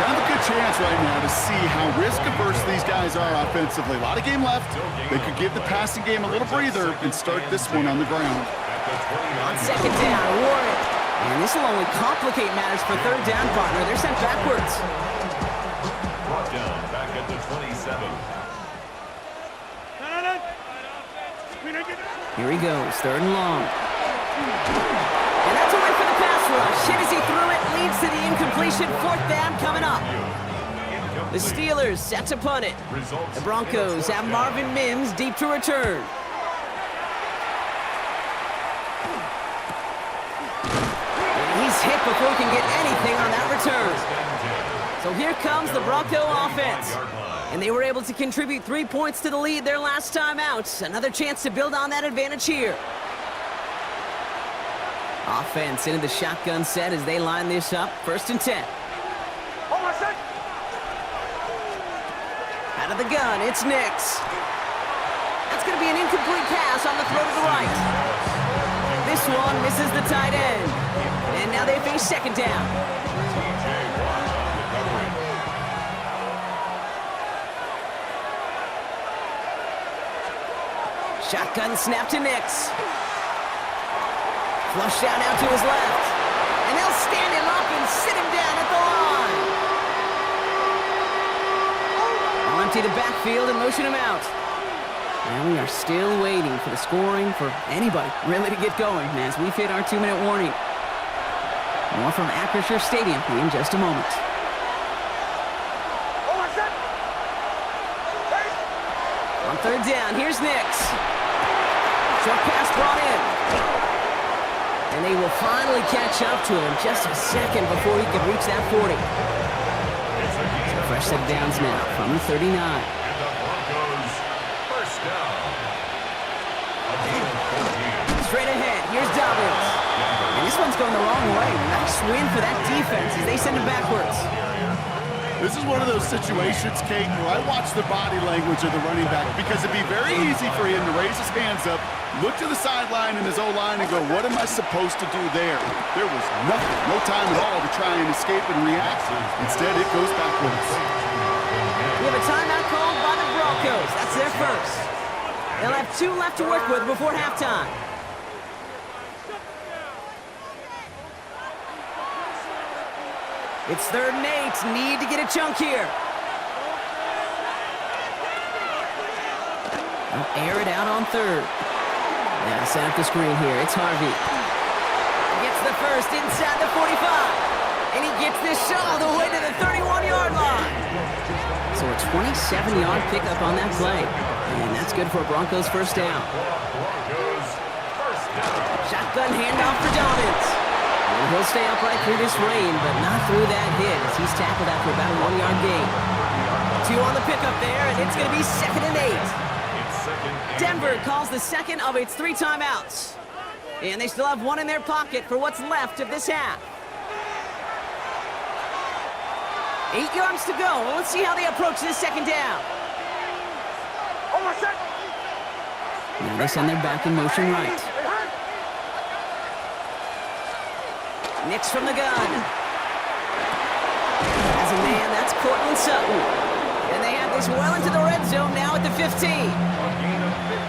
Kind of a good chance right now to see how risk-averse these guys are offensively. A lot of game left. They could give the passing game a little breather and start this one on the ground. On second down, Warren. And this will only complicate matters for third down, partner. They're sent backwards. Brought down back at the 27. Here he goes, third and long. And that's away for the pass rush. Hit as he threw it, leads to the incompletion. Fourth down coming up. The Steelers set to punt it. The Broncos have Marvin Mims deep to return. And he's hit before he can get anything on that return. So here comes the Bronco offense. And they were able to contribute 3 points to the lead their last time out. Another chance to build on that advantage here. Offense into the shotgun set as they line this up. First and 10. Out of the gun, it's Nix. That's going to be an incomplete pass on the throw to the right. This one misses the tight end. And now they face second down. Shotgun snap to Nix. Flush down out to his left. And they'll stand him up and sit him down at the line. They'll empty the backfield and motion him out. And we are still waiting for the scoring for anybody really to get going as we've hit our 2-minute warning. More from Acrisure Stadium in just a moment. On third down, here's Nix. Short pass brought in. And they will finally catch up to him just a second before he could reach that 40. So fresh set of downs now from the 39. Straight ahead, here's Dobbins. And this one's going the wrong way. Nice win for that defense as they send him backwards. This is one of those situations, Kate, where I watch the body language of the running back because it'd be very easy for him to raise his hands up, look to the sideline in his O-line and go, what am I supposed to do there? There was nothing, no time at all to try and escape and react. Instead, it goes backwards. We have a timeout called by the Broncos. That's their first. They'll have 2 left to work with before halftime. It's 3rd and 8. Need to get a chunk here. They'll air it out on 3rd. Now set up the screen here. It's Harvey. Gets the first inside the 45. And he gets this all the way to the 31-yard line. So a 27-yard pickup on that play. And that's good for a Broncos first down. Shotgun handoff for Dobbins. And he'll stay upright through this rain, but not through that hit as he's tackled after about a 1-yard gain. 2 on the pickup there, and it's going to be 2nd and 8. Denver calls the second of its 3 timeouts. And they still have 1 in their pocket for what's left of this half. 8 yards to go. Well, let's see how they approach this second down. Now they send their back in motion right. Nix from the gun. As a man, that's Cortland Sutton. And they have this well into the red zone now at the 15.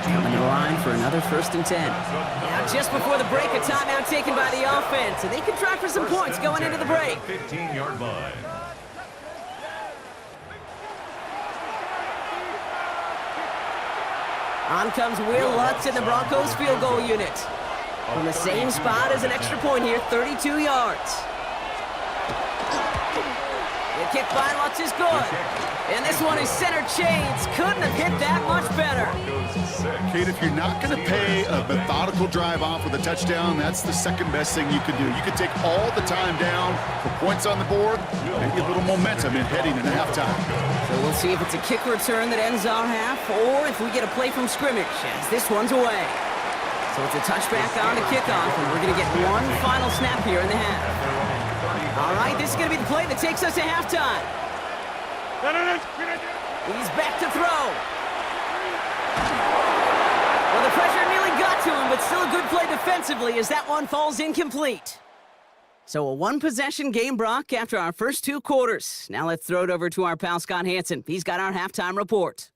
Coming to the line for another 1st and 10. Now just before the break, a timeout taken by the offense. And they can try for some points going into the break. 15-yard line. On comes Will Lutz in the Broncos field goal unit. From the same spot as an extra point here, 32 yards. The kick by Lutz is good. And this one is center chains. Couldn't have hit that much better. Kate, if you're not going to pay a methodical drive off with a touchdown, that's the second best thing you can do. You can take all the time down, put points on the board, and get a little momentum in heading into halftime. So we'll see if it's a kick return that ends our half, or if we get a play from scrimmage, as this one's away. So it's a touchback on to kickoff, and we're going to get one final snap here in the half. All right, this is going to be the play that takes us to halftime. He's back to throw. Well, the pressure nearly got to him, but still a good play defensively as that one falls incomplete. So a one-possession game, Brock, after our first 2 quarters. Now let's throw it over to our pal Scott Hanson. He's got our halftime report.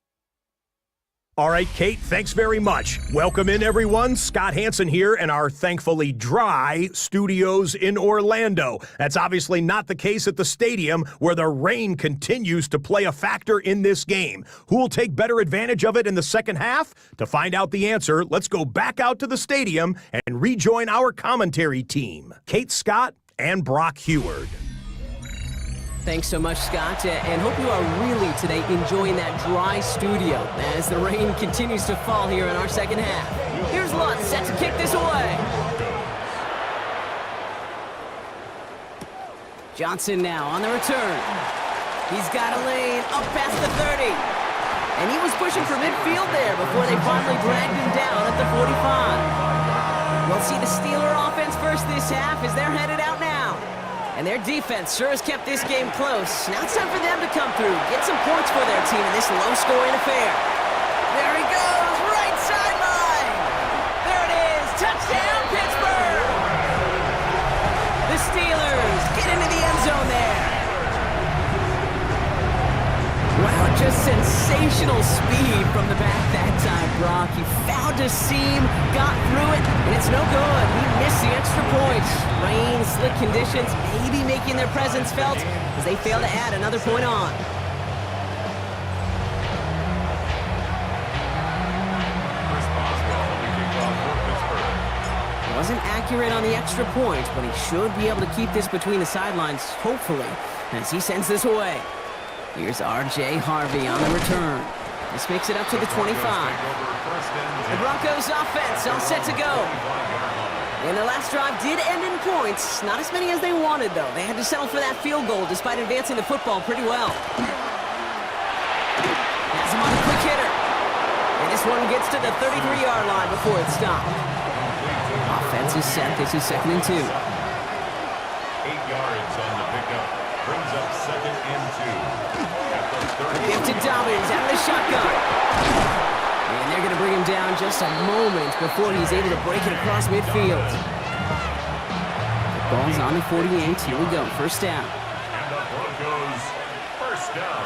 All right, Kate, thanks very much. Welcome in, everyone. Scott Hanson here in our thankfully dry studios in Orlando. That's obviously not the case at the stadium, where the rain continues to play a factor in this game. Who will take better advantage of it in the second half? To find out the answer, let's go back out to the stadium and rejoin our commentary team, Kate Scott and Brock Heward. Thanks so much, Scott, and hope you are really today enjoying that dry studio as the rain continues to fall here in our second half. Here's Lutz set to kick this away. Johnson now on the return. He's got a lane up past the 30. And he was pushing for midfield there before they finally dragged him down at the 45. We'll see the Steeler offense first this half as they're headed out now. And their defense sure has kept this game close. Now it's time for them to come through, get some points for their team in this low-scoring affair. There he goes, right sideline. There it is, touchdown, Pittsburgh. The Steelers get into the end zone there. Wow, just sensational speed from the back that time, Brock. He found a seam, got through it, and it's no good. He missed the extra points. Rain, slick conditions, maybe making their presence felt as they fail to add another point on. Wasn't accurate on the extra point, but he should be able to keep this between the sidelines, hopefully, as he sends this away. Here's R.J. Harvey on the return. This makes it up to the 25. The Broncos offense all set to go. And the last drive did end in points. Not as many as they wanted, though. They had to settle for that field goal despite advancing the football pretty well. Has him on a quick hitter. And this one gets to the 33-yard line before it's stopped. Offense is set. This is 2nd and 2. 8 yards on the pickup. Brings up 2nd and 2. Give to Dobbins out of the shotgun. And they're going to bring him down just a moment before he's able to break it across midfield. The ball's on the 48. Here we go. First down. And the Broncos first down.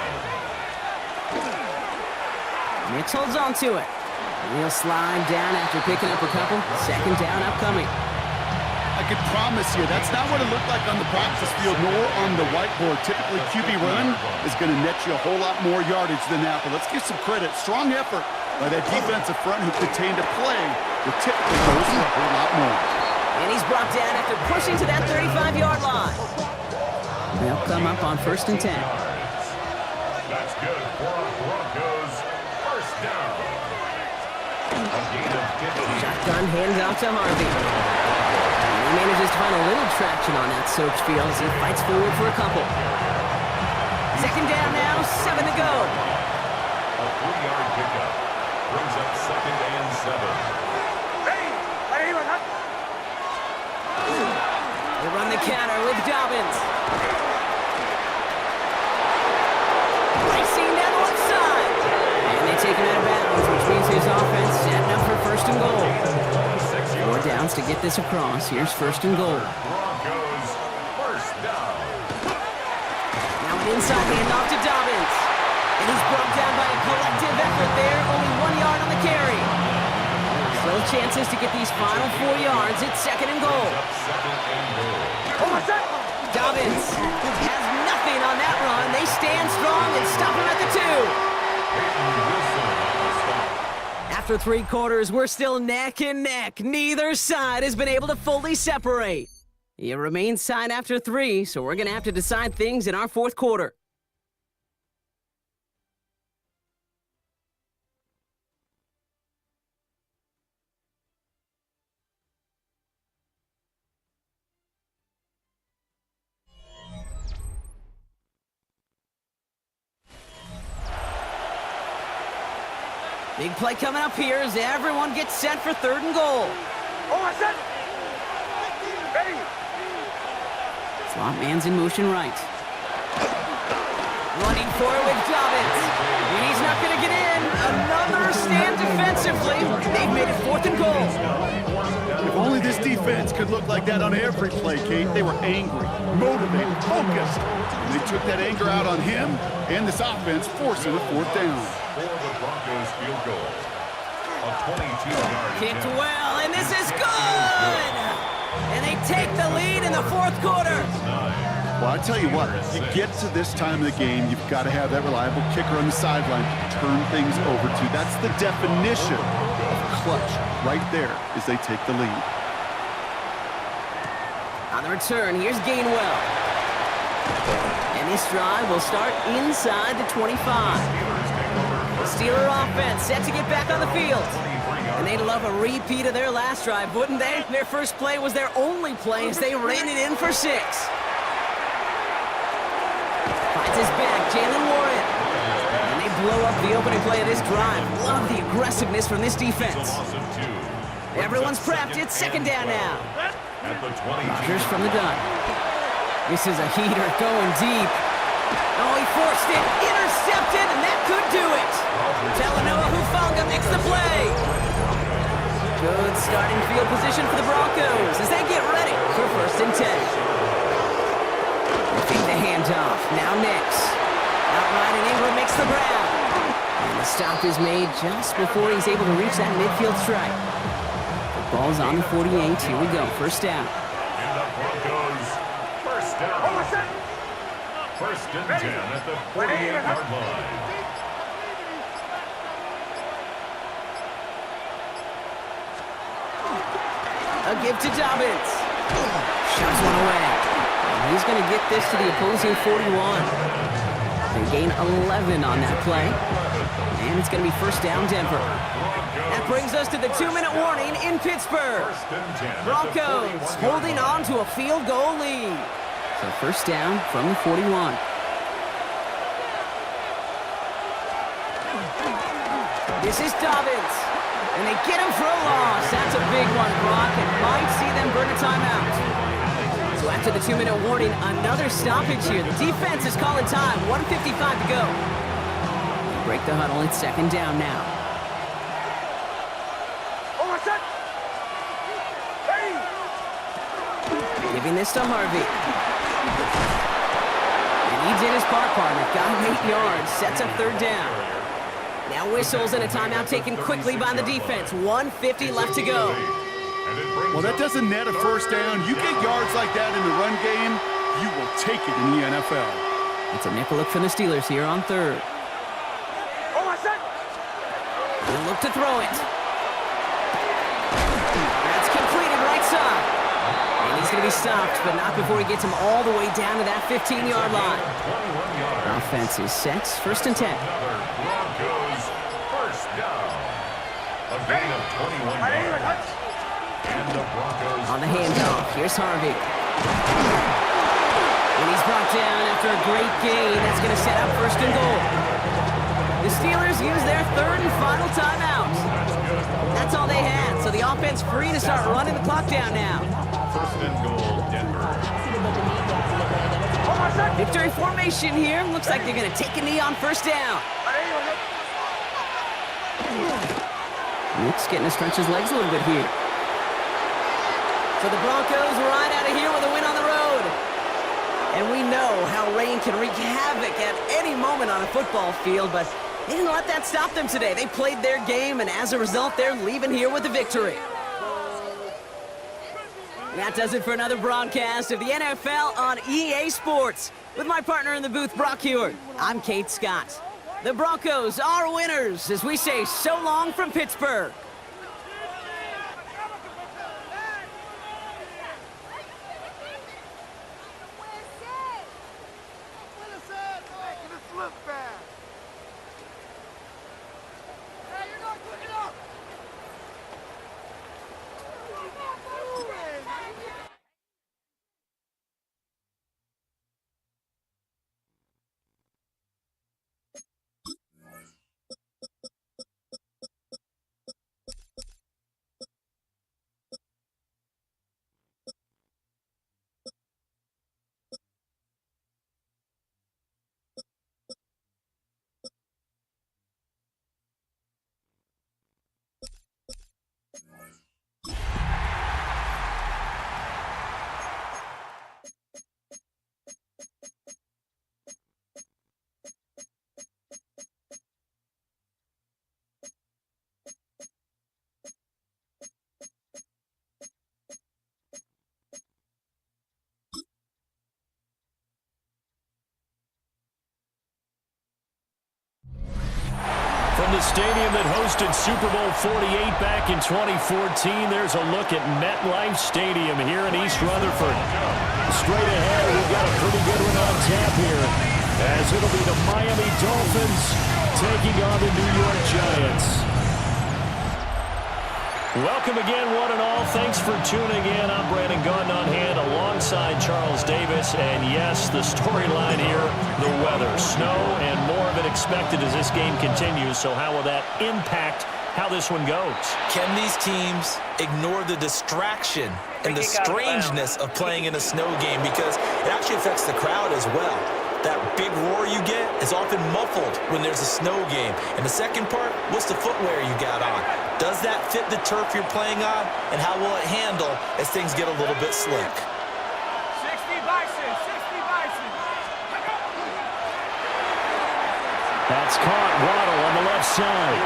Mitch holds on to it. And he'll slide down after picking up a couple. 2nd down upcoming. I can promise you, that's not what it looked like on the practice field nor on the whiteboard. Typically, QB run is going to net you a whole lot more yardage than that. But let's give some credit. Strong effort by that defensive front who contained a play that typically goes for a whole lot more. And he's brought down after pushing to that 35-yard line. They'll come up on 1st and 10. That's good for a Broncos first down. A gain of 50. Shotgun hands off to Harvey. He manages to find a little traction on that soaked field as he fights forward for a couple. 2nd down now, 7 to go. A 3-yard pickup brings up 2nd and 7. They run the counter with Dobbins. Racing down the left side. And they take him out of bounds, which means his offense setting up for 1st and goal. 4 downs to get this across. Here's 1st and goal. Broncos first down. Now an inside handoff to Dobbins. And he's brought down by a collective effort there. Only 1 yard on the carry. Still chances to get these final 4 yards. It's 2nd and goal. Dobbins has nothing on that run. They stand strong and stop him at the 2. After 3 quarters, we're still neck and neck. Neither side has been able to fully separate. It remains tied after 3, so we're going to have to decide things in our 4th quarter. Big play coming up here as everyone gets set for 3rd and goal. Slot man's in motion right. Running forward with Dobbins. And he's not going to get in. Another stand defensively. They've made it 4th and goal. If only this defense could look like that on every play, Kate. They were angry, motivated, focused. And they took that anger out on him and this offense, forcing a 4th down. For the Broncos field goal. A 22-yard Kicked well, and this is good! And they take the lead in the 4th quarter. Well, I tell you what, you get to this time of the game, you've got to have that reliable kicker on the sideline to turn things over to. That's the definition of clutch right there as they take the lead. On the return, here's Gainwell. And this drive will start inside the 25. Steeler offense set to get back on the field. And they'd love a repeat of their last drive, wouldn't they? Their first play was their only play as they ran it in for 6. Finds his back, Jalen Warren. And they blow up the opening play of this drive. Love the aggressiveness from this defense. Everyone's prepped. It's 2nd down now. Rodgers from the gun. This is a heater going deep. Oh, he forced it. Intercepted, and that could do it. Talanoa Hufanga makes the play. Good starting field position for the Broncos as they get ready for 1st and 10. They feed the handoff. Now Nix. Outright, and Ingram makes the grab. And the stop is made just before he's able to reach that midfield strike. The ball's on the 48. Here we go. 1st down. And the Broncos, 1st down. 1st and 10 at the 48-yard line. A give to Dobbins. Shoves one away. And he's going to get this to the opposing 41. They gain 11 on that play. And it's going to be 1st down Denver. That brings us to the 2-minute warning in Pittsburgh. Broncos holding on to a field goal lead. So 1st down from the 41. This is Dobbins. And they get him for a loss. That's a big one, Brock, and might see them burn a timeout. So after the 2-minute warning, another stoppage here. The defense is calling time. 1:55 to go. They break the huddle. It's 2nd down now. Giving this to Harvey. And he did his part, partner. Got him 8 yards. Sets up 3rd down. Now whistles and a timeout taken quickly by the defense. 1:50 left to go. Well, that doesn't net a 1st down. You get yards like that in the run game, you will take it in the NFL. It's a nickel look for the Steelers here on 3rd. They'll look to throw it. That's completed right side. And he's going to be stopped, but not before he gets him all the way down to that 15-yard line. Offense is set. 1st and 10. Broncos, 1st down. A gain of 21 yards. And the Broncos on the handoff. Here's Harvey. And he's brought down after a great gain. That's going to set up 1st and goal. The Steelers use their 3rd and final timeout. That's all they had, so the offense free to start running the clock down now. 1st and goal, Denver. Victory formation here. Looks like they're going to take a knee on 1st down. Nick's getting to stretch his legs a little bit here. So the Broncos right out of here with a win on the road. And we know how rain can wreak havoc at any moment on a football field, but they didn't let that stop them today. They played their game, and as a result, they're leaving here with a victory. That does it for another broadcast of the NFL on EA Sports. With my partner in the booth, Brock Hewitt, I'm Kate Scott. The Broncos are winners as we say so long from Pittsburgh. stadium that hosted Super Bowl 48 back in 2014. There's a look at MetLife Stadium here in East Rutherford. Straight ahead, we've got a pretty good one on tap here, as it'll be the Miami Dolphins taking on the New York Giants. Welcome again, one and all. Thanks for tuning in. I'm Brandon Gaunt on hand alongside Charles Davis. And yes, the storyline here, the weather, snow, and more of it expected as this game continues. So how will that impact how this one goes? Can these teams ignore the distraction and the strangeness of playing in a snow game? Because it actually affects the crowd as well. That big roar you get is often muffled when there's a snow game. And the second part, what's the footwear you got on? Does that fit the turf you're playing on? And how will it handle as things get a little bit slick? 60 Bison, 60 Bison. That's caught. Waddle on the left side.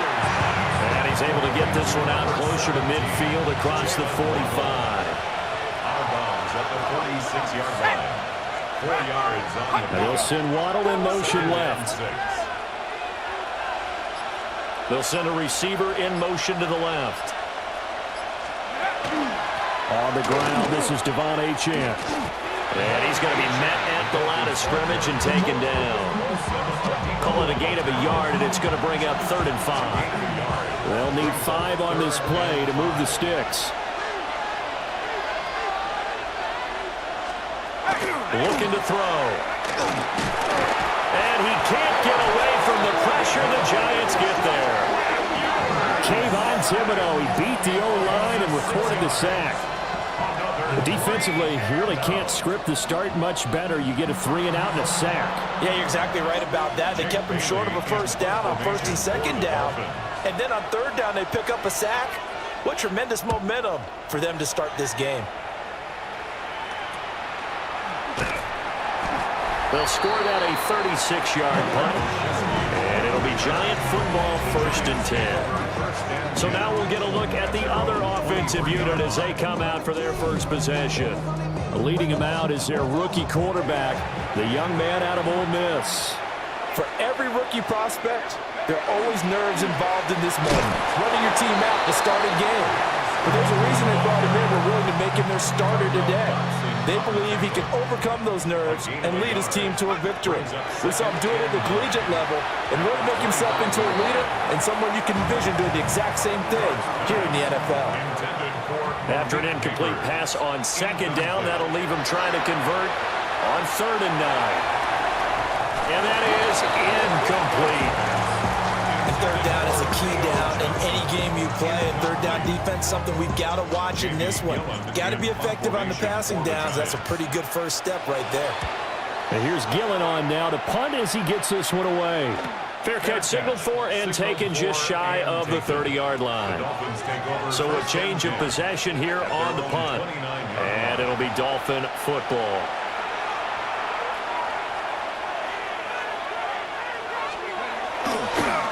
And he's able to get this one out closer to midfield across the 45. Out of bounds at the 46-yard line. 4 yards on the They'll send Waddle in motion left. They'll send a receiver in motion to the left. On the ground, this is Devon Achane. And he's going to be met at the line of scrimmage and taken down. Call it a gain of a yard, and it's going to bring up 3rd and 5. They'll need 5 on this play to move the sticks. Looking to throw. And he can't get away from the pressure. The Giants get there. Kayvon Thibodeaux, he beat the O-line and recorded the sack. Defensively, you really can't script the start much better. You get a 3 and out and a sack. Yeah, you're exactly right about that. They kept him short of a first down on 1st and 2nd down. And then on 3rd down, they pick up a sack. What tremendous momentum for them to start this game. They'll score that a 36-yard punt. And it'll be Giant football 1st and 10. So now we'll get a look at the other offensive unit as they come out for their first possession. Leading them out is their rookie quarterback, the young man out of Ole Miss. For every rookie prospect, there are always nerves involved in this moment. Running your team out to start a game. But there's a reason they brought him in. We're willing to make him their starter today. They believe he can overcome those nerves and lead his team to a victory. We saw him do it at the collegiate level and really make himself into a leader and someone you can envision doing the exact same thing here in the NFL. After an incomplete pass on 2nd down, that'll leave him trying to convert on 3rd and 9. And that is incomplete. And 3rd down is a key down in any game you play. And 3rd down defense, something we've got to watch in this one. Got to be effective on the passing downs. That's a pretty good first step right there. And here's Gillen on now to punt as he gets this one away. Fair catch signaled for and taken just shy of the 30-yard line. So a change of possession here on the punt. And it'll be Dolphin football.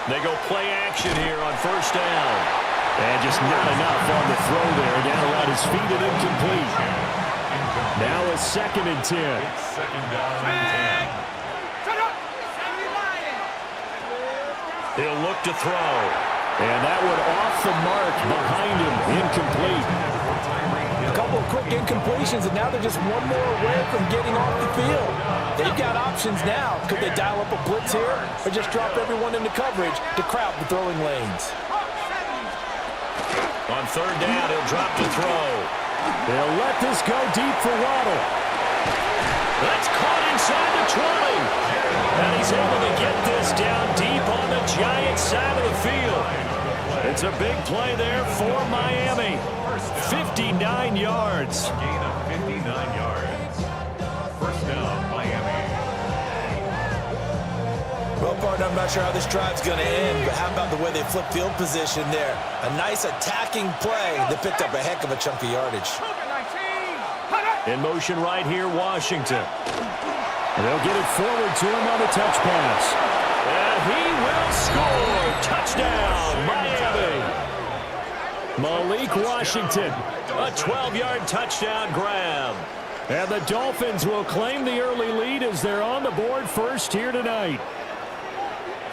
They go play action here on 1st down. And just not enough on the throw there. Down around his feet and incomplete. Now a 2nd and 10. 2nd down and 10. He'll look to throw. And that one off the mark behind him. Incomplete. A couple of quick incompletions, and now they're just one more away from getting off the field. They've got options now. Could they dial up a blitz here or just drop everyone into coverage to crowd the throwing lanes? On 3rd down, he'll drop to throw. They'll let this go deep for Waddle. That's caught inside the 20. And he's able to get this down deep on the Giants side of the field. It's a big play there for Miami. 59 yards. A gain of 59 yards. 1st down, Miami. Well, partner, I'm not sure how this drive's going to end, but how about the way they flip field position there? A nice attacking play that picked up a heck of a chunk of yardage. In motion right here, Washington. And they'll get it forward to him on the touch pass. And he will score. Touchdown, Miami. Malik Washington, a 12-yard touchdown grab. And the Dolphins will claim the early lead as they're on the board first here tonight.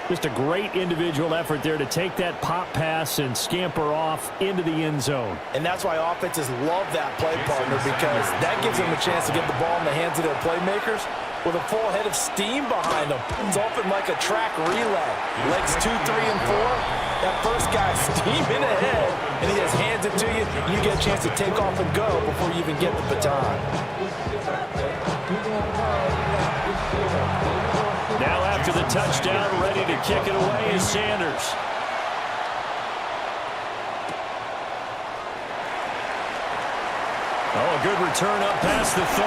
Just a great individual effort there to take that pop pass and scamper off into the end zone. And that's why offenses love that play partner, because that gives them a chance to get the ball in the hands of their playmakers with a full head of steam behind them. It's often like a track relay. Legs 2, 3, and 4. That first guy's steaming ahead, and he just hands it to you, and you get a chance to take off and go before you even get the baton. Now after the touchdown, ready to kick it away is Sanders. Oh, a good return up past the 30.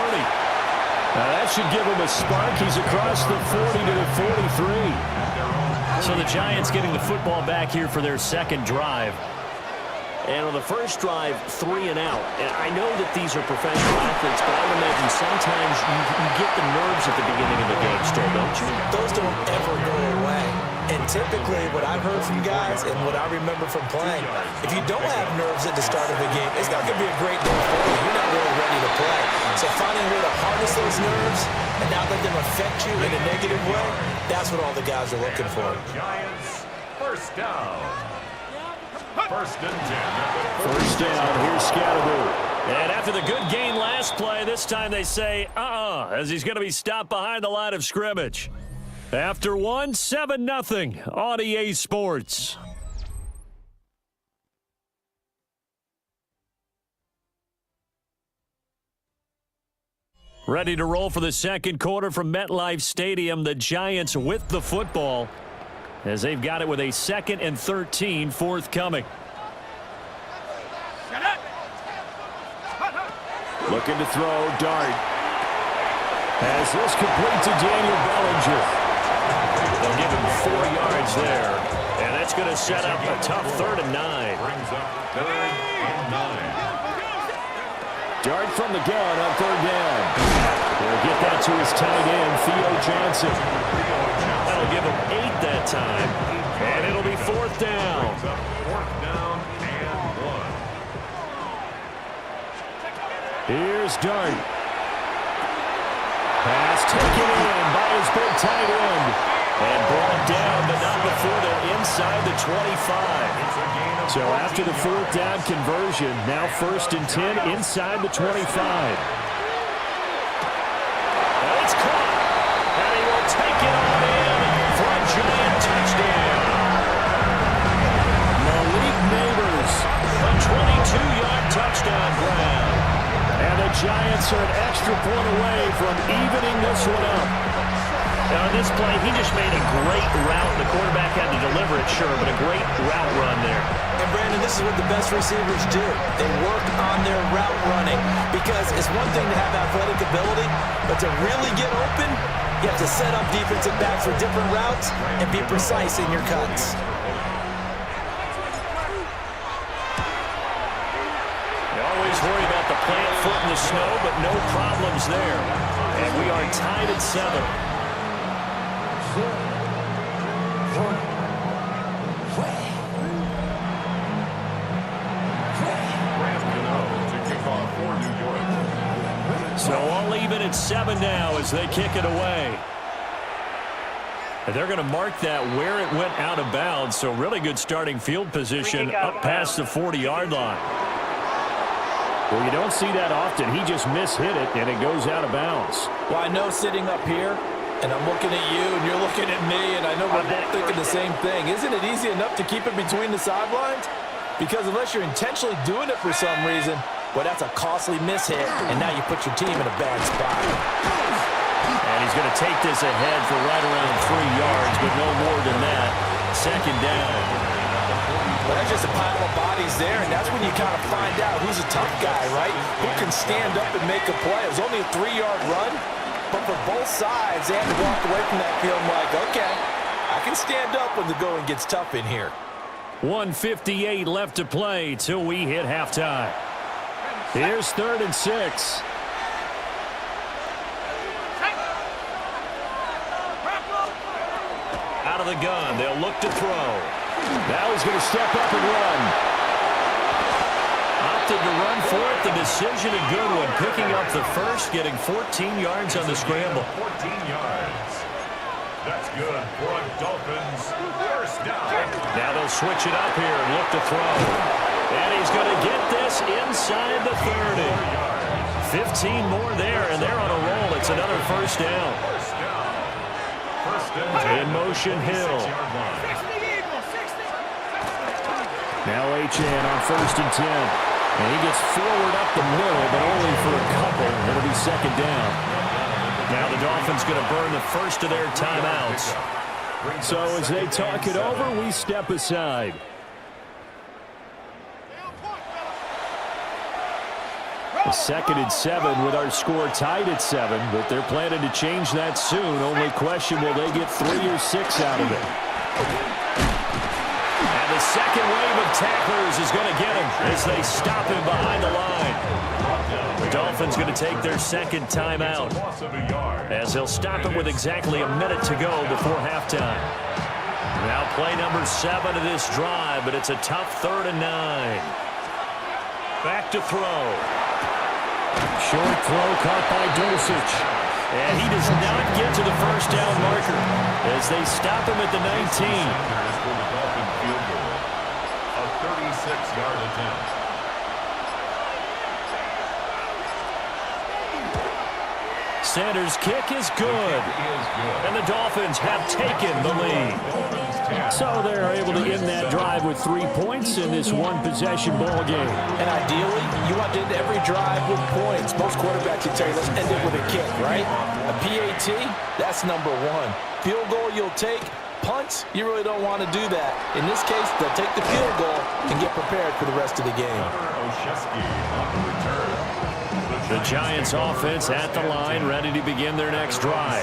Now that should give him a spark. He's across the 40 to the 43. So the Giants getting the football back here for their second drive. And on the first drive, 3 and out. And I know that these are professional athletes, but I would imagine sometimes you get the nerves at the beginning of the game still, don't you? Those don't ever go away. And typically, what I've heard from guys and what I remember from playing, if you don't have nerves at the start of the game, it's not going to be a great day for you. You're not really ready to play. So finding a way to harness those nerves and not let them affect you in a negative way, that's what all the guys are looking for. Giants, first down. First and 10. First down, here's Scatterbo. And after the good gain last play, this time they say, as he's going to be stopped behind the line of scrimmage. After 7-0 on EA Sports. Ready to roll for the second quarter from MetLife Stadium. The Giants with the football as they've got it with a 2nd and 13 forthcoming. Looking to throw, Dart. As this complete to Daniel Bellinger. They'll give him 4 yards there. And that's going to set up a tough 3rd and 9. Brings up 3rd and 9. Dart from the gun on 3rd down. He'll get that to his tight end, Theo Johnson. That'll give him 8 that time. And it'll be 4th down. 4th down and 1. Here's Dart. Pass taken in by his big tight end. And brought down, but not before they're inside the 25. So after the 4th down conversion, now 1st and 10 inside the 25. And it's caught. And he will take it on in for a Giant touchdown. Malik Neighbors, a 22-yard touchdown grab. And the Giants are an extra point away from evening this one up. Now, on this play, he just made a great route. The quarterback had to deliver it, sure, but a great route run there. And, Brandon, this is what the best receivers do. They work on their route running, because it's one thing to have athletic ability, but to really get open, you have to set up defensive backs for different routes and be precise in your cuts. You always worry about the plant foot in the snow, but no problems there. And we are tied at 7. So all even at 7 now as they kick it away. And they're going to mark that where it went out of bounds. So really good starting field position up past the 40-yard line. Well, you don't see that often. He just mishit it, and it goes out of bounds. Well, I know sitting up here, and I'm looking at you, and you're looking at me, and I know we're both thinking the same thing. Isn't it easy enough to keep it between the sidelines? Because unless you're intentionally doing it for some reason, well, that's a costly mishit, and now you put your team in a bad spot. And he's going to take this ahead for right around 3 yards, but no more than that. 2nd down. Well, that's just a pile of bodies there, and that's when you kind of find out who's a tough guy, right? Who can stand up and make a play. It was only a 3-yard run, but for both sides, they had to walk away from that field like, okay, I can stand up when the going gets tough in here. 1:58 left to play till we hit halftime. Here's 3rd and 6. Out of the gun, they'll look to throw. Now he's going to step up and run. Opted to run for it. The decision a good one. Picking up the first, getting 14 yards on the scramble. 14 yards. That's good for a Dolphins first down. Now they'll switch it up here and look to throw. And he's going to get this inside the 30. 15 more there, and they're on a roll. It's another first down. In motion, Hill. Now Achane on 1st and 10. And he gets forward up the middle, but only for a couple. It'll be second down. Now the Dolphins going to burn the first of their timeouts. So as they talk it over, we step aside. A 2nd and 7 with our score tied at 7, but they're planning to change that soon. Only question, will they get 3 or 6 out of it? And the second wave of tacklers is going to get him as they stop him behind the line. The Dolphins going to take their second timeout as they'll stop him with exactly a minute to go before halftime. Now play number 7 of this drive, but it's a tough 3rd and 9. Back to throw. Short throw caught by Dulcich. And he does not get to the first down marker as they stop him at the 19. A 36-yard attempt. Sanders' kick is good. And the Dolphins have taken the lead. So they're able to end that drive with 3 points in this one-possession ball game. And ideally, you want to end every drive with points. Most quarterbacks would tell you, let's end it with a kick, right? A PAT, that's number 1. Field goal you'll take. Punts, you really don't want to do that. In this case, they'll take the field goal and get prepared for the rest of the game. The Giants offense at the line, ready to begin their next drive.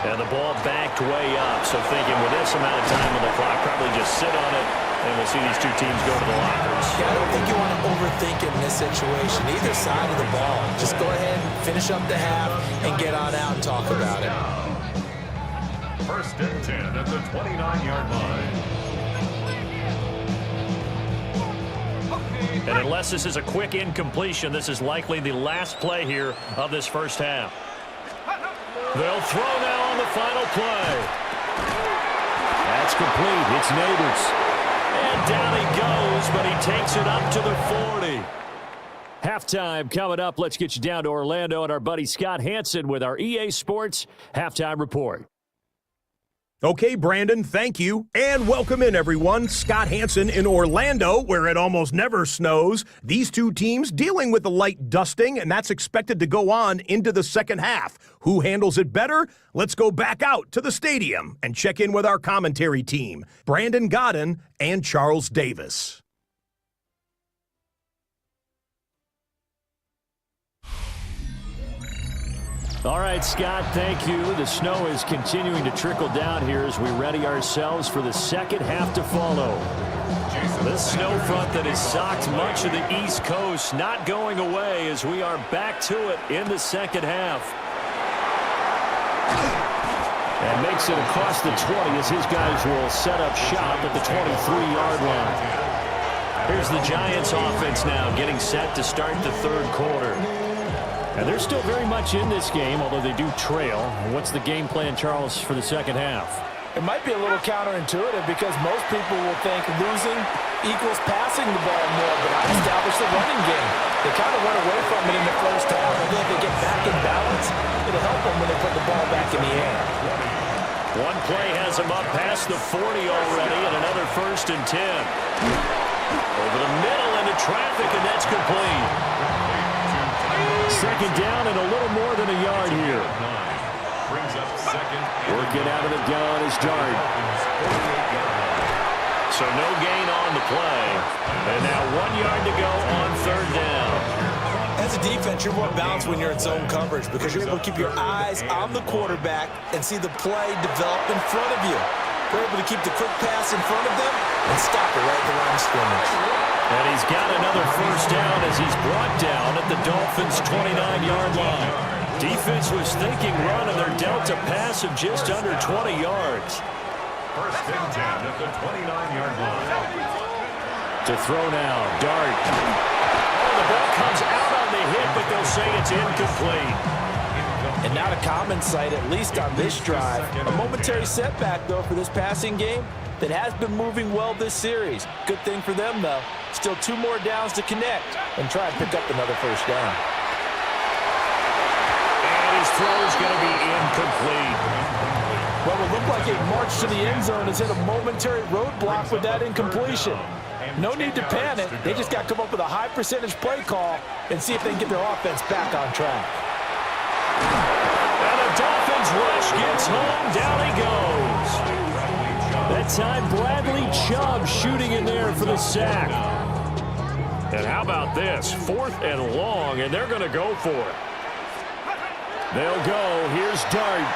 And the ball backed way up, so thinking with this amount of time on the clock, probably just sit on it, and we'll see these two teams go to the lockers. Yeah, I don't think you want to overthink it in this situation. Either side of the ball. Just go ahead and finish up the half and get on out and talk about it. 1st and 10 at the 29-yard line. And unless this is a quick incompletion, this is likely the last play here of this first half. They'll throw now on the final play. That's complete. It's Neighbors. And down he goes, but he takes it up to the 40. Halftime coming up. Let's get you down to Orlando and our buddy Scott Hanson with our EA Sports Halftime Report. Okay, Brandon, thank you. And welcome in, everyone. Scott Hanson in Orlando, where it almost never snows. These two teams dealing with a light dusting, and that's expected to go on into the second half. Who handles it better? Let's go back out to the stadium and check in with our commentary team, Brandon Godden and Charles Davis. All right, Scott, thank you. The snow is continuing to trickle down here as we ready ourselves for the second half to follow. This snow front that has socked much of the East Coast not going away as we are back to it in the second half. And makes it across the 20 as his guys will set up shop at the 23-yard line. Here's the Giants offense now getting set to start the third quarter. And they're still very much in this game, although they do trail. What's the game plan, Charles, for the second half? It might be a little counterintuitive because most people will think losing equals passing the ball more, but I established the running game. They kind of went away from it in the first half. I think if they get back in balance, it'll help them when they put the ball back in the air. One play has them up past the 40 already, and another 1st and 10. Over the middle into traffic, and that's complete. Second down and a little more than a yard here. Working out of the gun is Dart. So no gain on the play. And now 1 yard to go on 3rd down. As a defense, you're more balanced when you're in zone coverage because you're able to keep your eyes on the quarterback and see the play develop in front of you. You're able to keep the quick pass in front of them and stop it right at the line of scrimmage. And he's got another first down as he's brought down at the Dolphins' 29-yard line. Defense was thinking run, and they're dealt a pass of just under 20 yards. 1st and 10 at the 29-yard line. To throw now, Dart. Oh, the ball comes out on the hit, but they'll say it's incomplete. And not a common sight, at least on this drive. A momentary setback, though, for this passing game that has been moving well this series. Good thing for them, though. Still 2 more downs to connect and try and pick up another first down. And his throw is going to be incomplete. Well, it looked like a march to the end zone has hit a momentary roadblock with that incompletion. No need to panic. They just got to come up with a high percentage play call and see if they can get their offense back on track. And the Dolphins rush gets home. Down he goes. That time, Bradley Chubb shooting in there for the sack. And how about this? 4th and long, and they're going to go for it. They'll go. Here's Dart.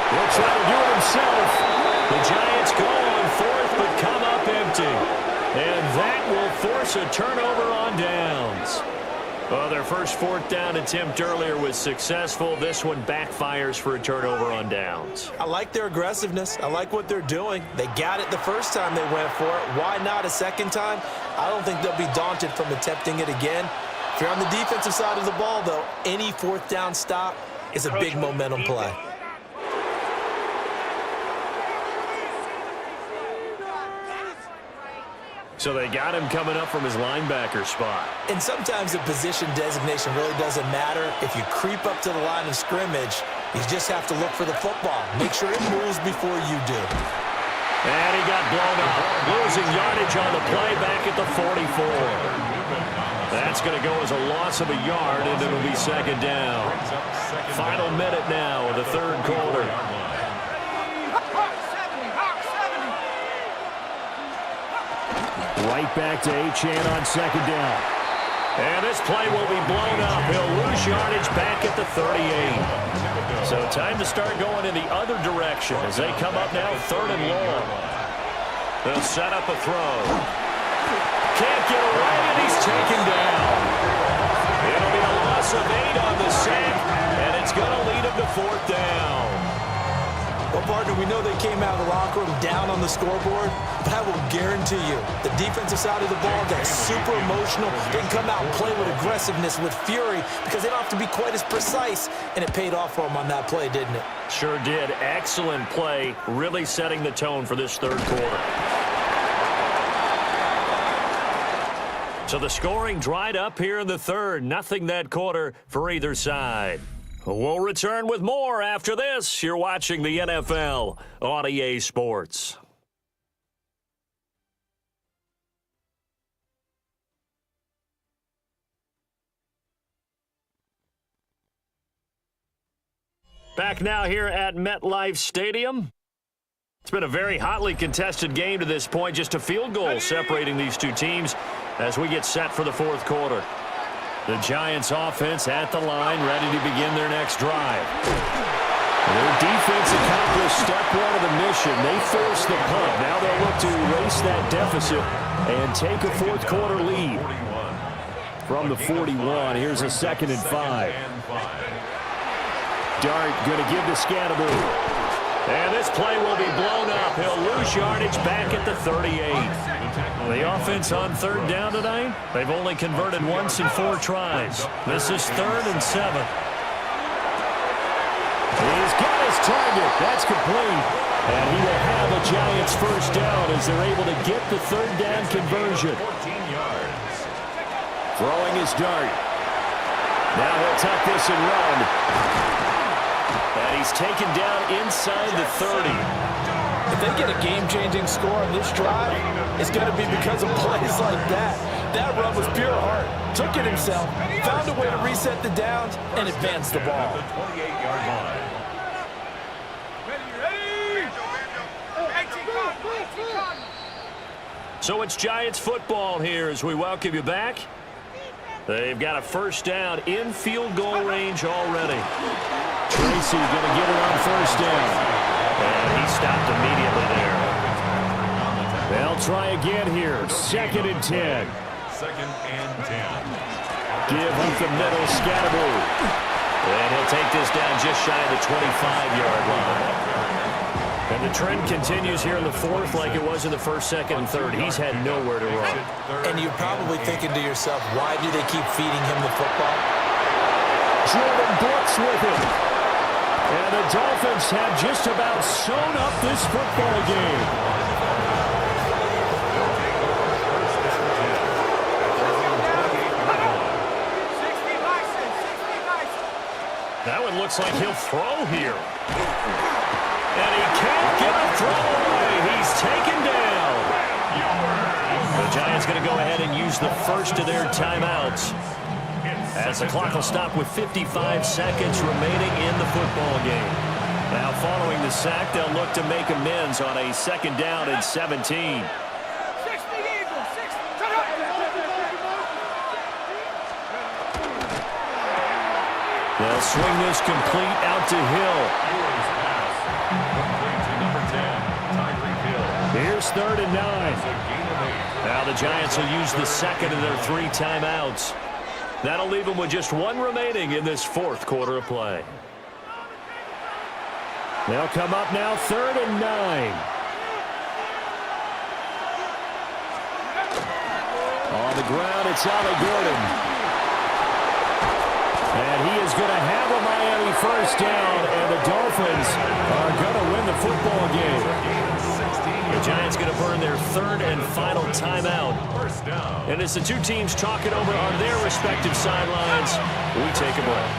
He'll try to do it himself. The Giants go on 4th, but come up empty. And that will force a turnover on downs. Well, their first 4th down attempt earlier was successful. This one backfires for a turnover on downs. I like their aggressiveness. I like what they're doing. They got it the first time they went for it. Why not a second time? I don't think they'll be daunted from attempting it again. If you're on the defensive side of the ball, though, any 4th down stop is a big momentum play. So they got him coming up from his linebacker spot. And sometimes the position designation really doesn't matter. If you creep up to the line of scrimmage, you just have to look for the football. Make sure it moves before you do. And he got blown up, losing yardage on the play back at the 44. That's going to go as a loss of a yard, and it'll be 2nd down. Final minute now of the 3rd quarter. Right back to Achane on 2nd down. And this play will be blown up. He'll lose yardage back at the 38. So time to start going in the other direction as they come up now 3rd and long. They'll set up a throw. Can't get away, and he's taken down. It'll be a loss of 8 on the sack, and it's going to lead him to 4th down. Well, partner, we know they came out of the locker room down on the scoreboard, but I will guarantee you the defensive side of the ball got super emotional. They can come out and play with aggressiveness, with fury, because they don't have to be quite as precise, and it paid off for them on that play, didn't it? Sure did. Excellent play, really setting the tone for this 3rd quarter. So the scoring dried up here in the 3rd. Nothing that quarter for either side. We'll return with more after this. You're watching the NFL on EA Sports. Back now here at MetLife Stadium. It's been a very hotly contested game to this point. Just a field goal separating these two teams as we get set for the 4th quarter. The Giants offense at the line, ready to begin their next drive. Their defense accomplished step 1 of the mission. They forced the punt. Now they'll look to erase that deficit and take a 4th quarter lead. From the 41, here's a 2nd and 5. Dart going to give to Scannable. And this play will be blown up. He'll lose yardage back at the 38. The offense on 3rd down tonight, they've only converted once in 4 tries. This is 3rd and 7. He's got his target. That's complete. And he will have a Giants first down as they're able to get the 3rd down conversion. Throwing his Dart. Now he'll tuck this and run. And he's taken down inside the 30. If they get a game-changing score on this drive, it's going to be because of plays like that. That run was pure heart. Took it himself, found a way to reset the downs, and advance the ball. So it's Giants football here as we welcome you back. They've got a first down in field goal range already. Tracy going to get it on first down. And he stopped immediately there. They'll try again here. 2nd and 10. 2nd and 10. Give up the middle, Scannable. And he'll take this down just shy of the 25-yard line. And the trend continues here in the 4th like it was in the 1st, 2nd, and 3rd. He's had nowhere to run. And you're probably thinking to yourself, why do they keep feeding him the football? Jordan Brooks with it. And the Dolphins have just about sewn up this football game. That one looks like he'll throw here. And he can't get a throw away. He's taken down. The Giants going to go ahead and use the first of their timeouts, as the clock will stop with 55 seconds remaining in the football game. Now, following the sack, they'll look to make amends on a 2nd down and 17. They'll swing this complete out to Hill. Here's 3rd and 9. Now the Giants will use the second of their 3 timeouts. That'll leave them with just 1 remaining in this 4th quarter of play. They'll come up now 3rd and 9. On the ground, it's Ollie Gordon. And he is going to have a Miami first down, and the Dolphins are going to win the football game. The Giants going to burn their 3rd and final timeout. And as the two teams talk it over on their respective sidelines, we take a break.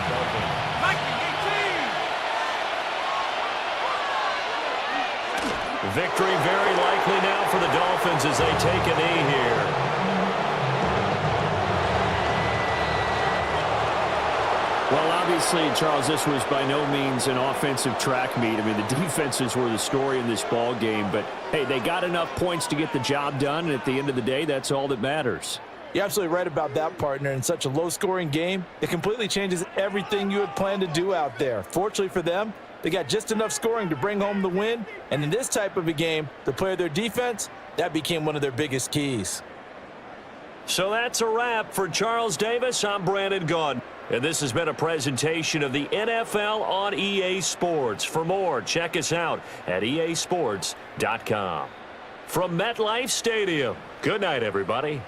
Victory very likely now for the Dolphins as they take a knee here. Well, obviously, Charles, this was by no means an offensive track meet. I mean, the defenses were the story in this ball game. But, hey, they got enough points to get the job done, and at the end of the day, that's all that matters. You're absolutely right about that, partner. In such a low-scoring game, it completely changes everything you had planned to do out there. Fortunately for them, they got just enough scoring to bring home the win. And in this type of a game, to play their defense, that became one of their biggest keys. So that's a wrap for Charles Davis. I'm Brandon Gaudin. And this has been a presentation of the NFL on EA Sports. For more, check us out at easports.com. From MetLife Stadium, good night, everybody.